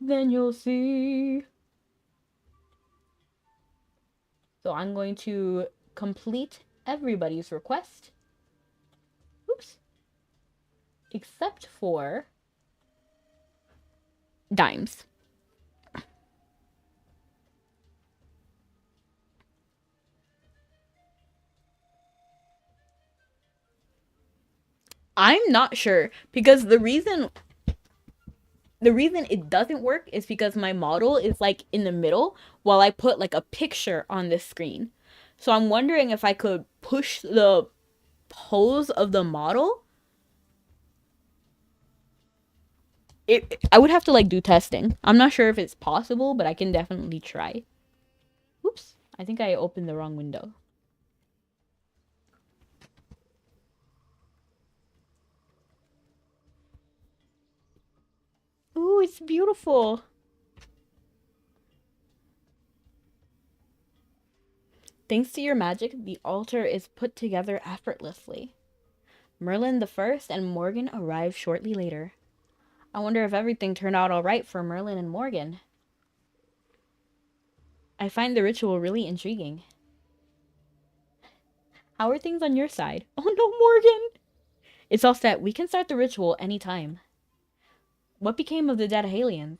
then you'll see. So I'm going to complete everybody's request. Oops. Except for Dimes. I'm not sure because the reason it doesn't work is because my model is like in the middle while I put like a picture on this screen. So I'm wondering if I could push the pose of the model. I would have to like do testing. I'm not sure if it's possible, but I can definitely try. Oops, I think I opened the wrong window. Ooh, it's beautiful. Thanks to your magic, the altar is put together effortlessly. Merlin the First and Morgan arrive shortly later. I wonder if everything turned out alright for Merlin and Morgan. I find the ritual really intriguing. How are things on your side? Oh no, Morgan! It's all set. We can start the ritual anytime. What became of the dead aliens?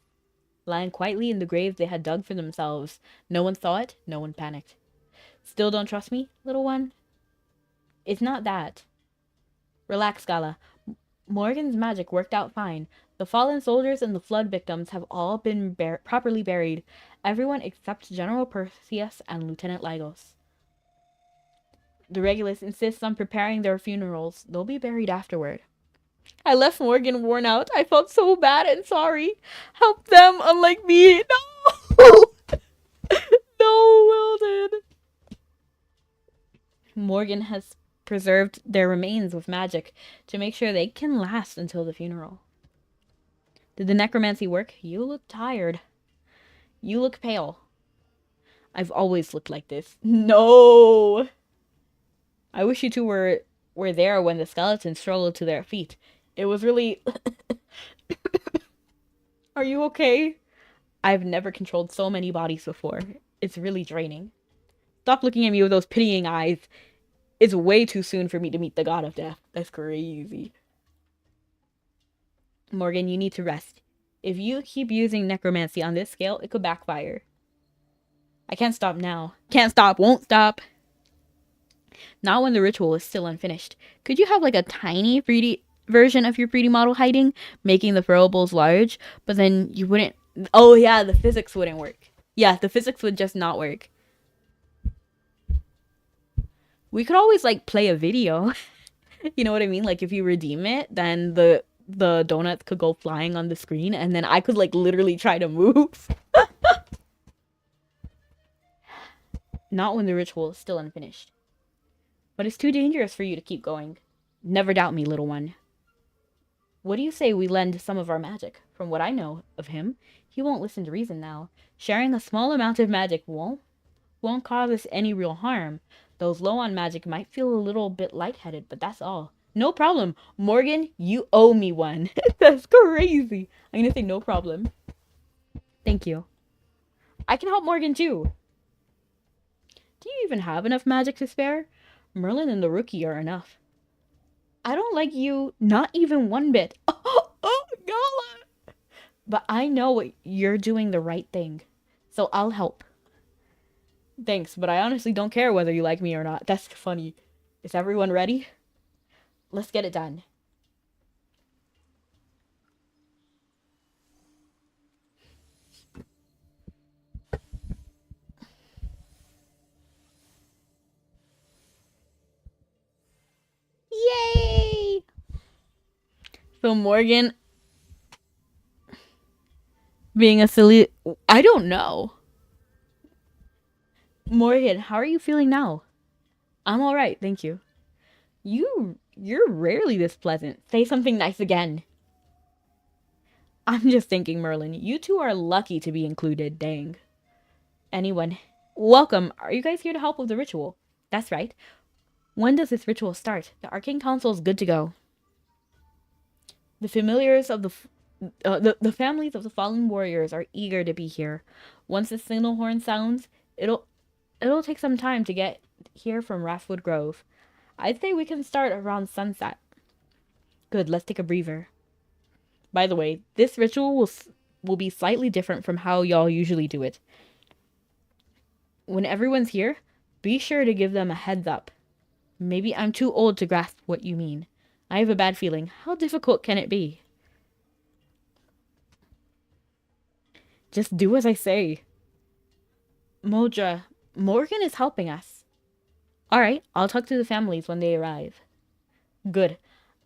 Lying quietly in the grave they had dug for themselves. No one saw it, no one panicked. Still don't trust me, little one? It's not that. Relax, Gala. Morgan's magic worked out fine. The fallen soldiers and the flood victims have all been properly buried. Everyone except General Perseus and Lieutenant Lagos. The Regulus insists on preparing their funerals. They'll be buried afterward. I left Morgan worn out. I felt so bad and sorry. Help them, unlike me. No! No, Wilden. Morgan has preserved their remains with magic to make sure they can last until the funeral. Did the necromancy work? You look tired. You look pale. I've always looked like this. No! I wish you two were there when the skeletons struggled to their feet. It was really... Are you okay? I've never controlled so many bodies before. It's really draining. Stop looking at me with those pitying eyes. It's way too soon for me to meet the god of death. That's crazy. Morgan, you need to rest. If you keep using necromancy on this scale, it could backfire. I can't stop now. Can't stop, won't stop. Not when the ritual is still unfinished. Could you have like a tiny 3D version of your 3D model hiding, making the throwables large, but then you wouldn't... Oh yeah, the physics wouldn't work. Yeah, the physics would just not work. We could always like play a video. You know what I mean? Like if you redeem it, then the donuts could go flying on the screen and then I could like literally try to move. Not when the ritual is still unfinished. But it's too dangerous for you to keep going. Never doubt me, little one. What do you say we lend some of our magic? From what I know of him, he won't listen to reason now. Sharing a small amount of magic won't cause us any real harm. Those low on magic might feel a little bit lightheaded, but that's all. No problem. Morgan, you owe me one. That's crazy. I'm gonna say no problem. Thank you. I can help Morgan too. Do you even have enough magic to spare? Merlin and the rookie are enough. I don't like you, not even one bit. Oh, Gala! But I know you're doing the right thing, so I'll help. Thanks, but I honestly don't care whether you like me or not. That's funny. Is everyone ready? Let's get it done. Yay! So Morgan being a silly... I don't know. Morgan, how are you feeling now? I'm alright, thank you. You're rarely this pleasant. Say something nice again. I'm just thinking, Merlin, you two are lucky to be included, dang. Anyone, welcome. Are you guys here to help with the ritual? That's right. When does this ritual start? The Arcane Council is good to go. The familiars of the families of the fallen warriors are eager to be here. Once the signal horn sounds, it'll take some time to get here from Raftwood Grove. I'd say we can start around sunset. Good, let's take a breather. By the way, this ritual will be slightly different from how y'all usually do it. When everyone's here, be sure to give them a heads up. Maybe I'm too old to grasp what you mean. I have a bad feeling. How difficult can it be? Just do as I say. Moja, Morgan is helping us. Alright, I'll talk to the families when they arrive. Good.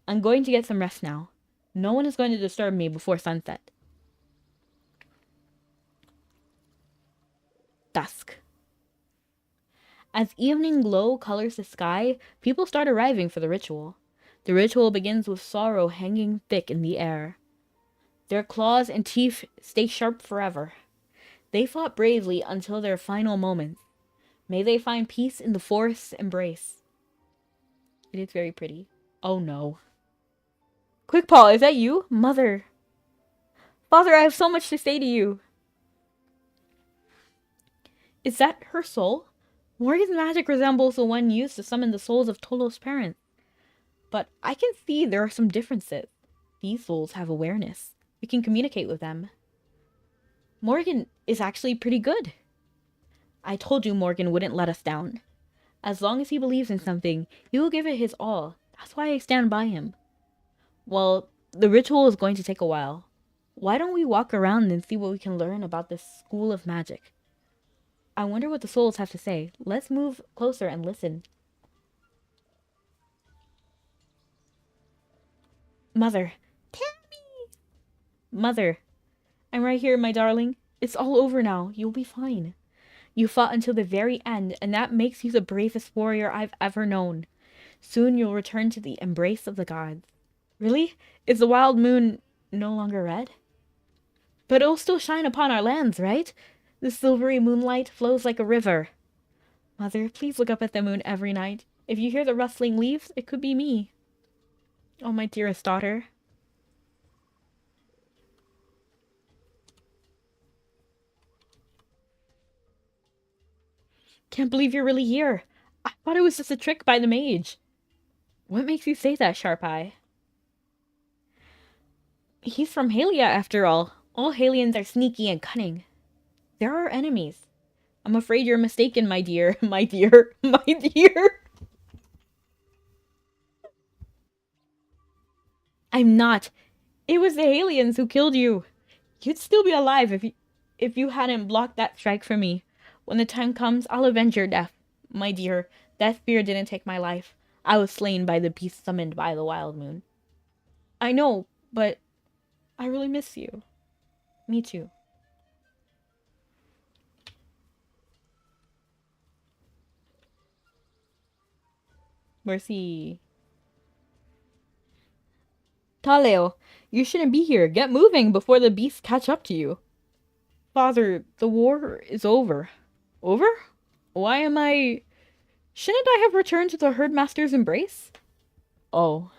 I'm going to get some rest now. No one is going to disturb me before sunset. Dusk. As evening glow colors the sky, people start arriving for the ritual. The ritual begins with sorrow hanging thick in the air. Their claws and teeth stay sharp forever. They fought bravely until their final moments. May they find peace in the forest's embrace. It is very pretty. Oh no. Quick, Paul, is that you? Mother. Father, I have so much to say to you. Is that her soul? Morgan's magic resembles the one used to summon the souls of Tolo's parents. But I can see there are some differences. These souls have awareness. We can communicate with them. Morgan is actually pretty good. I told you Morgan wouldn't let us down. As long as he believes in something, he will give it his all. That's why I stand by him. Well, the ritual is going to take a while. Why don't we walk around and see what we can learn about this school of magic? I wonder what the souls have to say. Let's move closer and listen. Mother. Tammy! Mother. I'm right here, my darling. It's all over now. You'll be fine. You fought until the very end, and that makes you the bravest warrior I've ever known. Soon you'll return to the embrace of the gods. Really? Is the wild moon no longer red? But it'll still shine upon our lands, right? The silvery moonlight flows like a river. Mother, please look up at the moon every night. If you hear the rustling leaves, it could be me. Oh, my dearest daughter. Can't believe you're really here. I thought it was just a trick by the mage. What makes you say that, Sharp Eye? He's from Halia, after all. All Halians are sneaky and cunning. They're our enemies. I'm afraid you're mistaken, my dear. My dear. My dear. I'm not. It was the Halians who killed you. You'd still be alive if you hadn't blocked that strike for me. When the time comes, I'll avenge your death. My dear, that spear didn't take my life. I was slain by the beast summoned by the wild moon. I know, but I really miss you. Me too. Mercy. Taleo, you shouldn't be here. Get moving before the beasts catch up to you. Father, the war is over. Over? Why am I... Shouldn't I have returned to the herdmaster's embrace? Oh.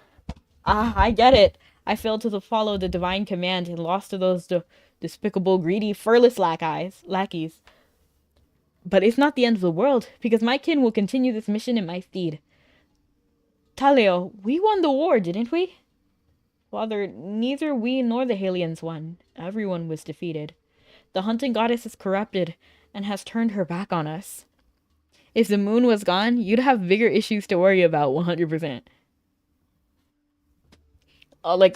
Ah, I get it. I failed to follow the divine command and lost to those despicable, greedy, furless lackeys. But it's not the end of the world, because my kin will continue this mission in my stead. Taleo, we won the war, didn't we? Father, neither we nor the Halians won. Everyone was defeated. The hunting goddess is corrupted and has turned her back on us. If the moon was gone, you'd have bigger issues to worry about, 100%.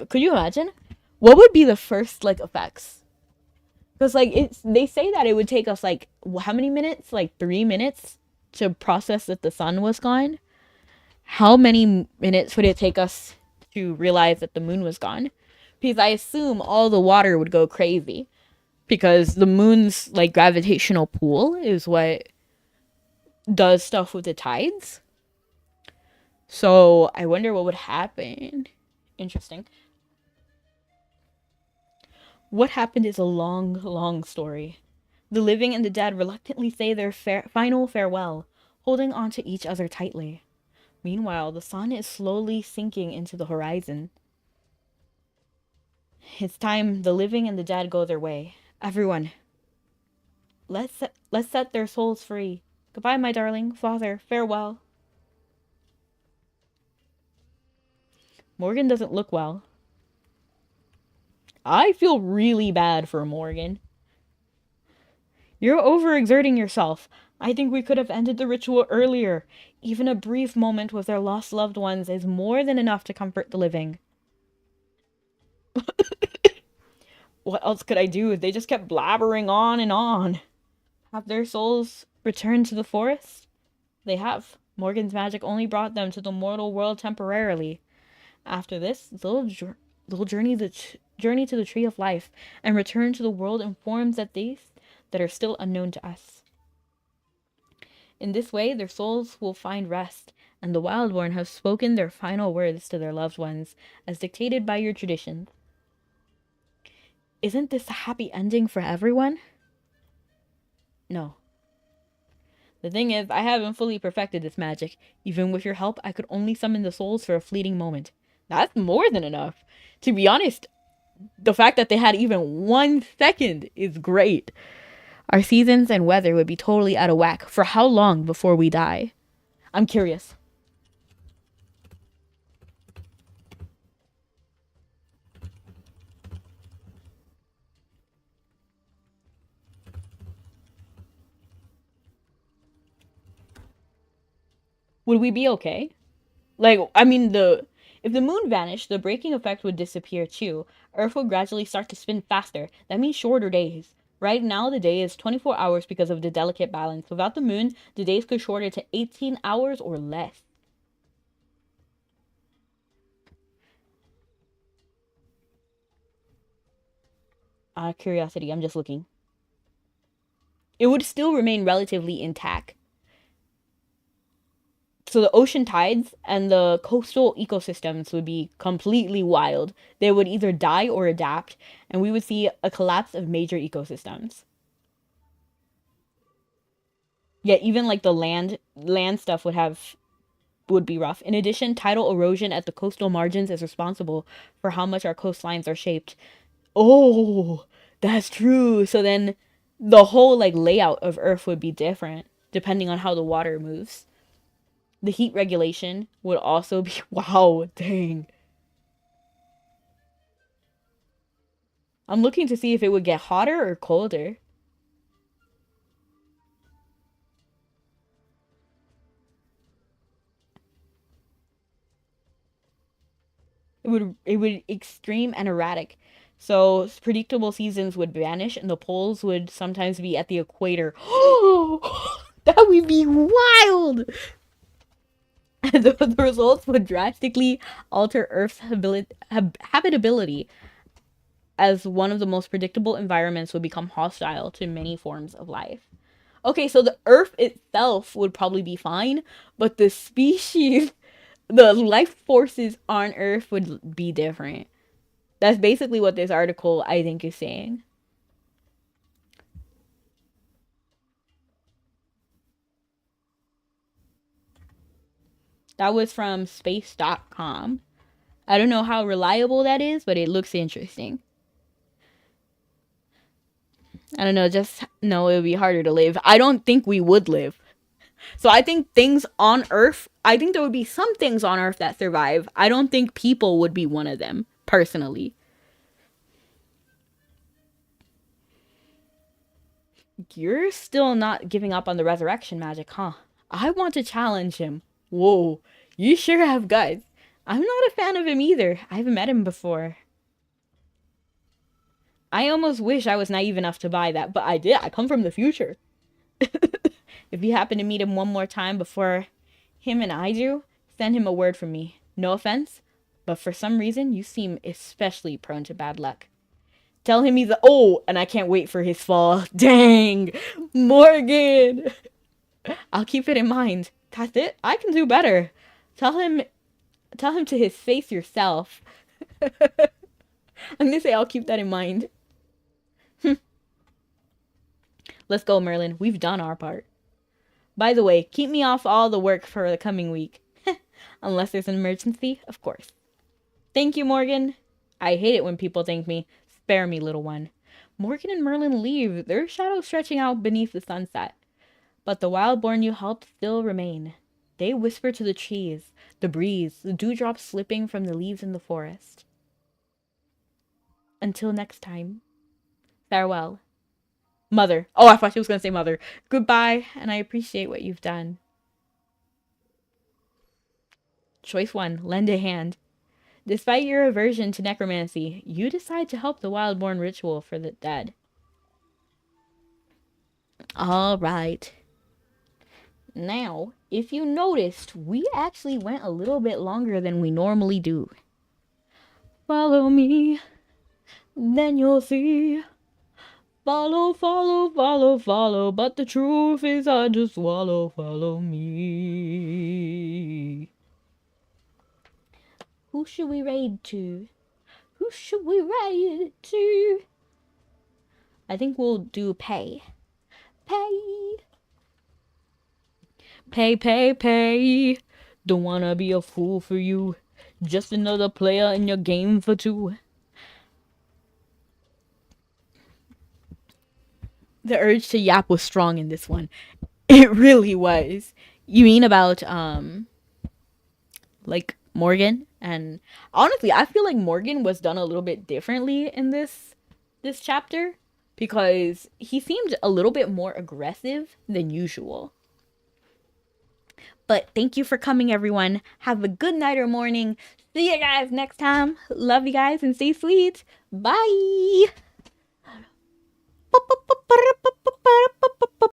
Could you imagine? What would be the first, effects? Because, they say that it would take us, how many minutes? 3 minutes to process that the sun was gone? How many minutes would it take us to realize that the moon was gone? Because I assume all the water would go crazy. Because the moon's, gravitational pull is what does stuff with the tides. So, I wonder what would happen. Interesting. What happened is a long, long story. The living and the dead reluctantly say their final farewell, holding on to each other tightly. Meanwhile, the sun is slowly sinking into the horizon. It's time the living and the dead go their way. Everyone, let's set their souls free. Goodbye, my darling. Father, farewell. Morgan doesn't look well. I feel really bad for Morgan. You're overexerting yourself. I think we could have ended the ritual earlier. Even a brief moment with their lost loved ones is more than enough to comfort the living. What else could I do? They just kept blabbering on and on. Have their souls returned to the forest? They have. Morgan's magic only brought them to the mortal world temporarily. After this, they'll journey to the tree of life and return to the world in forms that are still unknown to us. In this way, their souls will find rest, and the Wildborn have spoken their final words to their loved ones, as dictated by your traditions. Isn't this a happy ending for everyone? No. The thing is, I haven't fully perfected this magic. Even with your help, I could only summon the souls for a fleeting moment. That's more than enough. To be honest, the fact that they had even 1 second is great. Our seasons and weather would be totally out of whack. For how long before we die? I'm curious. Would we be okay? Like, I mean, if the moon vanished, the braking effect would disappear too. Earth would gradually start to spin faster. That means shorter days. Right now, the day is 24 hours because of the delicate balance. Without the moon, the days could shorten to 18 hours or less. Out of curiosity, I'm just looking. It would still remain relatively intact. So the ocean tides and the coastal ecosystems would be completely wild. They would either die or adapt, and we would see a collapse of major ecosystems. Yeah, even like the land stuff would be rough. In addition, tidal erosion at the coastal margins is responsible for how much our coastlines are shaped. Oh, that's true. So then the whole like layout of Earth would be different depending on how the water moves. The heat regulation would also be wow, dang. I'm looking to see if it would get hotter or colder. It would extreme and erratic. So predictable seasons would vanish and the poles would sometimes be at the equator. That would be wild. And the results would drastically alter Earth's habitability, as one of the most predictable environments would become hostile to many forms of life. Okay, so the Earth itself would probably be fine, but the species, the life forces on Earth would be different. That's basically what this article, I think, is saying. That was from space.com. I don't know how reliable that is, but it looks interesting. I don't know, just know it would be harder to live. I don't think we would live. So I think things on Earth, I think there would be some things on Earth that survive. I don't think people would be one of them, personally. You're still not giving up on the resurrection magic, huh? I want to challenge him. Whoa, you sure have guts. I'm not a fan of him either. I haven't met him before. I almost wish I was naive enough to buy that, but I did. I come from the future. If you happen to meet him one more time before him and I do, send him a word from me. No offense, but for some reason, you seem especially prone to bad luck. Tell him he's and I can't wait for his fall. Dang, Morgan. I'll keep it in mind. That's it. I can do better. Tell him to his face yourself. I'm gonna say I'll keep that in mind. Let's go, Merlin. We've done our part. By the way, keep me off all the work for the coming week. Unless there's an emergency, of course. Thank you, Morgan. I hate it when people thank me. Spare me, little one. Morgan and Merlin leave, their shadows stretching out beneath the sunset. But the wildborn you helped still remain. They whisper to the trees, the breeze, the dewdrops slipping from the leaves in the forest. Until next time, farewell. Mother. Oh, I thought she was going to say mother. Goodbye, and I appreciate what you've done. Choice 1. Lend a hand. Despite your aversion to necromancy, you decide to help the wildborn ritual for the dead. Alright. Now, if you noticed, we actually went a little bit longer than we normally do. Follow me, then you'll see. Follow, follow, follow, follow, but the truth is hard to swallow. Follow me. Who should we raid to? Who should we raid to? I think we'll do pay. Pay. Pay. Don't wanna be a fool for you. Just another player in your game for two. The urge to yap was strong in this one. It really was. You mean about like Morgan? And honestly, I feel like Morgan was done a little bit differently in this chapter because he seemed a little bit more aggressive than usual. But thank you for coming, everyone. Have a good night or morning. See you guys next time. Love you guys and stay sweet. Bye.